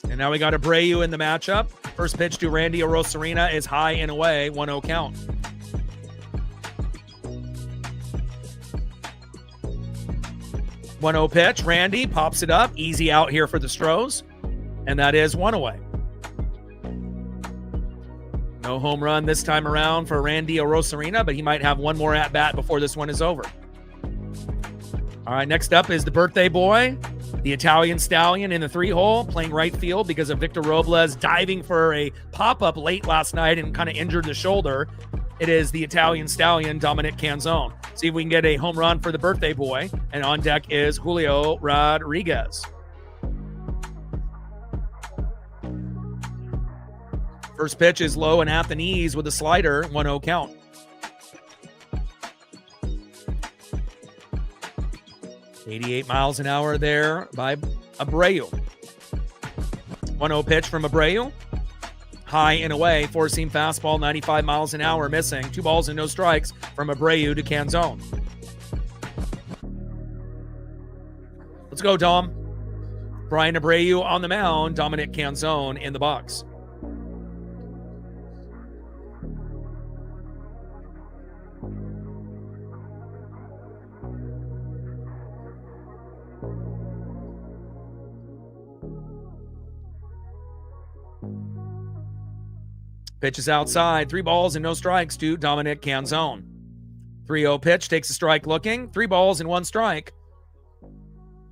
And now we got Abreu in the matchup. First pitch to Randy Arozarena is high and away, 1-0 count. 1-0 pitch. Randy pops it up. Easy out here for the Astros. And that is 1 away. No home run this time around for Randy Arozarena, but he might have 1 more at-bat before this one is over. All right, next up is the birthday boy, the Italian stallion in the 3-hole, playing right field because of Victor Robles diving for a pop-up late last night and kind of injured the shoulder. It is the Italian stallion, Dominic Canzone. See if we can get a home run for the birthday boy. And on deck is Julio Rodriguez. First pitch is low and at the knees with a slider, 1-0 count. .88 miles an hour there by Abreu. 1-0 pitch from Abreu. High and away, four-seam fastball, 95 miles an hour, missing. 2 balls and no strikes from Abreu to Canzone. Let's go, Dom. Brian Abreu on the mound, Dominic Canzone in the box. Pitch is outside. 3 balls and no strikes to Dominic Canzone. 3-0 pitch, takes a strike looking. 3 balls and 1 strike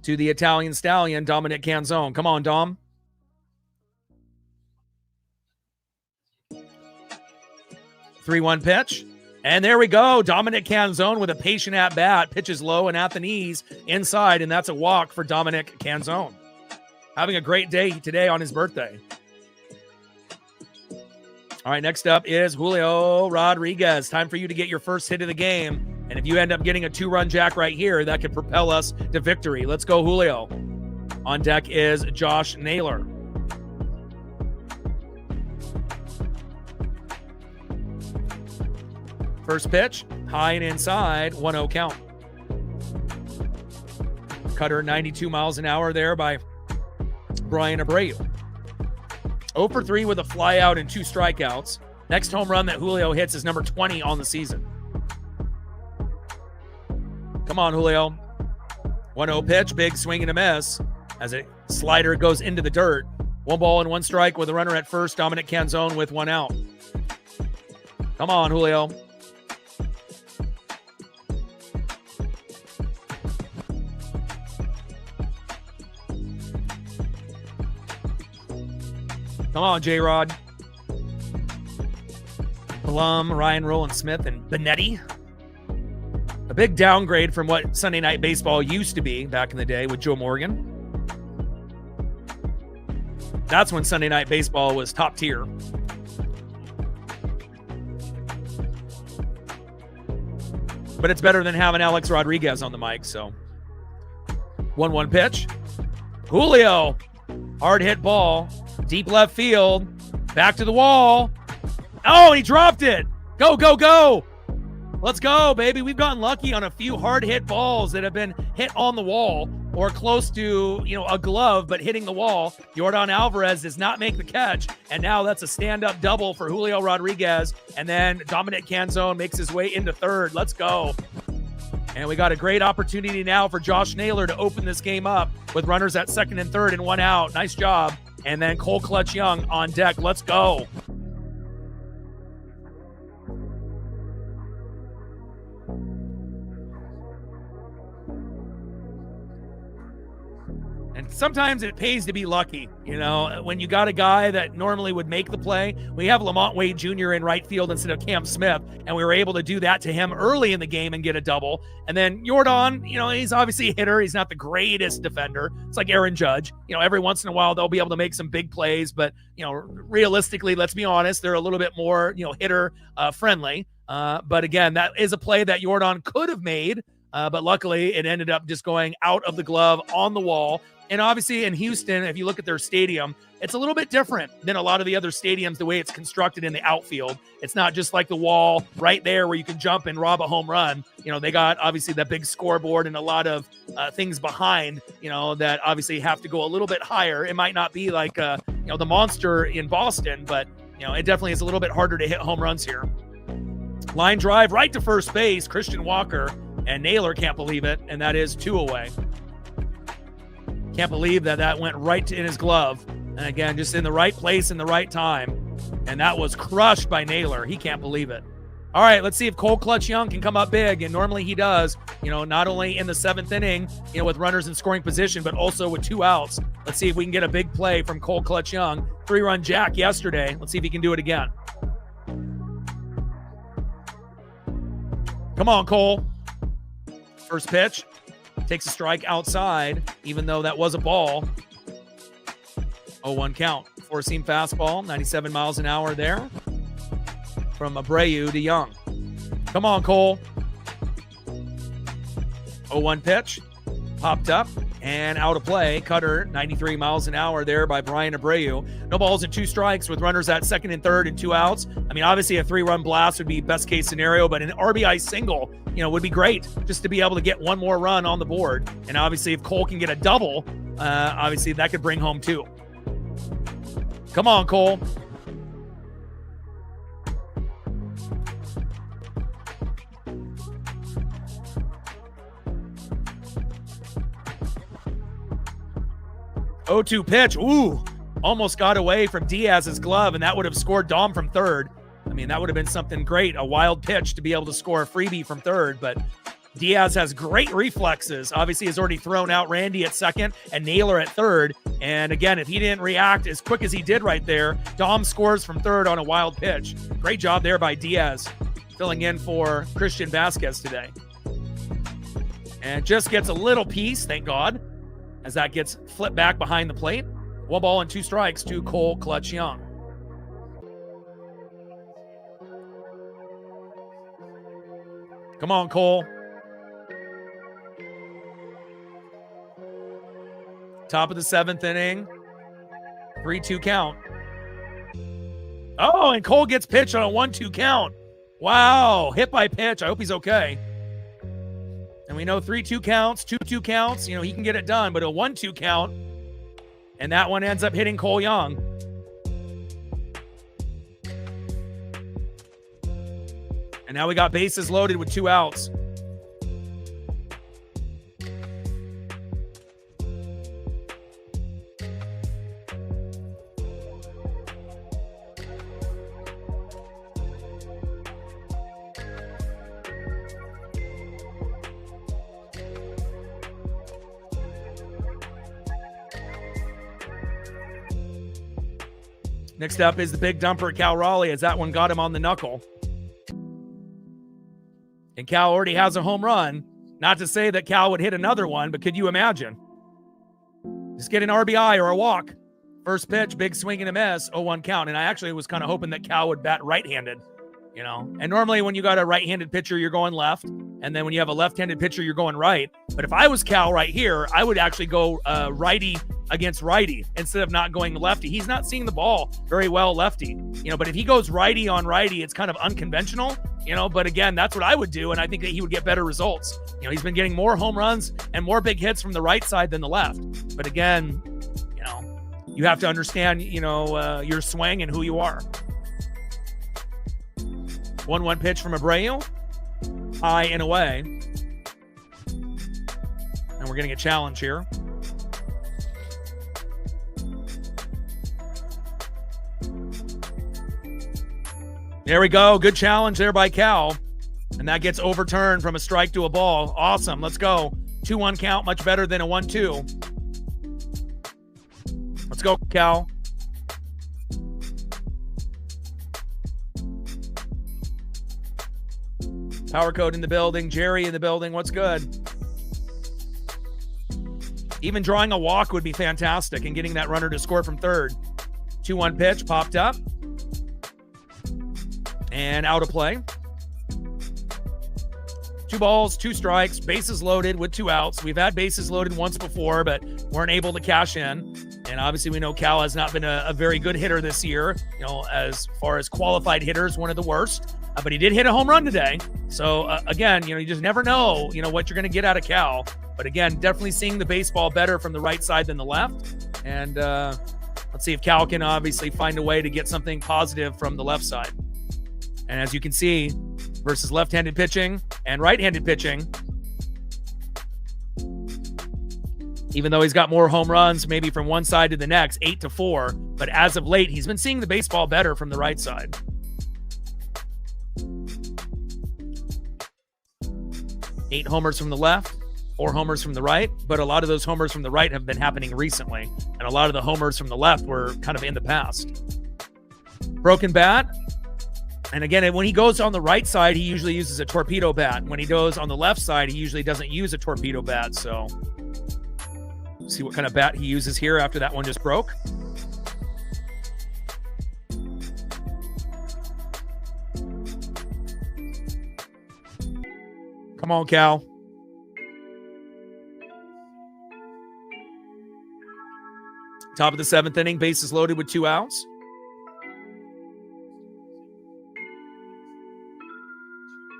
to the Italian Stallion, Dominic Canzone. Come on, Dom. .3-1 pitch. And there we go. Dominic Canzone with a patient at bat. Pitches low and at the knees inside, and that's a walk for Dominic Canzone. Having a great day today on his birthday. All right, next up is Julio Rodriguez. Time for you to get your first hit of the game. And if you end up getting a 2-run jack right here, that could propel us to victory. Let's go, Julio. On deck is Josh Naylor. First pitch, high and inside, 1-0 count. Cutter 92 miles an hour there by Brian Abreu. 0 for 3 with a fly out and 2 strikeouts. Next home run that Julio hits is number 20 on the season. Come on, Julio. 1-0 pitch, big swing and a miss as a slider goes into the dirt. 1 ball and 1 strike with a runner at first. Dominic Canzone with 1 out. Come on, Julio. Come on, J-Rod. Blum, Ryan Rowland-Smith, and Benetti. A big downgrade from what Sunday Night Baseball used to be back in the day with Joe Morgan. That's when Sunday Night Baseball was top tier. But it's better than having Alex Rodriguez on the mic, so. 1-1 pitch. Julio. Hard hit ball. Deep left field. Back to the wall. Oh, he dropped it. Go, go, go. Let's go, baby. We've gotten lucky on a few hard hit balls that have been hit on the wall or close to, a glove, but hitting the wall. Yordan Alvarez does not make the catch. And now that's a stand-up double for Julio Rodriguez. And then Dominic Canzone makes his way into third. Let's go. And we got a great opportunity now for Josh Naylor to open this game up with runners at second and third and 1 out. Nice job. And then Cole Clutch Young on deck. Let's go. And sometimes it pays to be lucky, when you got a guy that normally would make the play. We have Lamont Wade Jr. in right field instead of Cam Smith, and we were able to do that to him early in the game and get a double. And then Yordan, he's obviously a hitter. He's not the greatest defender. It's like Aaron Judge. Every once in a while they'll be able to make some big plays, but, realistically, let's be honest, they're a little bit more, hitter friendly. But again, that is a play that Yordan could have made, but luckily it ended up just going out of the glove on the wall. And obviously in Houston, if you look at their stadium, it's a little bit different than a lot of the other stadiums, the way it's constructed in the outfield. It's not just like the wall right there where you can jump and rob a home run. They got obviously that big scoreboard and a lot of things behind, that obviously have to go a little bit higher. It might not be like, the monster in Boston, but, it definitely is a little bit harder to hit home runs here. Line drive right to first base, Christian Walker, and Naylor can't believe it, and that is 2 away. Can't believe that went right in his glove. And again, just in the right place in the right time. And that was crushed by Naylor. He can't believe it. All right, let's see if Cole Clutch Young can come up big. And normally he does, not only in the 7th inning, with runners in scoring position, but also with 2 outs. Let's see if we can get a big play from Cole Clutch Young. 3-run jack yesterday. Let's see if he can do it again. Come on, Cole. First pitch. Takes a strike outside, even though that was a ball. 0-1 count. Four-seam fastball, 97 miles an hour there from Abreu to Young. Come on, Cole. 0-1 pitch. Popped up and out of play. Cutter, 93 miles an hour there by Brian Abreu. No balls and 2 strikes with runners at second and third and 2 outs. I mean, obviously a 3-run blast would be best case scenario, but an RBI single, would be great just to be able to get one more run on the board. And obviously if Cole can get a double, obviously that could bring home 2. Come on, Cole. Oh-2 pitch. Ooh, almost got away from Diaz's glove, and that would have scored Dom from third. I mean, that would have been something great, a wild pitch to be able to score a freebie from third, but Diaz has great reflexes. Obviously, has already thrown out Randy at second and Naylor at third. And again, if he didn't react as quick as he did right there, Dom scores from third on a wild pitch. Great job there by Diaz, filling in for Christian Vasquez today. And just gets a little piece, thank God, as that gets flipped back behind the plate. 1 ball and 2 strikes to Cole Clutch Young. Come on, Cole. Top of the 7th inning. 3-2 count. Oh, and Cole gets pitched on a 1-2 count. Wow, hit by pitch. I hope he's okay. And we know 3-2 counts, 2-2 counts, he can get it done, but a 1-2 count, and that one ends up hitting Cole Young. And now we got bases loaded with 2 outs. Next up is the big dumper, Cal Raleigh, as that one got him on the knuckle. And Cal already has a home run. Not to say that Cal would hit another one, but could you imagine? Just get an RBI or a walk. First pitch, big swing and a miss, 0-1 count. And I actually was kind of hoping that Cal would bat right-handed, And normally when you got a right-handed pitcher, you're going left. And then when you have a left-handed pitcher, you're going right. But if I was Cal right here, I would actually go righty against righty instead of not going lefty. He's not seeing the ball very well lefty, but if he goes righty on righty, it's kind of unconventional, but again, that's what I would do. And I think that he would get better results. He's been getting more home runs and more big hits from the right side than the left. But again, you have to understand, your swing and who you are. 1-1 pitch from Abreu, high and away. And we're getting a challenge here. There we go. Good challenge there by Cal. And that gets overturned from a strike to a ball. Awesome. Let's go. 2-1 count, much better than a 1-2. Let's go, Cal. Power Code in the building. Jerry in the building. What's good? Even drawing a walk would be fantastic and getting that runner to score from third. 2-1 pitch popped up. And out of play. 2 balls, 2 strikes, bases loaded with 2 outs. We've had bases loaded once before, but weren't able to cash in. And obviously we know Cal has not been a very good hitter this year. As far as qualified hitters, one of the worst. But he did hit a home run today. So again, you just never know, what you're going to get out of Cal. But again, definitely seeing the baseball better from the right side than the left. And let's see if Cal can obviously find a way to get something positive from the left side. And as you can see, versus left-handed pitching and right-handed pitching, even though he's got more home runs, maybe from one side to the next, 8-4, but as of late, he's been seeing the baseball better from the right side. Eight homers from the left, 4 homers from the right, but a lot of those homers from the right have been happening recently, and a lot of the homers from the left were kind of in the past. Broken bat. And again, when he goes on the right side, he usually uses a torpedo bat. When he goes on the left side, he usually doesn't use a torpedo bat. So see what kind of bat he uses here after that one just broke. Come on, Cal. Top of the 7th inning, bases loaded with 2 outs.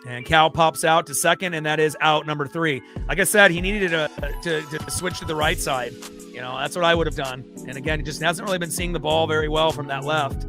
And Cal pops out to second, and that is out number 3. Like I said, he needed to switch to the right side. You know, that's what I would have done. And again, he just hasn't really been seeing the ball very well from that left.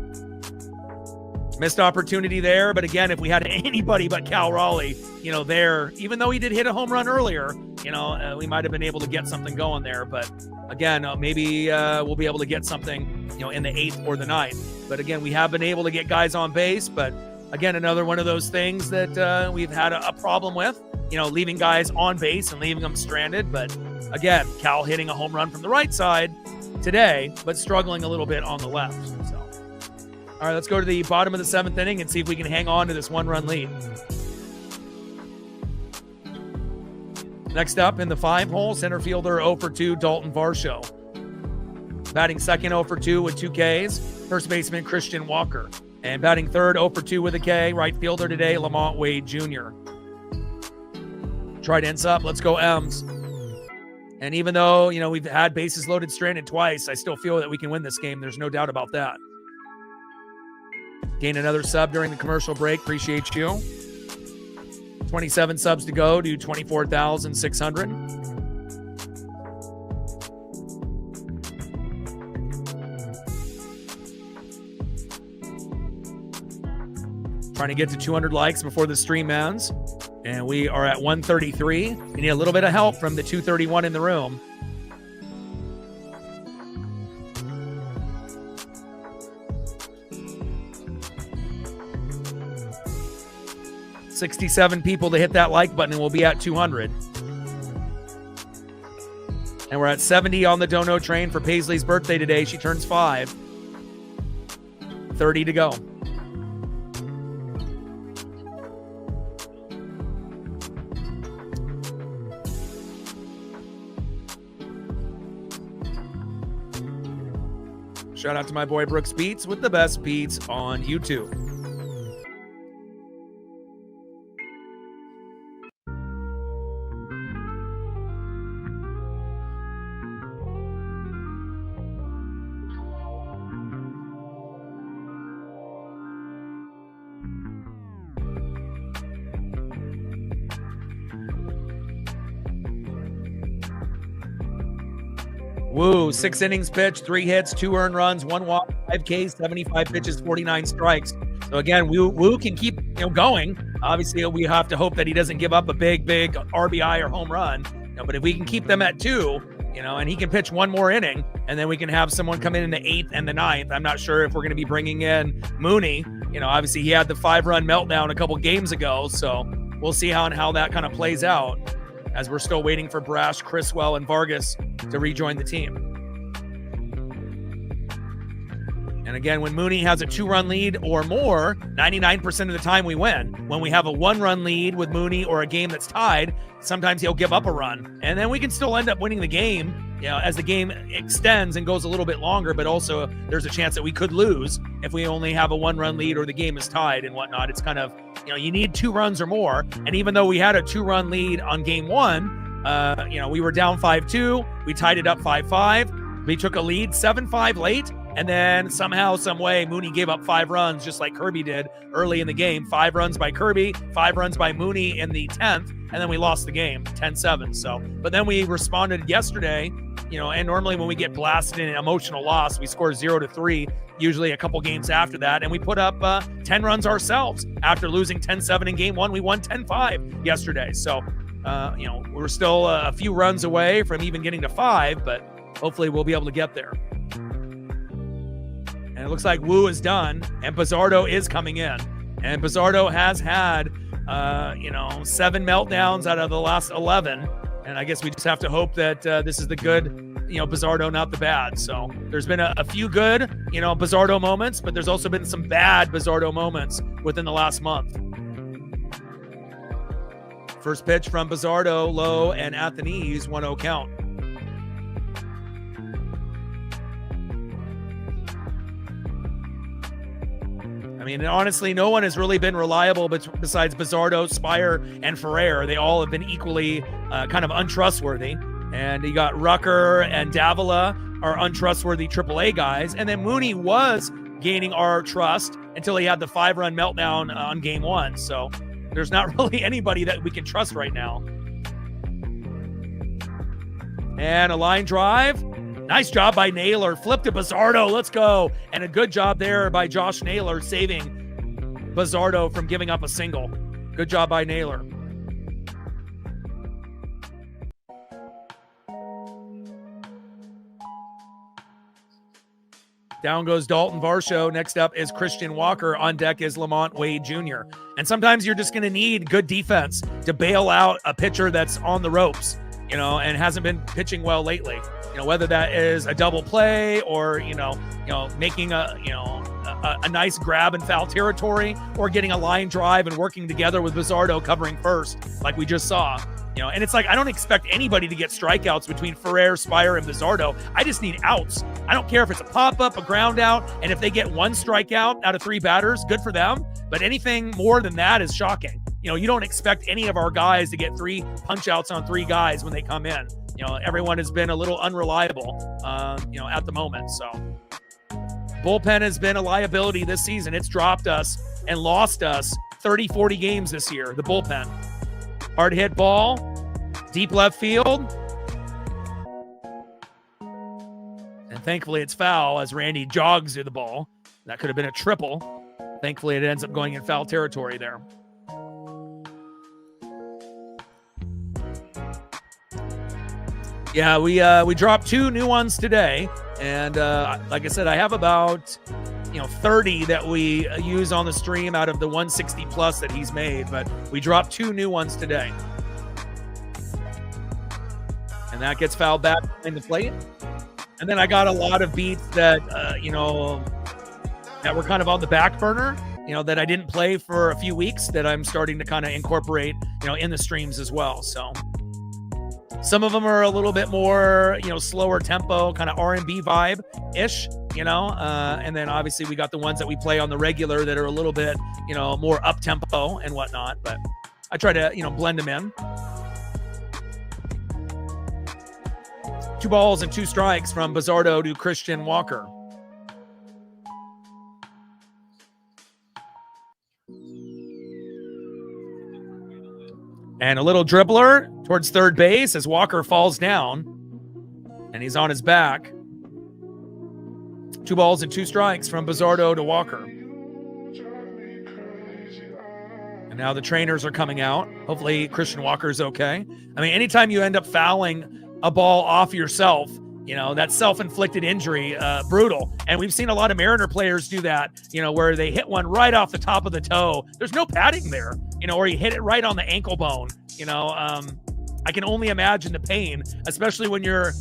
Missed opportunity there, but again, if we had anybody but Cal Raleigh, you know, there, even though he did hit a home run earlier, you know, we might have been able to get something going there. But again, maybe we'll be able to get something, you know, in the 8th or the 9th. But again, we have been able to get guys on base, but again, another one of those things that we've had a problem with, you know, leaving guys on base and leaving them stranded. But again, Cal hitting a home run from the right side today, but struggling a little bit on the left. So, all right, let's go to the bottom of the 7th inning and see if we can hang on to this 1-run lead. Next up in the 5-hole, center fielder 0 for 2, Dalton Varsho. Batting second 0 for 2 with 2 Ks, first baseman Christian Walker. And batting third 0 for 2 with a K, right fielder today, Lamont Wade Jr. Trident's up, let's go M's. And even though, you know, we've had bases loaded stranded twice, I still feel that we can win this game. There's no doubt about that. Gain another sub during the commercial break. Appreciate you. 27 subs to go to 24,600. Trying to get to 200 likes before the stream ends. And we are at 133. We need a little bit of help from the 231 in the room. $67 people to hit that like button and we'll be at 200. And we're at 70 on the dono train for Paisley's birthday today. She turns 5. 30 to go. Shout out to my boy Brooks Beats with the best beats on YouTube. Woo, 6 innings pitched, 3 hits, 2 earned runs, 1 walk, 5 Ks, 75 pitches, 49 strikes. So again, Woo can keep going. Obviously, we have to hope that he doesn't give up a big RBI or home run. But if we can keep them at 2, and he can pitch 1 more inning, and then we can have someone come in the 8th and the 9th. I'm not sure if we're going to be bringing in Mooney. Obviously he had the 5-run meltdown a couple games ago, so we'll see how that kind of plays out, as we're still waiting for Brash, Criswell, and Vargas to rejoin the team. And again, when Mooney has a 2-run lead or more, 99% of the time we win. When we have a 1-run lead with Mooney or a game that's tied, sometimes he'll give up a run. And then we can still end up winning the game, as the game extends and goes a little bit longer, but also there's a chance that we could lose if we only have a 1-run lead or the game is tied and whatnot. It's kind of, you need 2 runs or more. And even though we had a 2-run lead on game 1, we were down 5-2. We tied it up 5-5. We took a lead 7-5 late. And then somehow, some way, Mooney gave up 5 runs, just like Kirby did early in the game. 5 runs by Kirby, 5 runs by Mooney in the 10th, and then we lost the game 10-7. So, but then we responded yesterday, and normally when we get blasted in an emotional loss, we score 0-3, usually a couple games after that. And we put up 10 runs ourselves. After losing 10-7 in game 1, we won 10-5 yesterday. So, we're still a few runs away from even getting to 5, but hopefully we'll be able to get there. And it looks like Woo is done, and Pizzardo is coming in. And Pizzardo has had, 7 meltdowns out of the last 11. And I guess we just have to hope that this is the good, Pizzardo, not the bad. So there's been a few good, Pizzardo moments, but there's also been some bad Pizzardo moments within the last month. First pitch from Pizzardo, low, and at the knees, 1-0 count. mean, honestly, no one has really been reliable besides Bizzardo, Spire, and Ferrer. They all have been equally kind of untrustworthy. And you got Rucker and Davila are untrustworthy AAA guys. And then Mooney was gaining our trust until he had the 5-run meltdown on game 1. So there's not really anybody that we can trust right now. And a line drive. Nice job by Naylor. Flip to Bizzardo. Let's go. And a good job there by Josh Naylor saving Bizzardo from giving up a single. Good job by Naylor. Down goes Dalton Varsho. Next up is Christian Walker. On deck is Lamont Wade Jr. And sometimes you're just going to need good defense to bail out a pitcher that's on the ropes, and hasn't been pitching well lately. Whether that is a double play or, making a nice grab in foul territory, or getting a line drive and working together with Bizzardo covering first, like we just saw. And it's like, I don't expect anybody to get strikeouts between Ferrer, Spire, and Bizzardo. I just need outs. I don't care if it's a pop-up, a ground out, and if they get 1 strikeout out of 3 batters, good for them. But anything more than that is shocking. You don't expect any of our guys to get 3 punch-outs on 3 guys when they come in. Everyone has been a little unreliable, at the moment. So bullpen has been a liability this season. It's dropped us and lost us 30, 40 games this year, the bullpen. Hard hit ball, deep left field. And thankfully it's foul as Randy jogs through the ball. That could have been a triple. Thankfully it ends up going in foul territory there. Yeah, we dropped 2 new ones today. And like I said, I have about 30 that we use on the stream out of the 160 plus that he's made, but we dropped 2 new ones today. And that gets fouled back in the plate. And then I got a lot of beats that, that were kind of on the back burner, that I didn't play for a few weeks that I'm starting to kind of incorporate, in the streams as well. So some of them are a little bit more, slower tempo, kind of R&B vibe-ish, and then obviously we got the ones that we play on the regular that are a little bit, more up-tempo and whatnot, but I try to, blend them in. 2 balls and 2 strikes from Bizzardo to Christian Walker. And a little dribbler towards third base as Walker falls down. And he's on his back. 2 balls and 2 strikes from Bizzardo to Walker. And now the trainers are coming out. Hopefully Christian Walker's okay. I mean, anytime you end up fouling a ball off yourself, that self-inflicted injury, brutal. And we've seen a lot of Mariner players do that, where they hit one right off the top of the toe. There's no padding there, or you hit it right on the ankle bone. I can only imagine the pain, especially when your,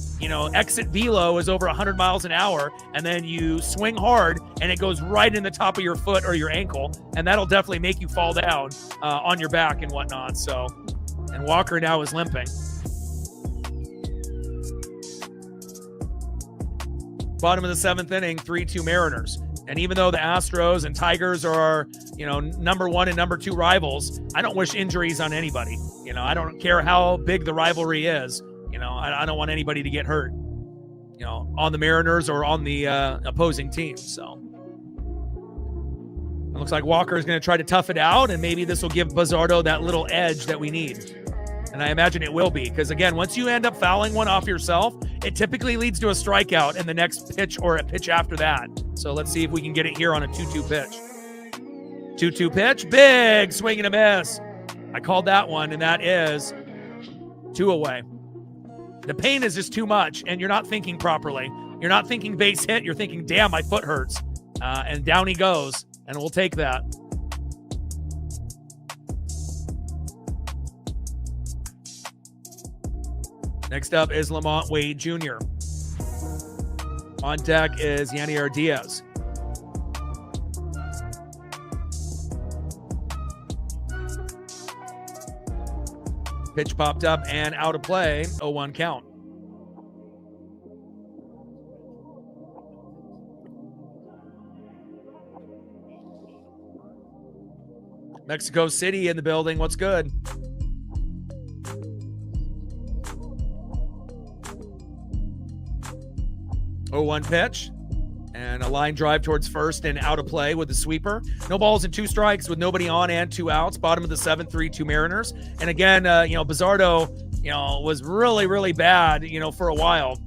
exit velo is over 100 miles an hour, and then you swing hard and it goes right in the top of your foot or your ankle, and that'll definitely make you fall down on your back and whatnot. So, and Walker now is limping. Bottom of the 7th inning, 3-2 Mariners. And even though the Astros and Tigers are our, number 1 and number 2 rivals, I don't wish injuries on anybody. I don't care how big the rivalry is. I don't want anybody to get hurt, on the Mariners or on the opposing team. So it looks like Walker is going to try to tough it out, and maybe this will give Bizzardo that little edge that we need. And I imagine it will be, because again, once you end up fouling one off yourself, it typically leads to a strikeout in the next pitch or a pitch after that. So let's see if we can get it here on a 2-2 pitch. 2-2 pitch, big swing and a miss. I called that one, and that is 2 away. The pain is just too much, and you're not thinking properly. You're not thinking base hit. You're thinking, damn, my foot hurts. And down he goes, and we'll take that. Next up is Lamont Wade Jr. On deck is Yanier Diaz. Pitch popped up and out of play, 0-1 count. Mexico City in the building. What's good? Oh, 1 pitch. And a line drive towards first and out of play with the sweeper. No balls and 2 strikes with nobody on and 2 outs. Bottom of the 7th, 3-2 Mariners. And again, Bizzardo, was really, really bad, for a while.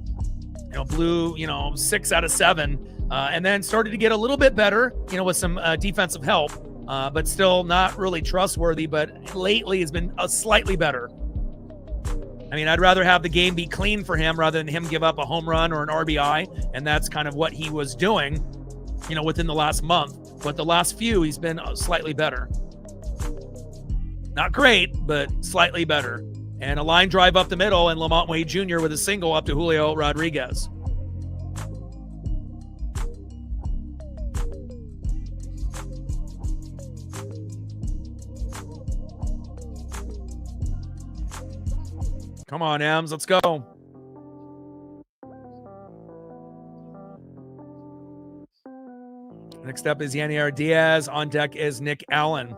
Blew, 6 out of 7. And then started to get a little bit better, with some defensive help. But still not really trustworthy. But lately has been slightly better. I mean, I'd rather have the game be clean for him rather than him give up a home run or an RBI. And that's kind of what he was doing, within the last month. But the last few, he's been slightly better. Not great, but slightly better. And a line drive up the middle and Lamont Wade Jr. with a single up to Julio Rodriguez. Come on, Ems, let's go. Next up is Yanier Diaz. On deck is Nick Allen.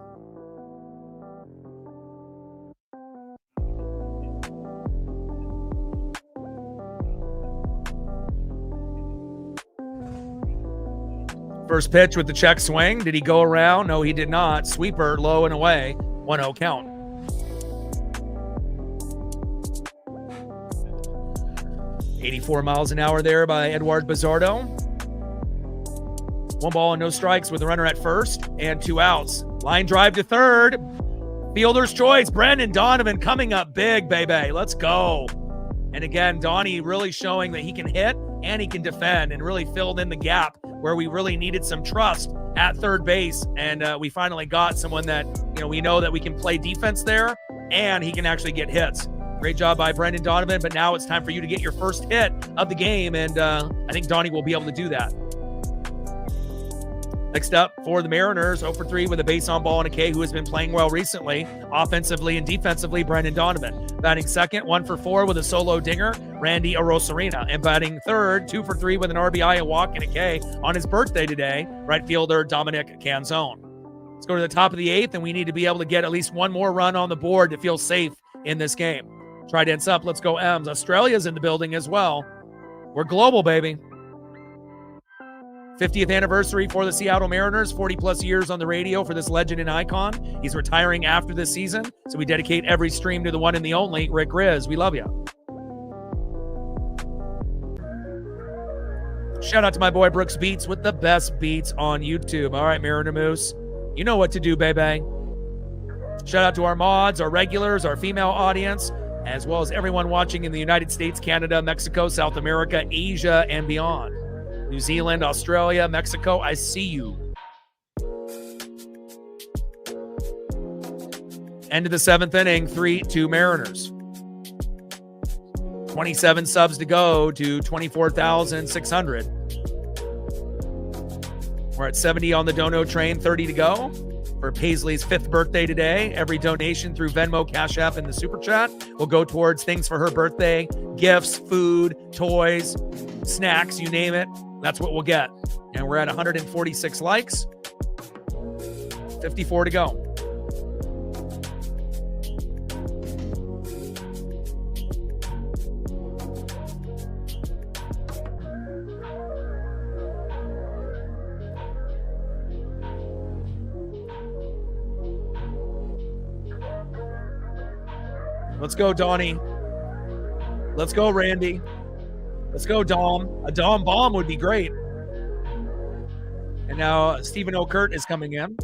First pitch with the check swing. Did he go around? No, he did not. Sweeper, low and away. 1-0 count. .84 miles an hour there by Edward Bizzardo. 1 ball and no strikes with a runner at first and 2 outs. Line drive to third. Fielder's choice. Brendan Donovan coming up big, baby. Let's go. And again, Donnie really showing that he can hit and he can defend and really filled in the gap where we really needed some trust at third base. And we finally got someone that, we know that we can play defense there and he can actually get hits. Great job by Brendan Donovan, but now it's time for you to get your first hit of the game, and I think Donnie will be able to do that. Next up for the Mariners, 0 for 3 with a base on ball and a K, who has been playing well recently, offensively and defensively, Brendan Donovan. Batting second, 1 for 4 with a solo dinger, Randy Arozarena. And batting third, 2 for 3 with an RBI, a walk, and a K on his birthday today, right fielder Dominic Canzone. Let's go to the top of the 8th, and we need to be able to get at least one more run on the board to feel safe in this game. Trident's up. Let's go, Ems. Australia's in the building as well. We're global, baby. 50th anniversary for the Seattle Mariners. 40-plus years on the radio for this legend and icon. He's retiring after this season, so we dedicate every stream to the one and the only, Rick Riz. We love you. Shout out to my boy Brooks Beats with the best beats on YouTube. All right, Mariner Moose. You know what to do, baby. Shout out to our mods, our regulars, our female audience, as well as everyone watching in the United States, Canada, Mexico, South America, Asia, and beyond. New Zealand, Australia, Mexico, I see you. End of the 7th inning, 3-2 Mariners. 27 subs to go to 24,600. We're at 70 on the dono train, 30 to go. For Paisley's 5th birthday today. Every donation through Venmo, Cash App, and the Super Chat will go towards things for her birthday, gifts, food, toys, snacks, you name it. That's what we'll get. And we're at 146 likes. 54 to go. Let's go, Donnie. Let's go, Randy. Let's go, Dom. A Dom bomb would be great. And now Stephen O'Kurt is coming in.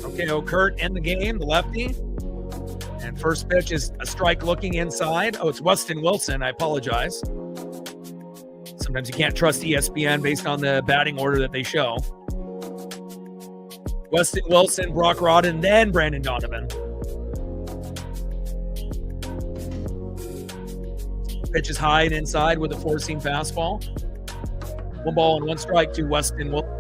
Okay, O'Kurt in the game, the lefty. And first pitch is a strike looking inside. Oh, it's Weston Wilson. I apologize. Sometimes you can't trust ESPN based on the batting order that they show. Weston Wilson, Brock Rodden, then Brandon Donovan. Pitch is high and inside with a 4-seam fastball. 1 ball and 1 strike to Weston Wilson.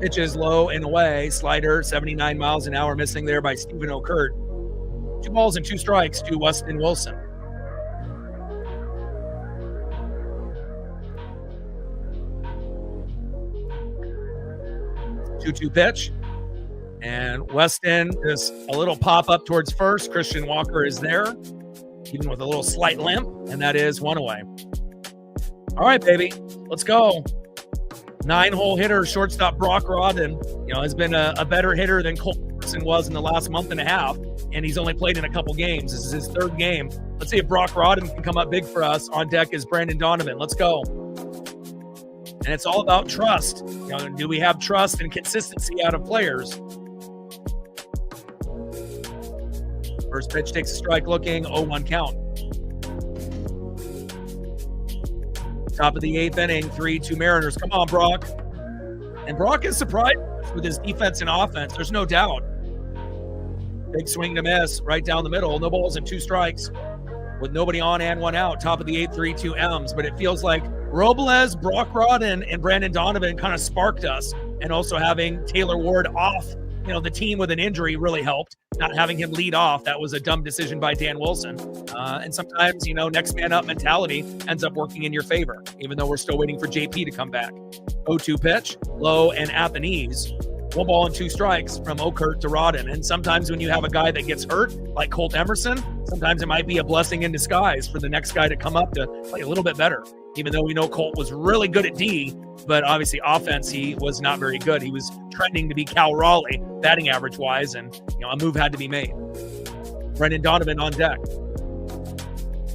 Pitch is low and away. Slider, 79 miles an hour, missing there by Stephen O'Kurt. 2 balls and 2 strikes to Weston Wilson. Two pitch. And Weston is a little pop up towards first. Christian Walker is there, even with a little slight limp, and that is 1 away. All right, baby, let's go. 9-hole hitter, shortstop Brock Rodden, has been a better hitter than Cole Emerson was in the last month and a half, and he's only played in a couple games. This is his 3rd game. Let's see if Brock Rodden can come up big for us. On deck is Brandon Donovan. Let's go. And it's all about trust. Do we have trust and consistency out of players? First pitch takes a strike looking, 0-1 count. Top of the 8th inning, 3-2 Mariners. Come on, Brock. And Brock is surprised with his defense and offense. There's no doubt. Big swing to miss right down the middle. No balls and 2 strikes with nobody on and 1 out. Top of the 8th, 3-2 M's. But it feels like Robles, Brock Rodden, and Brandon Donovan kind of sparked us. And also having Taylor Ward off, the team with an injury really helped. Not having him lead off, that was a dumb decision by Dan Wilson. And sometimes, next man up mentality ends up working in your favor, even though we're still waiting for JP to come back. 0-2 pitch, low and at the knees. 1 ball and 2 strikes from O'Kurt to Rodden. And sometimes when you have a guy that gets hurt, like Colt Emerson, sometimes it might be a blessing in disguise for the next guy to come up to play a little bit better. Even though we know Colt was really good at D, but obviously offense, he was not very good. He was trending to be Cal Raleigh, batting average-wise, and a move had to be made. Brendan Donovan on deck.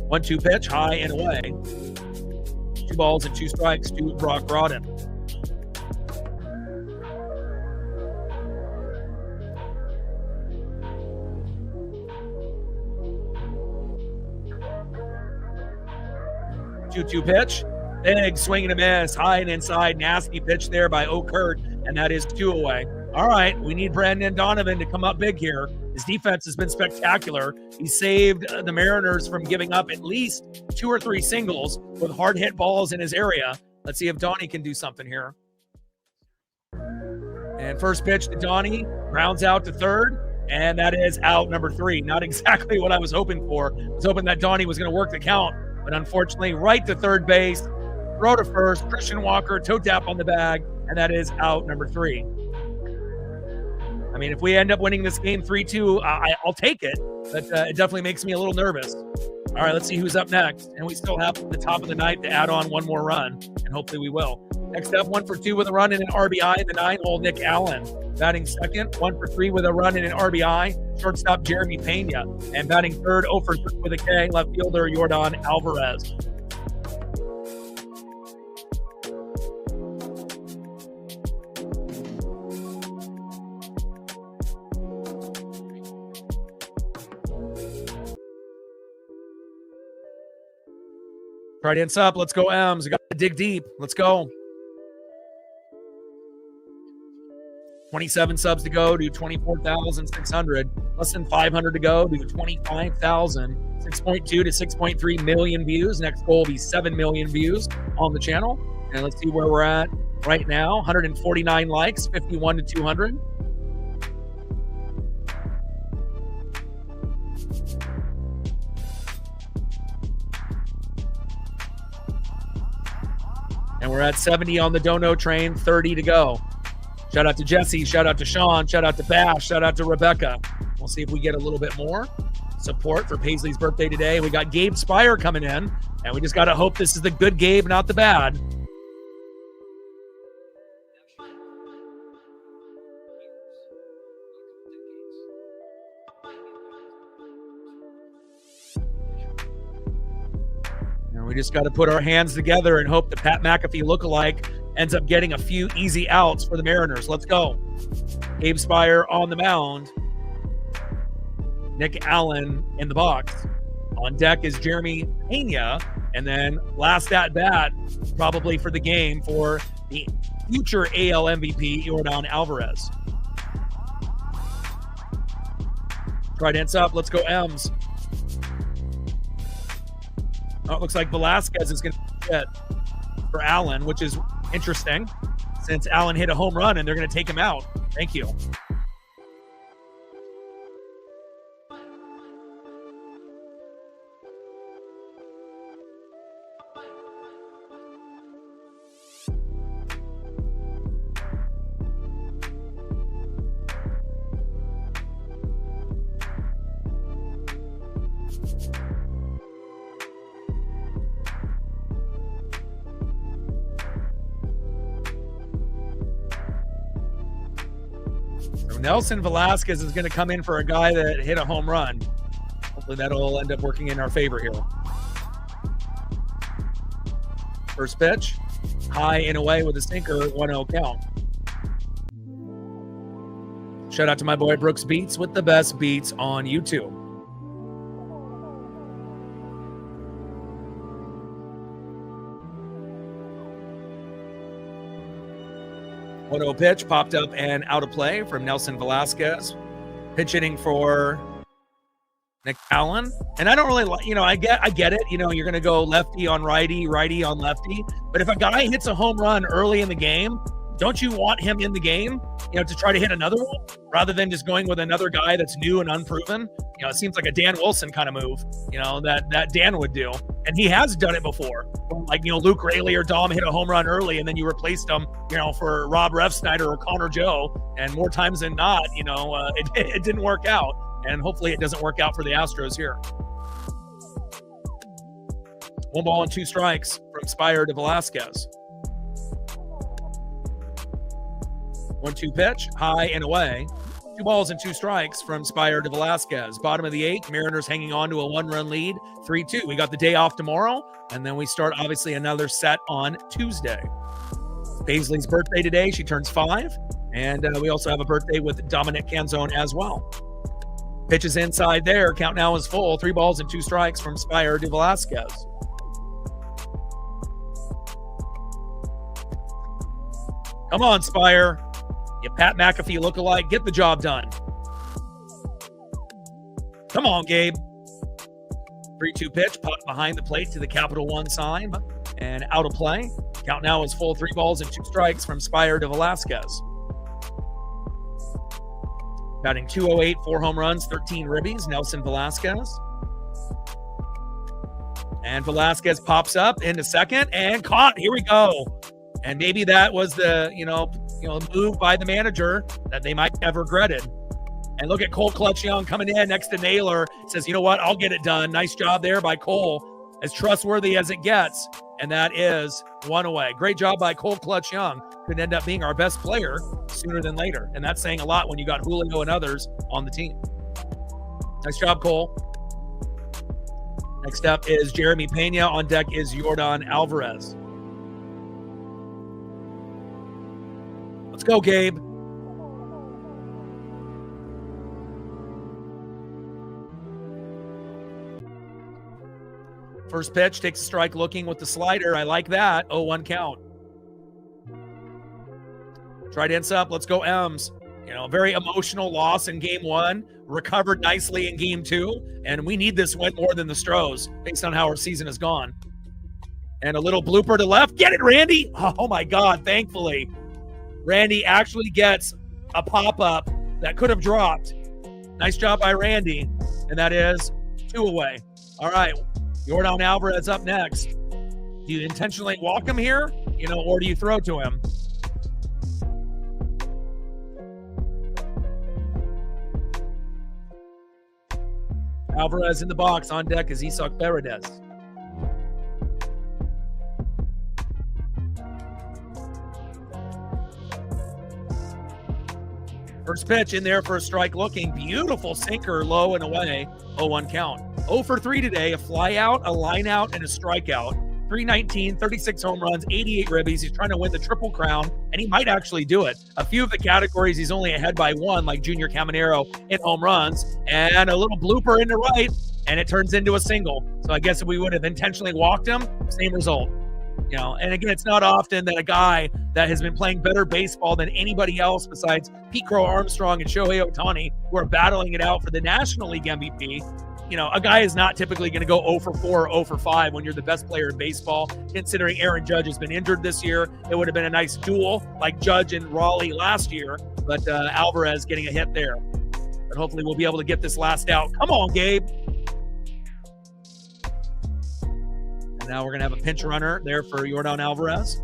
1-2 pitch, high and away. 2 balls and 2 strikes to Brock Rodden. Two pitch, big swing and a miss, high and inside, nasty pitch there by O'Kurt, and that is 2 away. All right, we need Brandon Donovan to come up big here. His defense has been spectacular. He saved the Mariners from giving up at least 2 or 3 singles with hard hit balls in his area. Let's see if Donnie can do something here. And first pitch to Donnie, grounds out to third, and that is out number 3. Not exactly what I was hoping for. I was hoping that Donnie was going to work the count. But unfortunately, right to third base, throw to first, Christian Walker, toe tap on the bag, and that is out number 3. I mean, if we end up winning this game 3-2, I'll take it, but it definitely makes me a little nervous. All right, let's see who's up next. And we still have the top of the ninth to add on 1 more run, and hopefully we will. Next up, 1 for 2 with a run and an RBI in the 9-hole, Nick Allen. Batting second, 1 for 3 with a run and an RBI, shortstop Jeremy Pena. And batting third, 0 for 3 with a K, left fielder Yordan Alvarez. Right hands up, let's go M's. We got to dig deep. Let's go. 27 subs to go to 24,600. Less than 500 to go to 25,000. 6.2 to 6.3 million views. Next goal will be 7 million views on the channel. And let's see where we're at right now. 149 likes, 51 to 200. And we're at 70 on the Dono train, 30 to go. Shout out to Jesse, shout out to Sean, shout out to Bash, shout out to Rebecca. We'll see if we get a little bit more support for Paisley's birthday today. We got Gabe Spire coming in, and we just got to hope this is the good Gabe, not the bad. We just got to put our hands together and hope the Pat McAfee lookalike ends up getting a few easy outs for the Mariners. Let's go. Gabe Spire on the mound. Nick Allen in the box. On deck is Jeremy Pena. And then last at bat, probably for the game, for the future AL MVP, Yordan Alvarez. Right hands up. Let's go M's. Oh, it looks like Velasquez is going to hit for Allen, which is interesting since Allen hit a home run and they're going to take him out. Thank you. So Nelson Velasquez is going to come in for a guy that hit a home run. Hopefully that'll end up working in our favor here. First pitch, high and away with a sinker, 1-0 count. Shout out to my boy Brooks Beats with the best beats on YouTube. One-0 pitch popped up and out of play from Nelson Velasquez. Pitch hitting for Nick Allen. And I don't really like, I get it. You're going to go lefty on righty, righty on lefty. But if a guy hits a home run early in the game, don't you want him in the game, to try to hit another one rather than just going with another guy that's new and unproven? It seems like a Dan Wilson kind of move, that Dan would do. And he has done it before. Like, Luke Raley or Dom hit a home run early and then you replaced them, for Rob Refsnyder or Connor Joe. And more times than not, it didn't work out. And hopefully it doesn't work out for the Astros here. 1 ball and 2 strikes from Spire to Velasquez. 1-2 pitch, high and away. 2 balls and 2 strikes from Spire to Velasquez. Bottom of the 8th, Mariners hanging on to a 1-run lead, 3-2. We got the day off tomorrow, and then we start, obviously, another set on Tuesday. Paisley's birthday today. She turns 5. And we also have a birthday with Dominic Canzone as well. Pitch is inside there. Count now is full. 3 balls and 2 strikes from Spire to Velasquez. Come on, Spire. You Pat McAfee lookalike. Get the job done. Come on, Gabe. 3-2 pitch. Popped behind the plate to the Capital One sign. And out of play. Count now is full. 3 balls and 2 strikes from Spire to Velasquez. Batting .208, 4 home runs, 13 ribbies, Nelson Velasquez. And Velasquez pops up into second and caught. Here we go. And maybe that was the, move by the manager that they might have regretted. And look at Cole Clutch Young coming in next to Naylor. Says, you know what? I'll get it done. Nice job there by Cole. As trustworthy as it gets. And that is 1 away. Great job by Cole Clutch Young. Could end up being our best player sooner than later. And that's saying a lot when you got Julio and others on the team. Nice job, Cole. Next up is Jeremy Pena. On deck is Yordan Alvarez. Let's go, Gabe. First pitch, takes a strike looking with the slider. I like that. 0-1 count. Tried ends up. Let's go, M's. Very emotional loss in game 1. Recovered nicely in game 2. And we need this win more than the Stros based on how our season has gone. And a little blooper to left. Get it, Randy. Oh, my God. Thankfully, Randy actually gets a pop-up that could have dropped. Nice job by Randy. And that is 2 away. All right. Yordan Alvarez up next. Do you intentionally walk him here, or do you throw to him? Alvarez in the box. On deck is Isaac Paredes. First pitch in there for a strike looking. Beautiful sinker, low and away. 0-1 count. 0 for 3 today. A fly out, a line out, and a strikeout. 319, 36 home runs, 88 ribbies. He's trying to win the Triple Crown, and he might actually do it. A few of the categories, he's only ahead by 1, like Junior Caminero in home runs. And a little blooper into right, and it turns into a single. So I guess if we would have intentionally walked him, same result. And again, it's not often that a guy that has been playing better baseball than anybody else besides Pete Crow Armstrong and Shohei Ohtani, who are battling it out for the National League MVP, a guy is not typically going to go 0 for 4 or 0 for 5 when you're the best player in baseball. Considering Aaron Judge has been injured this year, it would have been a nice duel like Judge and Raleigh last year, but Alvarez getting a hit there. But hopefully we'll be able to get this last out. Come on, Gabe. And now we're going to have a pinch runner there for Yordan Alvarez.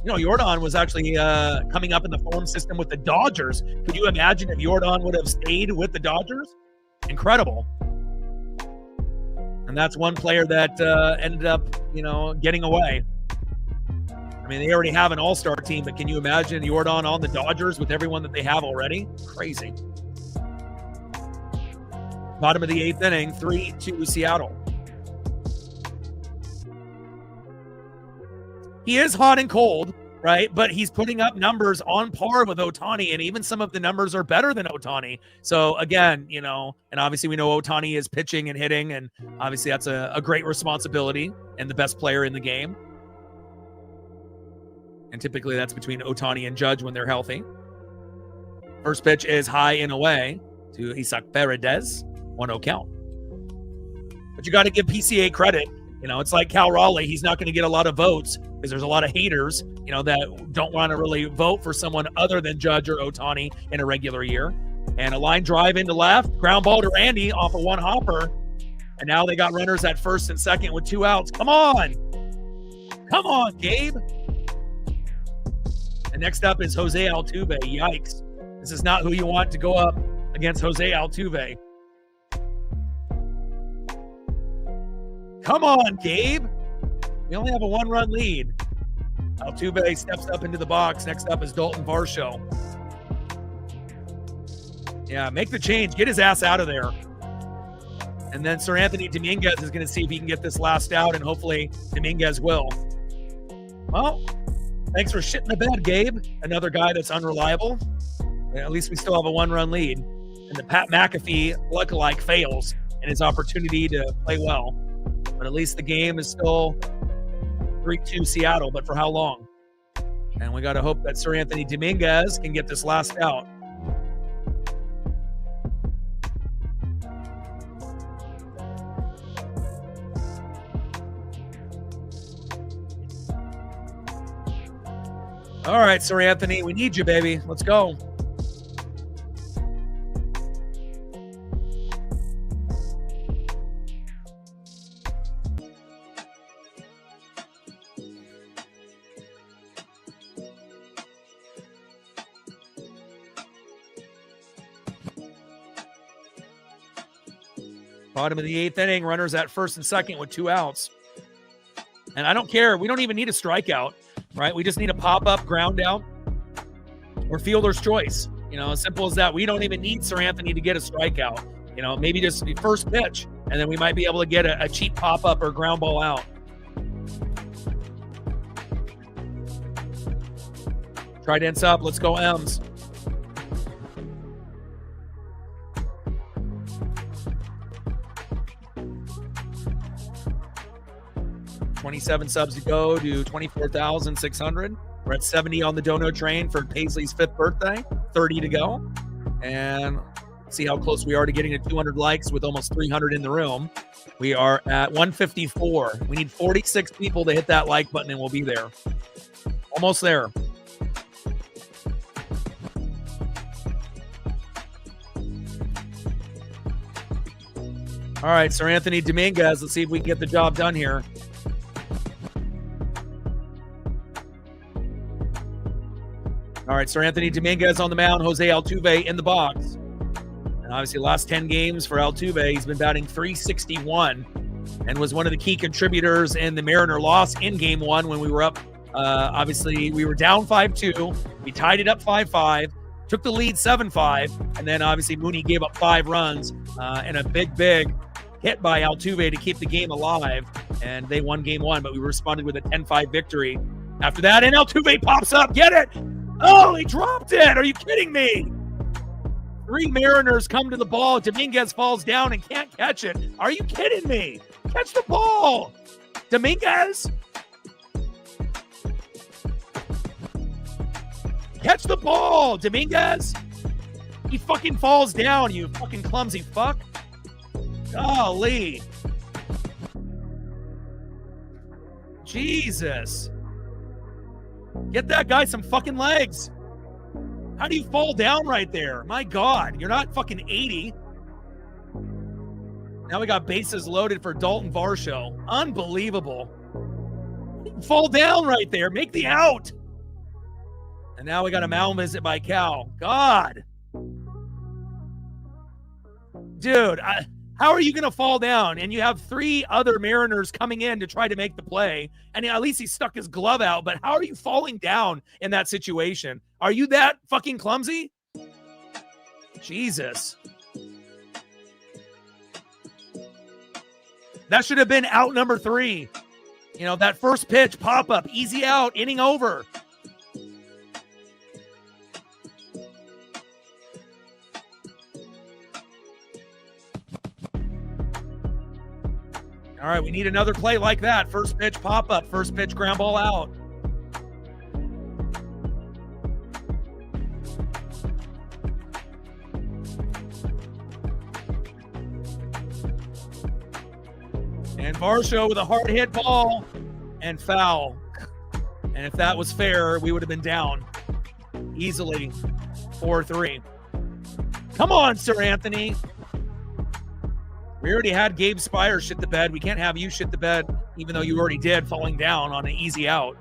Yordan was actually coming up in the farm system with the Dodgers. Could you imagine if Yordan would have stayed with the Dodgers? Incredible. And that's one player that ended up, getting away. I mean, they already have an all-star team, but can you imagine Yordan on the Dodgers with everyone that they have already? Crazy. Bottom of the 8th inning, 3-2 Seattle. He is hot and cold, right? But he's putting up numbers on par with Ohtani, and even some of the numbers are better than Ohtani. So again, and obviously we know Ohtani is pitching and hitting, and obviously that's a great responsibility and the best player in the game. And typically that's between Ohtani and Judge when they're healthy. First pitch is high and away to Isaac Paredes, 1-0 count. But you got to give PCA credit. It's like Cal Raleigh. He's not going to get a lot of votes because there's a lot of haters, that don't want to really vote for someone other than Judge or Ohtani in a regular year. And a line drive into left, ground ball to Randy off of one hopper. And now they got runners at first and second with 2 outs. Come on. Come on, Gabe. And next up is Jose Altuve. Yikes. This is not who you want to go up against Jose Altuve. Come on, Gabe. We only have a 1-run lead. Altuve steps up into the box. Next up is Dalton Varsho. Yeah, make the change. Get his ass out of there. And then Sir Anthony Dominguez is going to see if he can get this last out, and hopefully Dominguez will. Well, thanks for shitting the bed, Gabe. Another guy that's unreliable. At least we still have a 1-run lead. And the Pat McAfee lookalike fails in his opportunity to play well. But at least the game is still 3-2 Seattle, but for how long? And we got to hope that Sir Anthony Dominguez can get this last out. All right, Sir Anthony, we need you, baby. Let's go. Bottom of the 8th inning, runners at first and second with 2 outs. And I don't care. We don't even need a strikeout, right? We just need a pop-up, ground out, or fielder's choice. As simple as that. We don't even need Sir Anthony to get a strikeout. Maybe just the first pitch, and then we might be able to get a cheap pop-up or ground ball out. Trident's up. Let's go, M's. $27 subs to go to 24,600. We're at 70 on the dono train for Paisley's 5th birthday. 30 to go. And see how close we are to getting to 200 likes with almost 300 in the room. We are at 154. We need 46 people to hit that like button and we'll be there. Almost there. All right, Sir Anthony Dominguez. Let's see if we can get the job done here. All right, Sir Anthony Dominguez on the mound, Jose Altuve in the box. And obviously last 10 games for Altuve, he's been batting .361 and was one of the key contributors in the Mariner loss in Game 1 when we were up. Obviously, we were down 5-2. We tied it up 5-5, took the lead 7-5, and then obviously Mooney gave up 5 runs and a big hit by Altuve to keep the game alive. And they won Game 1, but we responded with a 10-5 victory after that. And Altuve pops up. Get it! Oh, he dropped it. Are you kidding me? 3 Mariners come to the ball. Dominguez falls down and can't catch it. Are you kidding me? Catch the ball. Dominguez. Catch the ball, Dominguez. He fucking falls down, you fucking clumsy fuck. Golly. Jesus. Get that guy some fucking legs. How do you fall down right there? My God, you're not fucking 80. Now we got bases loaded for Dalton Varsho. Unbelievable. Fall down right there. Make the out. And now we got a mound visit by Cal. God. Dude, how are you going to fall down? And you have 3 other Mariners coming in to try to make the play. And at least he stuck his glove out. But how are you falling down in that situation? Are you that fucking clumsy? Jesus. That should have been out number 3. You know, that first pitch, pop-up, easy out, inning over. All right, we need another play like that. First pitch, pop-up, first pitch, ground ball out. And Varsho with a hard hit ball and foul. And if that was fair, we would have been down easily 4-3. Come on, Sir Anthony. We already had Gabe Spire shit the bed. We can't have you shit the bed, even though you already did, falling down on an easy out.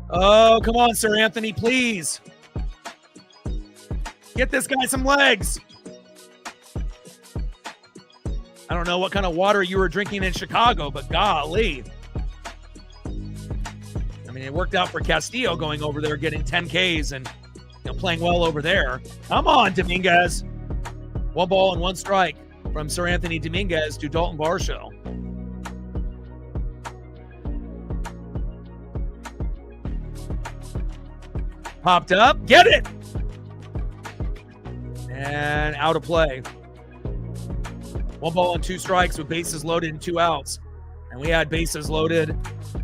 Oh, come on, Sir Anthony, please. Get this guy some legs. I don't know what kind of water you were drinking in Chicago, but golly. I mean, it worked out for Castillo going over there, getting 10 Ks and playing well over there. Come on, Dominguez. 1 ball and 1 strike from Sir Anthony Dominguez to Dalton Varsho. Popped up. Get it! And out of play. 1 ball and 2 strikes with bases loaded and 2 outs. And we had bases loaded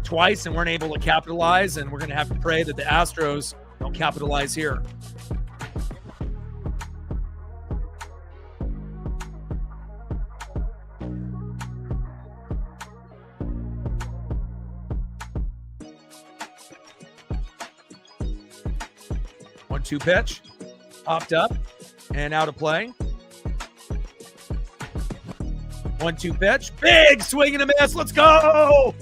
twice and weren't able to capitalize, and we're going to have to pray that the Astros don't capitalize here. One-two pitch, popped up and out of play. 1-2 pitch. Big swing and a miss. Let's go.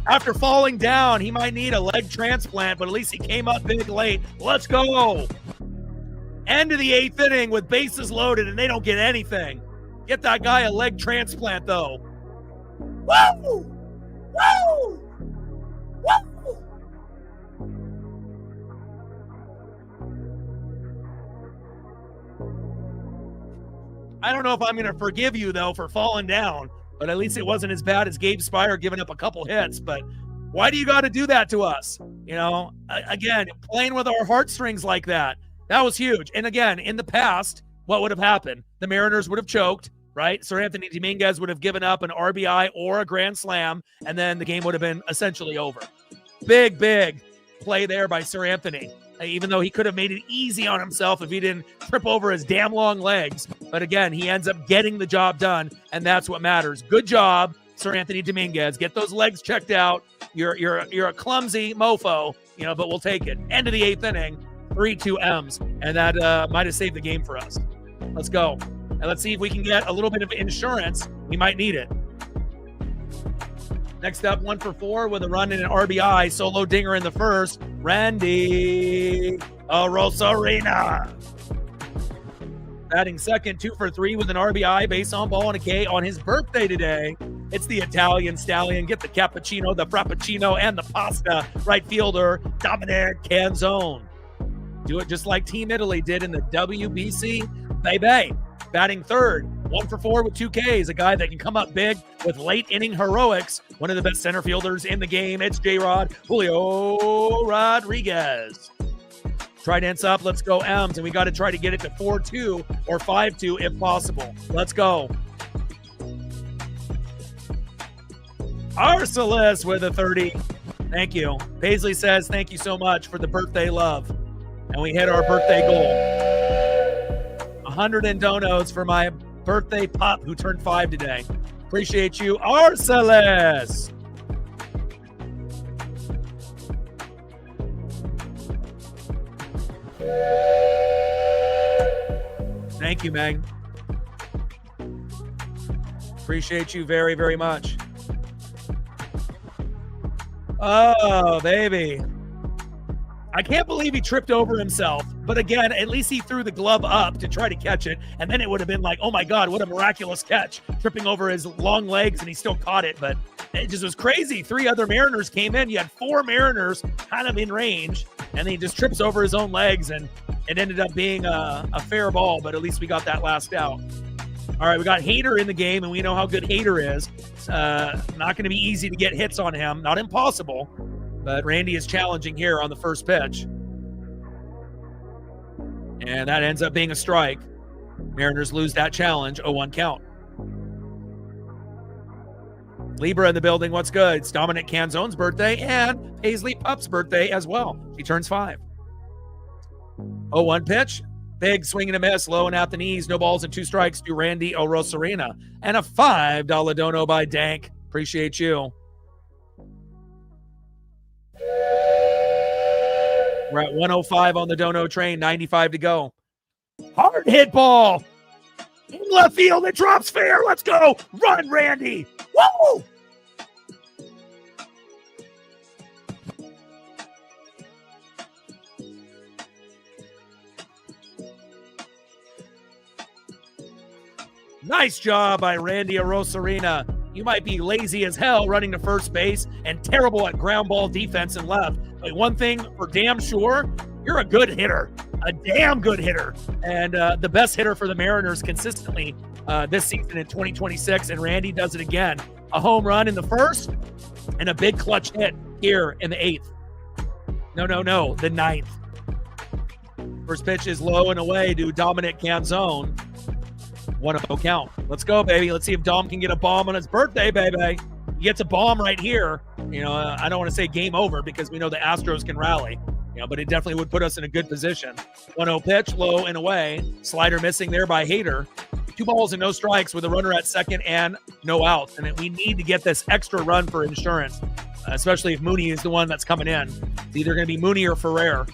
After falling down, he might need a leg transplant, but at least he came up big late. Let's go. End of the 8th inning with bases loaded, and they don't get anything. Get that guy a leg transplant, though. Woo! Woo! Woo! I don't know if I'm going to forgive you, though, for falling down, but at least it wasn't as bad as Gabe Spire giving up a couple hits. But why do you got to do that to us? You know, again, playing with our heartstrings like that, that was huge. And again, in the past, what would have happened? The Mariners would have choked, right? Sir Anthony Dominguez would have given up an RBI or a grand slam, and then the game would have been essentially over. Big, big play there by Sir Anthony. Even though he could have made it easy on himself if he didn't trip over his damn long legs. But again, he ends up getting the job done, and that's what matters. Good job, Sir Anthony Dominguez. Get those legs checked out. You're a clumsy mofo, you know, but we'll take it. End of the 8th inning, 3-2 M's, and that might have saved the game for us. Let's go. And let's see if we can get a little bit of insurance. We might need it. Next up, 1 for 4 with a run and an RBI. Solo dinger in the first. Randy Rosarina. Batting second, 2 for 3 with an RBI, base on ball and a K on his birthday today. It's the Italian Stallion. Get the cappuccino, the frappuccino, and the pasta. Right fielder, Dominic Canzone. Do it just like Team Italy did in the WBC. Baby. Batting third, 1 for 4 with 2 Ks. A guy that can come up big with late inning heroics. One of the best center fielders in the game. It's J-Rod Julio Rodriguez. Trident's up. Let's go M's. And we got to try to get it to 4-2 or 5-2 if possible. Let's go. Arcelis with a 30. Thank you. Paisley says, thank you so much for the birthday love. And we hit our birthday goal. 100 in donos for my birthday pup who turned 5 today. Appreciate you, Arcelis. Thank you, Meg. Appreciate you very, very much. Oh, baby. I can't believe he tripped over himself. But again, at least he threw the glove up to try to catch it. And then it would have been like, oh my God, what a miraculous catch. Tripping over his long legs and he still caught it. But it just was crazy. 3 other Mariners came in. You had 4 Mariners kind of in range. And then he just trips over his own legs. And it ended up being a fair ball. But at least we got that last out. All right, we got Hader in the game. And we know how good Hader is. Not going to be easy to get hits on him. Not impossible. But Randy is challenging here on the first pitch. And that ends up being a strike. Mariners lose that challenge, 0-1 count. Libra in the building, what's good? It's Dominic Canzone's birthday and Paisley Pup's birthday as well. She turns 5. 0-1 pitch. Big swing and a miss, low and at the knees. No balls and 2 strikes to Randy Orosarena. And a $5 dono by Dank. Appreciate you. We're at 105 on the dono train, 95 to go. Hard hit ball. In left field, it drops fair. Let's go. Run, Randy. Whoa! Nice job by Randy Orosarena. You might be lazy as hell running to first base and terrible at ground ball defense and left. But one thing for damn sure, you're a good hitter, a damn good hitter, and the best hitter for the Mariners consistently this season in 2026. And Randy does it again. A home run in the first and a big clutch hit here in the 8th. No, the 9th. First pitch is low and away to Dominic Canzone. 1-0 count. Let's go, baby. Let's see if Dom can get a bomb on his birthday, baby. He gets a bomb right here. You know, I don't want to say game over because we know the Astros can rally. You know, but it definitely would put us in a good position. 1-0 pitch, low and away. Slider missing there by Hader. 2 balls and no strikes with a runner at second and no outs. And we need to get this extra run for insurance, especially if Mooney is the one that's coming in. It's either going to be Mooney or Ferrer.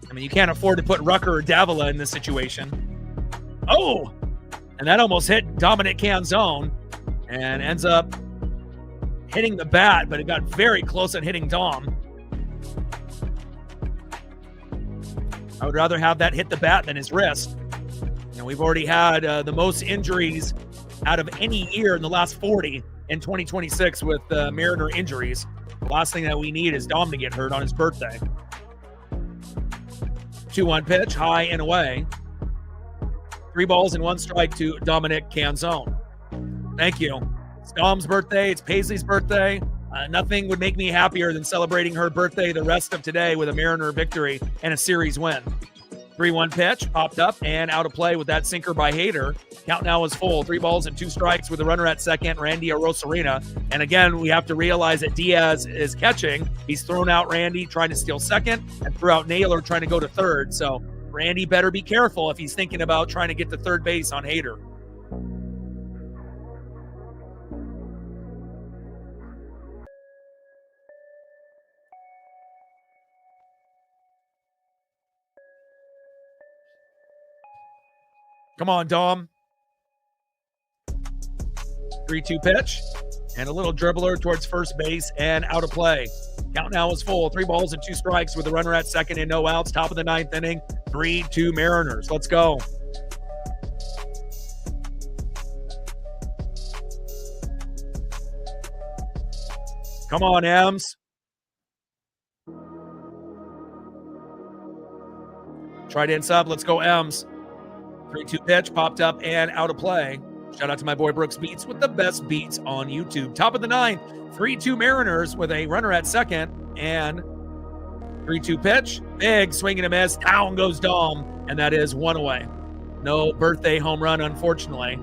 I mean, you can't afford to put Rucker or Davila in this situation. Oh, and that almost hit Dominic Canzone and ends up hitting the bat, but it got very close on hitting Dom. I would rather have that hit the bat than his wrist. You know, we've already had the most injuries out of any year in the last 40 in 2026 with Mariner injuries. The last thing that we need is Dom to get hurt on his birthday. 2-1 pitch, high and away. 3 balls and 1 strike to Dominic Canzone. Thank you. It's Dom's birthday. It's Paisley's birthday. Nothing would make me happier than celebrating her birthday the rest of today with a Mariner victory and a series win. 3-1 pitch, popped up and out of play with that sinker by Hader. Count now is full. 3 balls and 2 strikes with a runner at second, Randy Orosarena. And again, we have to realize that Diaz is catching. He's thrown out Randy trying to steal second and threw out Naylor trying to go to third. So Randy better be careful if he's thinking about trying to get to third base on Hader. Come on, Dom. 3-2 pitch and a little dribbler towards first base and out of play. Count now is full. 3 balls and 2 strikes with a runner at second and no outs. Top of the 9th inning. 3-2 Mariners. Let's go. Come on, Ems. Tried in sub. Let's go, Ems. 3-2 pitch, popped up and out of play. Shout out to my boy Brooks Beats with the best beats on YouTube. Top of the 9th, 3-2 Mariners with a runner at second and 3-2 pitch. Big swing and a miss. Down goes Dom, and that is 1 away. No birthday home run, unfortunately,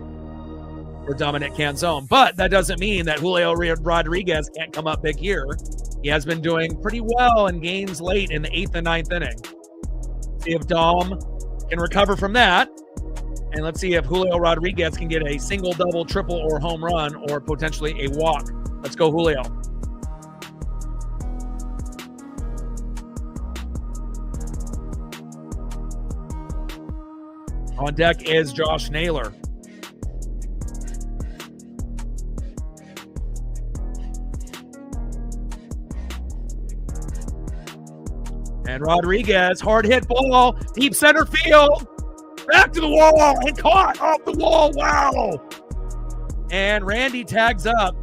for Dominic Canzone. But that doesn't mean that Julio Rodriguez can't come up big here. He has been doing pretty well in games late in the 8th and 9th inning. See if Dom can recover from that And let's see if Julio Rodriguez can get a single, double, triple, or home run, or potentially a walk. Let's go, Julio. On deck is Josh Naylor. And Rodriguez, hard hit ball, deep center field. Back to the wall and caught off the wall. Wow. And Randy tags up.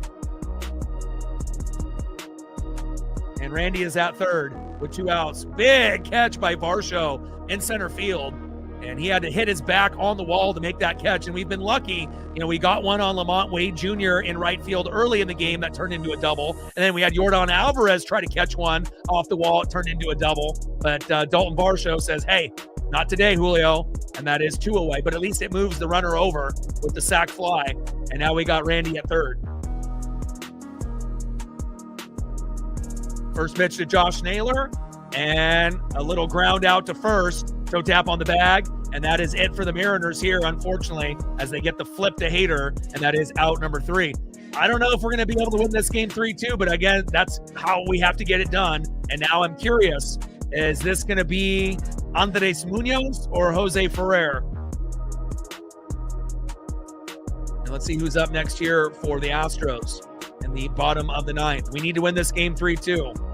And Randy is at third with 2 outs. Big catch by Varsho in center field. And he had to hit his back on the wall to make that catch. And we've been lucky. You know, we got one on Lamont Wade Jr. in right field early in the game that turned into a double. And then we had Yordan Alvarez try to catch one off the wall. It turned into a double. But Dalton Varsho says, hey, not today, Julio. And that is 2 away. But at least it moves the runner over with the sac fly. And now we got Randy at third. First pitch to Josh Naylor. And a little ground out to first. Toe tap on the bag. And that is it for the Mariners here, unfortunately, as they get the flip to Hader. And that is out number 3. I don't know if we're going to be able to win this game 3-2, but again, that's how we have to get it done. And now I'm curious, is this going to be Andres Munoz or Jose Ferrer? And let's see who's up next here for the Astros in the bottom of the 9th. We need to win this game 3-2.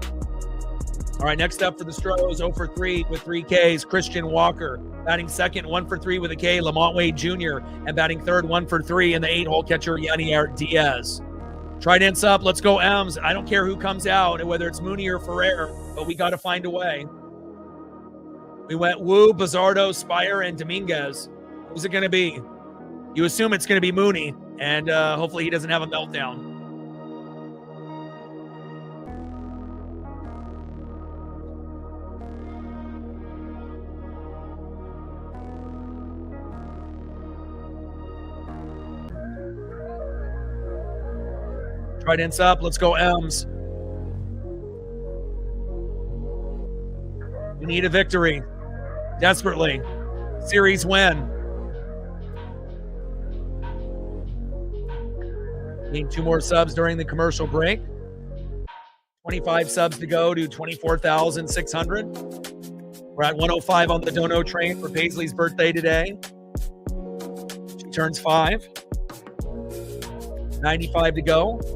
All right, next up for the Stros, 0 for 3 with 3 Ks, Christian Walker. Batting second, 1 for 3 with a K, Lamont Wade Jr. And batting third, 1 for 3 in the 8-hole catcher, Yanier Diaz. Trident's up, let's go M's. I don't care who comes out, whether it's Mooney or Ferrer, but we got to find a way. We went Wu, Bizardo, Spire, and Dominguez. Who's it going to be? You assume it's going to be Mooney, and hopefully he doesn't have a meltdown. Trident's up. Let's go M's. We need a victory. Desperately. Series win. Need 2 more subs during the commercial break. 25 subs to go to 24,600. We're at 105 on the Dono train for Paisley's birthday today. She turns 5. 95 to go.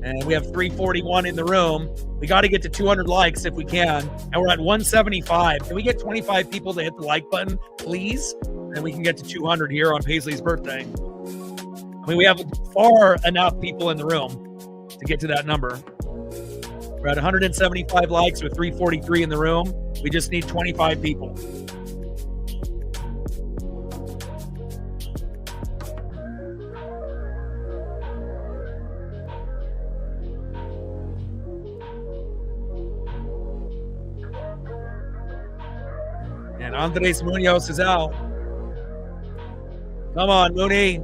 And we have 341 in the room. We got to get to 200 likes if we can. And we're at 175. Can we get 25 people to hit the like button, please? And we can get to 200 here on Paisley's birthday. I mean, we have far enough people in the room to get to that number. We're at 175 likes with 343 in the room. We just need 25 people. And Andres Munoz is out. Come on, Mooney.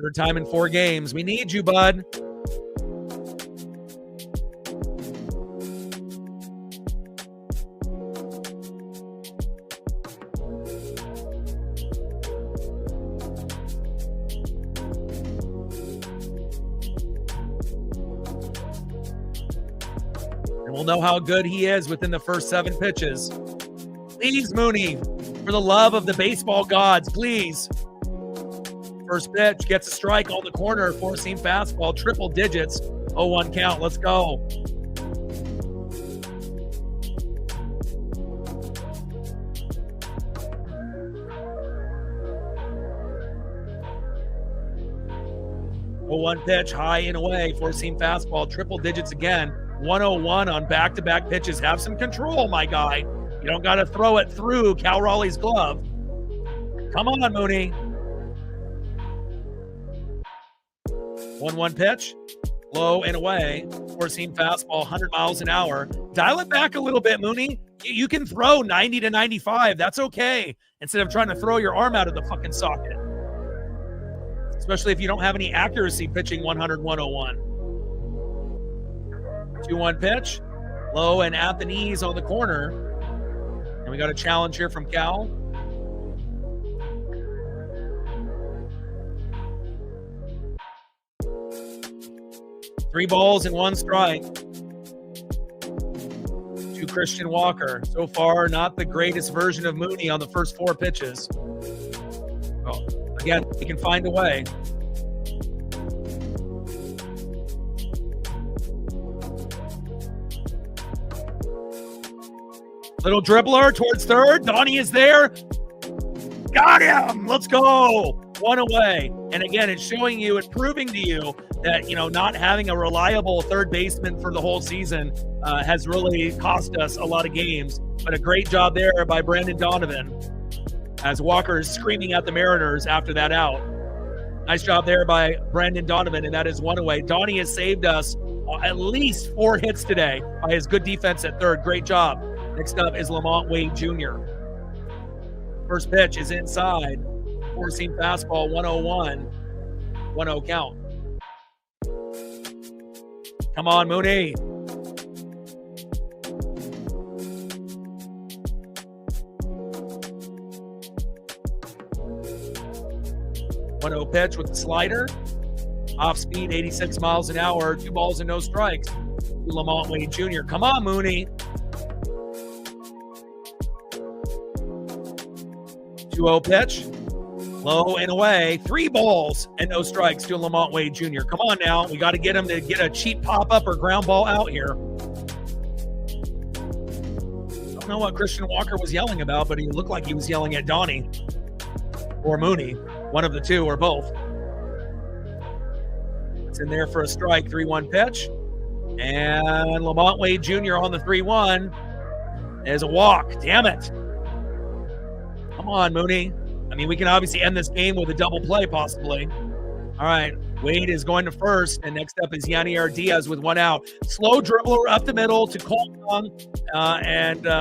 Third time in 4 games. We need you, bud. And we'll know how good he is within the first 7 pitches. Please, Mooney, for the love of the baseball gods, please. First pitch, gets a strike on the corner, 4-seam fastball, triple digits, 0-1 count. Let's go. One pitch, high and away, 4-seam fastball, triple digits again, 101 on back-to-back pitches. Have some control, my guy. You don't got to throw it through Cal Raleigh's glove. Come on, Mooney. 1-1 pitch, low and away, 4-seam fastball, 100 miles an hour. Dial it back a little bit, Mooney. You can throw 90 to 95. That's okay. Instead of trying to throw your arm out of the fucking socket. Especially if you don't have any accuracy pitching 100, 101. 2-1 pitch, Low and at the knees on the corner. And we got a challenge here from Cal. Three balls and one strike to Christian Walker. So far, not the greatest version of Mooney on the first 4 pitches. Oh, again, he can find a way. Little dribbler towards third. Donnie is there. Got him. Let's go. 1 away. And again, it's showing you, it's proving to you that, not having a reliable third baseman for the whole season has really cost us a lot of games. But a great job there by Brandon Donovan as Walker is screaming at the Mariners after that out. Nice job there by Brandon Donovan, and that is 1 away. Donnie has saved us at least 4 hits today by his good defense at third. Great job. Next up is Lamont Wade Jr. First pitch is inside. 4-seam fastball, 101. 1-0 count. Come on, Mooney. One-0 pitch with the slider. Off speed, 86 miles an hour. 2 balls and no strikes. Lamont Wade Jr. Come on, Mooney. 2-0 pitch. Low and away. 3 balls and no strikes to Lamont Wade Jr. Come on now. We got to get him to get a cheap pop-up or ground ball out here. I don't know what Christian Walker was yelling about, but he looked like he was yelling at Donnie or Mooney. One of the two or both. It's in there for a strike. 3-1 pitch. And Lamont Wade Jr. on the 3-1 is a walk. Damn it. Come on, Mooney. I mean, we can obviously end this game with a double play, possibly. All right. Wade is going to first, and next up is Yanier Diaz with 1 out. Slow dribbler up the middle to Cole Young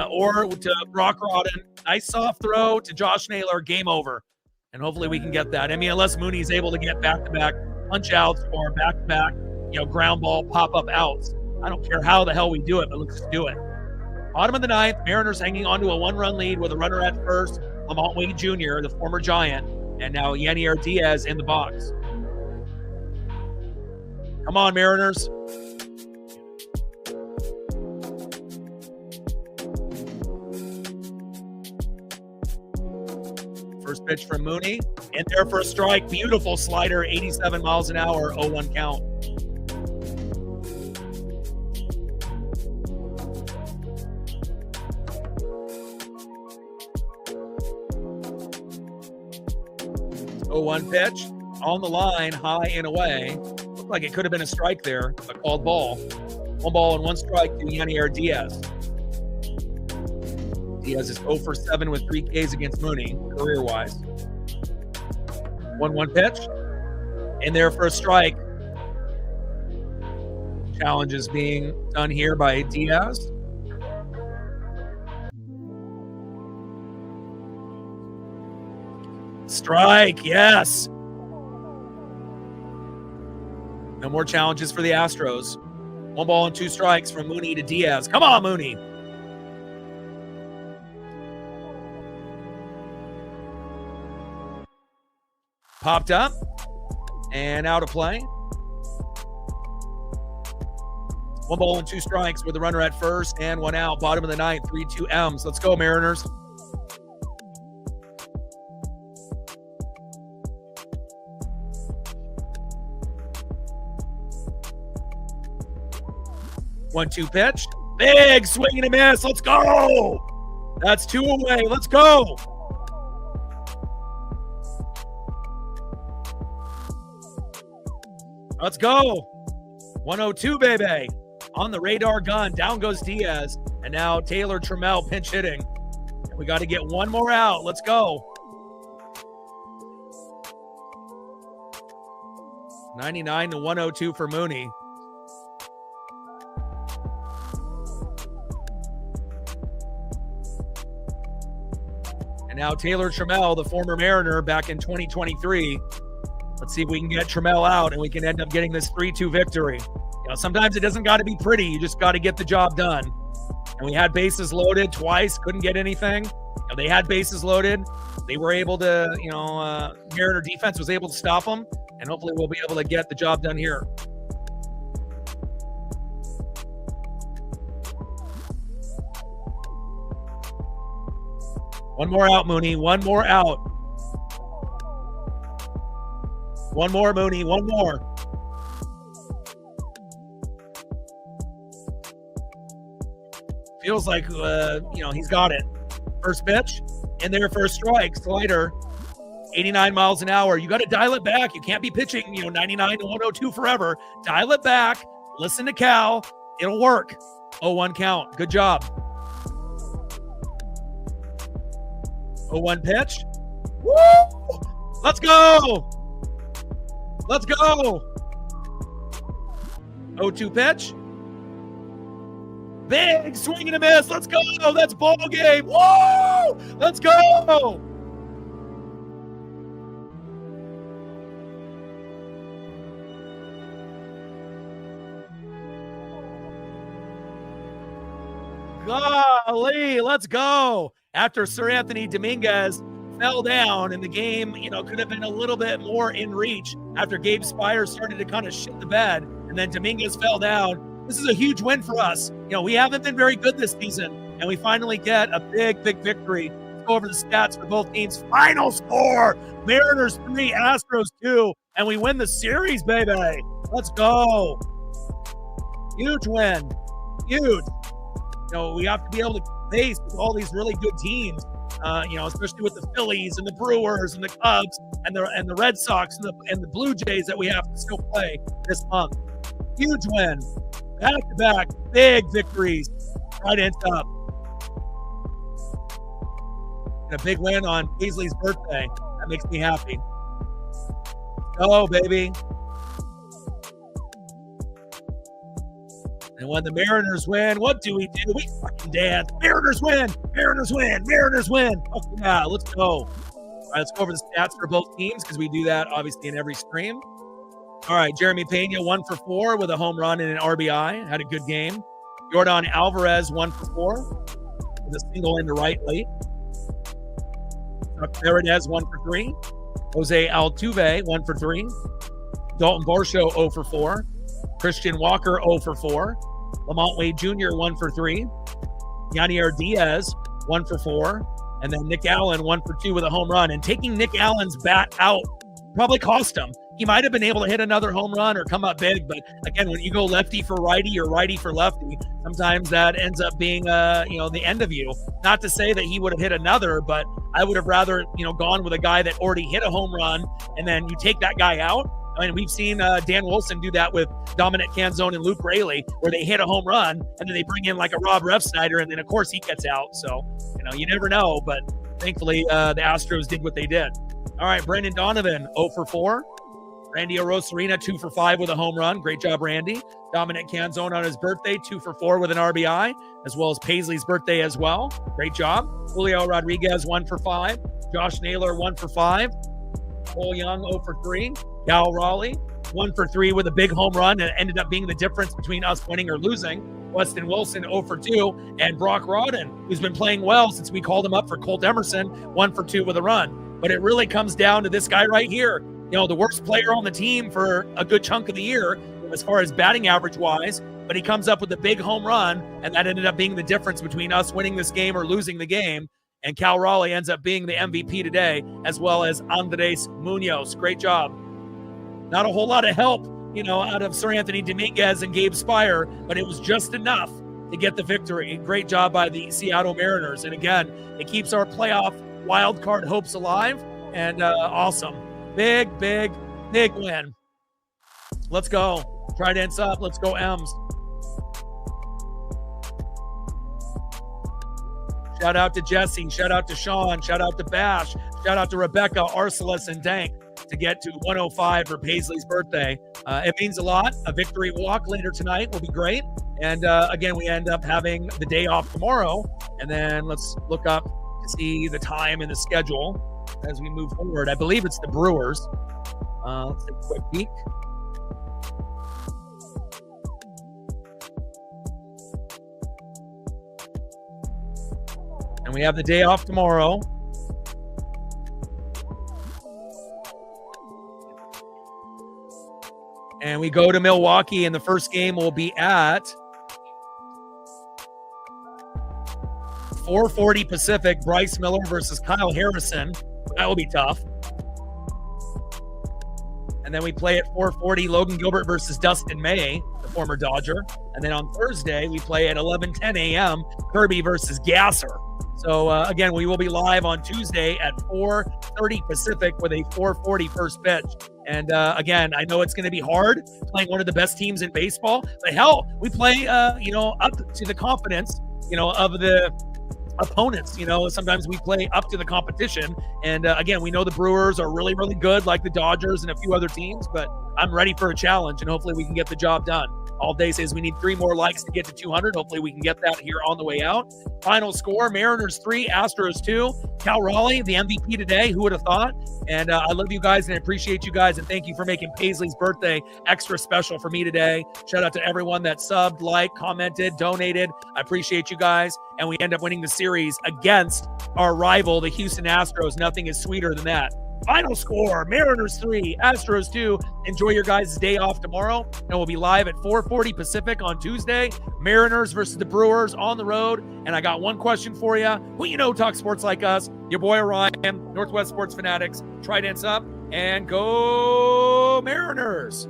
or to Brock Rodden. Nice soft throw to Josh Naylor. Game over. And hopefully we can get that. I mean, unless Mooney's able to get back-to-back punch-outs or back-to-back, ground ball pop-up outs. I don't care how the hell we do it, but let's just do it. Bottom of the 9th, Mariners hanging on to a 1-run lead with a runner at first. Lamont Wade Jr., the former Giant, and now Yanier Diaz in the box. Come on, Mariners. First pitch from Mooney. In there for a strike. Beautiful slider, 87 miles an hour, 0-1 count. One pitch on the line, high and away. Looked like it could have been a strike there, a called ball. 1 ball and 1 strike to Yanier Diaz. Diaz is 0 for 7 with 3 Ks against Mooney, career-wise. 1-1 pitch. In there for a strike. Challenge is being done here by Diaz. Strike, yes. No more challenges for the Astros. 1 ball and 2 strikes from Mooney to Diaz. Come on, Mooney. Popped up and out of play. 1 ball and 2 strikes with the runner at first and 1 out. Bottom of the 9th, 3-2 M's. Let's go, Mariners. One-two pitch. Big swing and a miss. Let's go. That's 2 away. Let's go. Let's go. 102, baby. On the radar gun. Down goes Diaz. And now Taylor Trammell pinch hitting. We got to get 1 more out. Let's go. 99 to 102 for Mooney. And now Taylor Trammell, the former Mariner back in 2023. Let's see if we can get Trammell out and we can end up getting this 3-2 victory. Sometimes it doesn't got to be pretty. You just got to get the job done. and we had bases loaded twice, couldn't get anything. They had bases loaded. They were able to, Mariner defense was able to stop them, and hopefully we'll be able to get the job done here. One more out, Mooney. One more out. One more, Mooney. One more. Feels like, he's got it. First pitch, in there for a strike. Slider, 89 miles an hour. You got to dial it back. You can't be pitching, 99 to 102 forever. Dial it back. Listen to Cal. It'll work. 0-1 count. Good job. 0-1 pitch. Woo! Let's go. Let's go. 0-2 pitch. Big swing and a miss. Let's go. That's ball game. Woo! Let's go. Golly, let's go. After Sir Anthony Dominguez fell down and the game, could have been a little bit more in reach after Gabe Spire started to kind of shit the bed and then Dominguez fell down. This is a huge win for us. We haven't been very good this season, and we finally get a big, big victory. Let's go over the stats for both teams. Final score, Mariners 3, Astros 2, and we win the series, baby. Let's go. Huge win. Huge. We have to be able to face with all these really good teams, especially with the Phillies and the Brewers and the Cubs and the Red Sox and the Blue Jays that we have to still play this month. Huge win. Back-to-back, big victories, right ends up. And a big win on Paisley's birthday. That makes me happy. Go, baby. And when the Mariners win, what do? We fucking dance. Mariners win. Mariners win. Mariners win. Okay, yeah, let's go. All right, let's go over the stats for both teams because we do that obviously in every stream. All right, Jeremy Pena, 1 for 4 with a home run and an RBI. Had a good game. Jordan Alvarez, 1 for 4 with a single into right late. Paredes, 1 for 3. Jose Altuve, 1 for 3. Dalton Varsho, 0 for 4. Christian Walker, 0 for 4. Lamont Wade Jr., 1 for 3. Yanier Diaz, 1 for 4. And then Nick Allen, 1 for 2 with a home run. And taking Nick Allen's bat out probably cost him. He might have been able to hit another home run or come up big, but again, when you go lefty for righty or righty for lefty, sometimes that ends up being, the end of you. Not to say that he would have hit another, but I would have rather, gone with a guy that already hit a home run, and then you take that guy out. I mean, we've seen Dan Wilson do that with Dominic Canzone and Luke Raley, where they hit a home run, and then they bring in like a Rob Refsnyder, and then of course he gets out. So, you never know, but thankfully the Astros did what they did. All right, Brendan Donovan, 0 for 4. Randy Arozarena, 2 for 5 with a home run. Great job, Randy. Dominic Canzone on his birthday, 2 for 4 with an RBI, as well as Paisley's birthday as well. Great job. Julio Rodriguez, 1 for 5. Josh Naylor, 1 for 5. Cole Young, 0 for 3. Cal Raleigh, 1 for 3 with a big home run and ended up being the difference between us winning or losing. Weston Wilson, 0 for 2. And Brock Rodden, who's been playing well since we called him up for Colt Emerson, 1 for 2 with a run. But it really comes down to this guy right here. The worst player on the team for a good chunk of the year as far as batting average wise, but he comes up with a big home run, and that ended up being the difference between us winning this game or losing the game. And Cal Raleigh ends up being the MVP today, as well as Andres Munoz. Great job. Not a whole lot of help, out of Sir Anthony Dominguez and Gabe Spire, but it was just enough to get the victory. Great job by the Seattle Mariners. And again, it keeps our playoff wild card hopes alive, and awesome. Big, big, big win. Let's go. Trident's up. Let's go, M's. Shout out to Jesse. Shout out to Sean. Shout out to Bash. Shout out to Rebecca, Arcelis, and Dank to get to 105 for Paisley's birthday. It means a lot. A victory walk later tonight will be great. And again, we end up having the day off tomorrow. And then let's look up to see the time and the schedule as we move forward. I believe it's the Brewers. Let's take a quick peek. And we have the day off tomorrow. And we go to Milwaukee, and the first game will be at 4:40 Pacific. Bryce Miller versus Kyle Harrison. That will be tough. And then we play at 4:40 Logan Gilbert versus Dustin May, the former Dodger. And then on Thursday, we play at 11:10 a.m. Kirby versus Gasser. So, again, we will be live on Tuesday at 4:30 Pacific with a 4:40 first pitch. And, again, I know it's going to be hard playing one of the best teams in baseball. But, hell, we play, up to the confidence, of the opponents. Sometimes we play up to the competition. And, again, we know the Brewers are really, really good, like the Dodgers and a few other teams. But I'm ready for a challenge, and hopefully we can get the job done. All day says we need 3 more likes to get to 200. Hopefully we can get that here on the way out. Final score, Mariners 3, Astros 2. Cal Raleigh, the MVP today. Who would have thought? And I love you guys, and I appreciate you guys, and thank you for making Paisley's birthday extra special for me today. Shout out to everyone that subbed, liked, commented, donated. I appreciate you guys, and we end up winning the series against our rival, the Houston Astros. Nothing is sweeter than that. Final score, Mariners 3, Astros 2. Enjoy your guys' day off tomorrow, and we'll be live at 4:40 Pacific on Tuesday. Mariners versus the Brewers on the road. And I got one question for you. Who talks sports like us? Your boy Orion, Northwest Sports Fanatics. Tridents up, and go Mariners.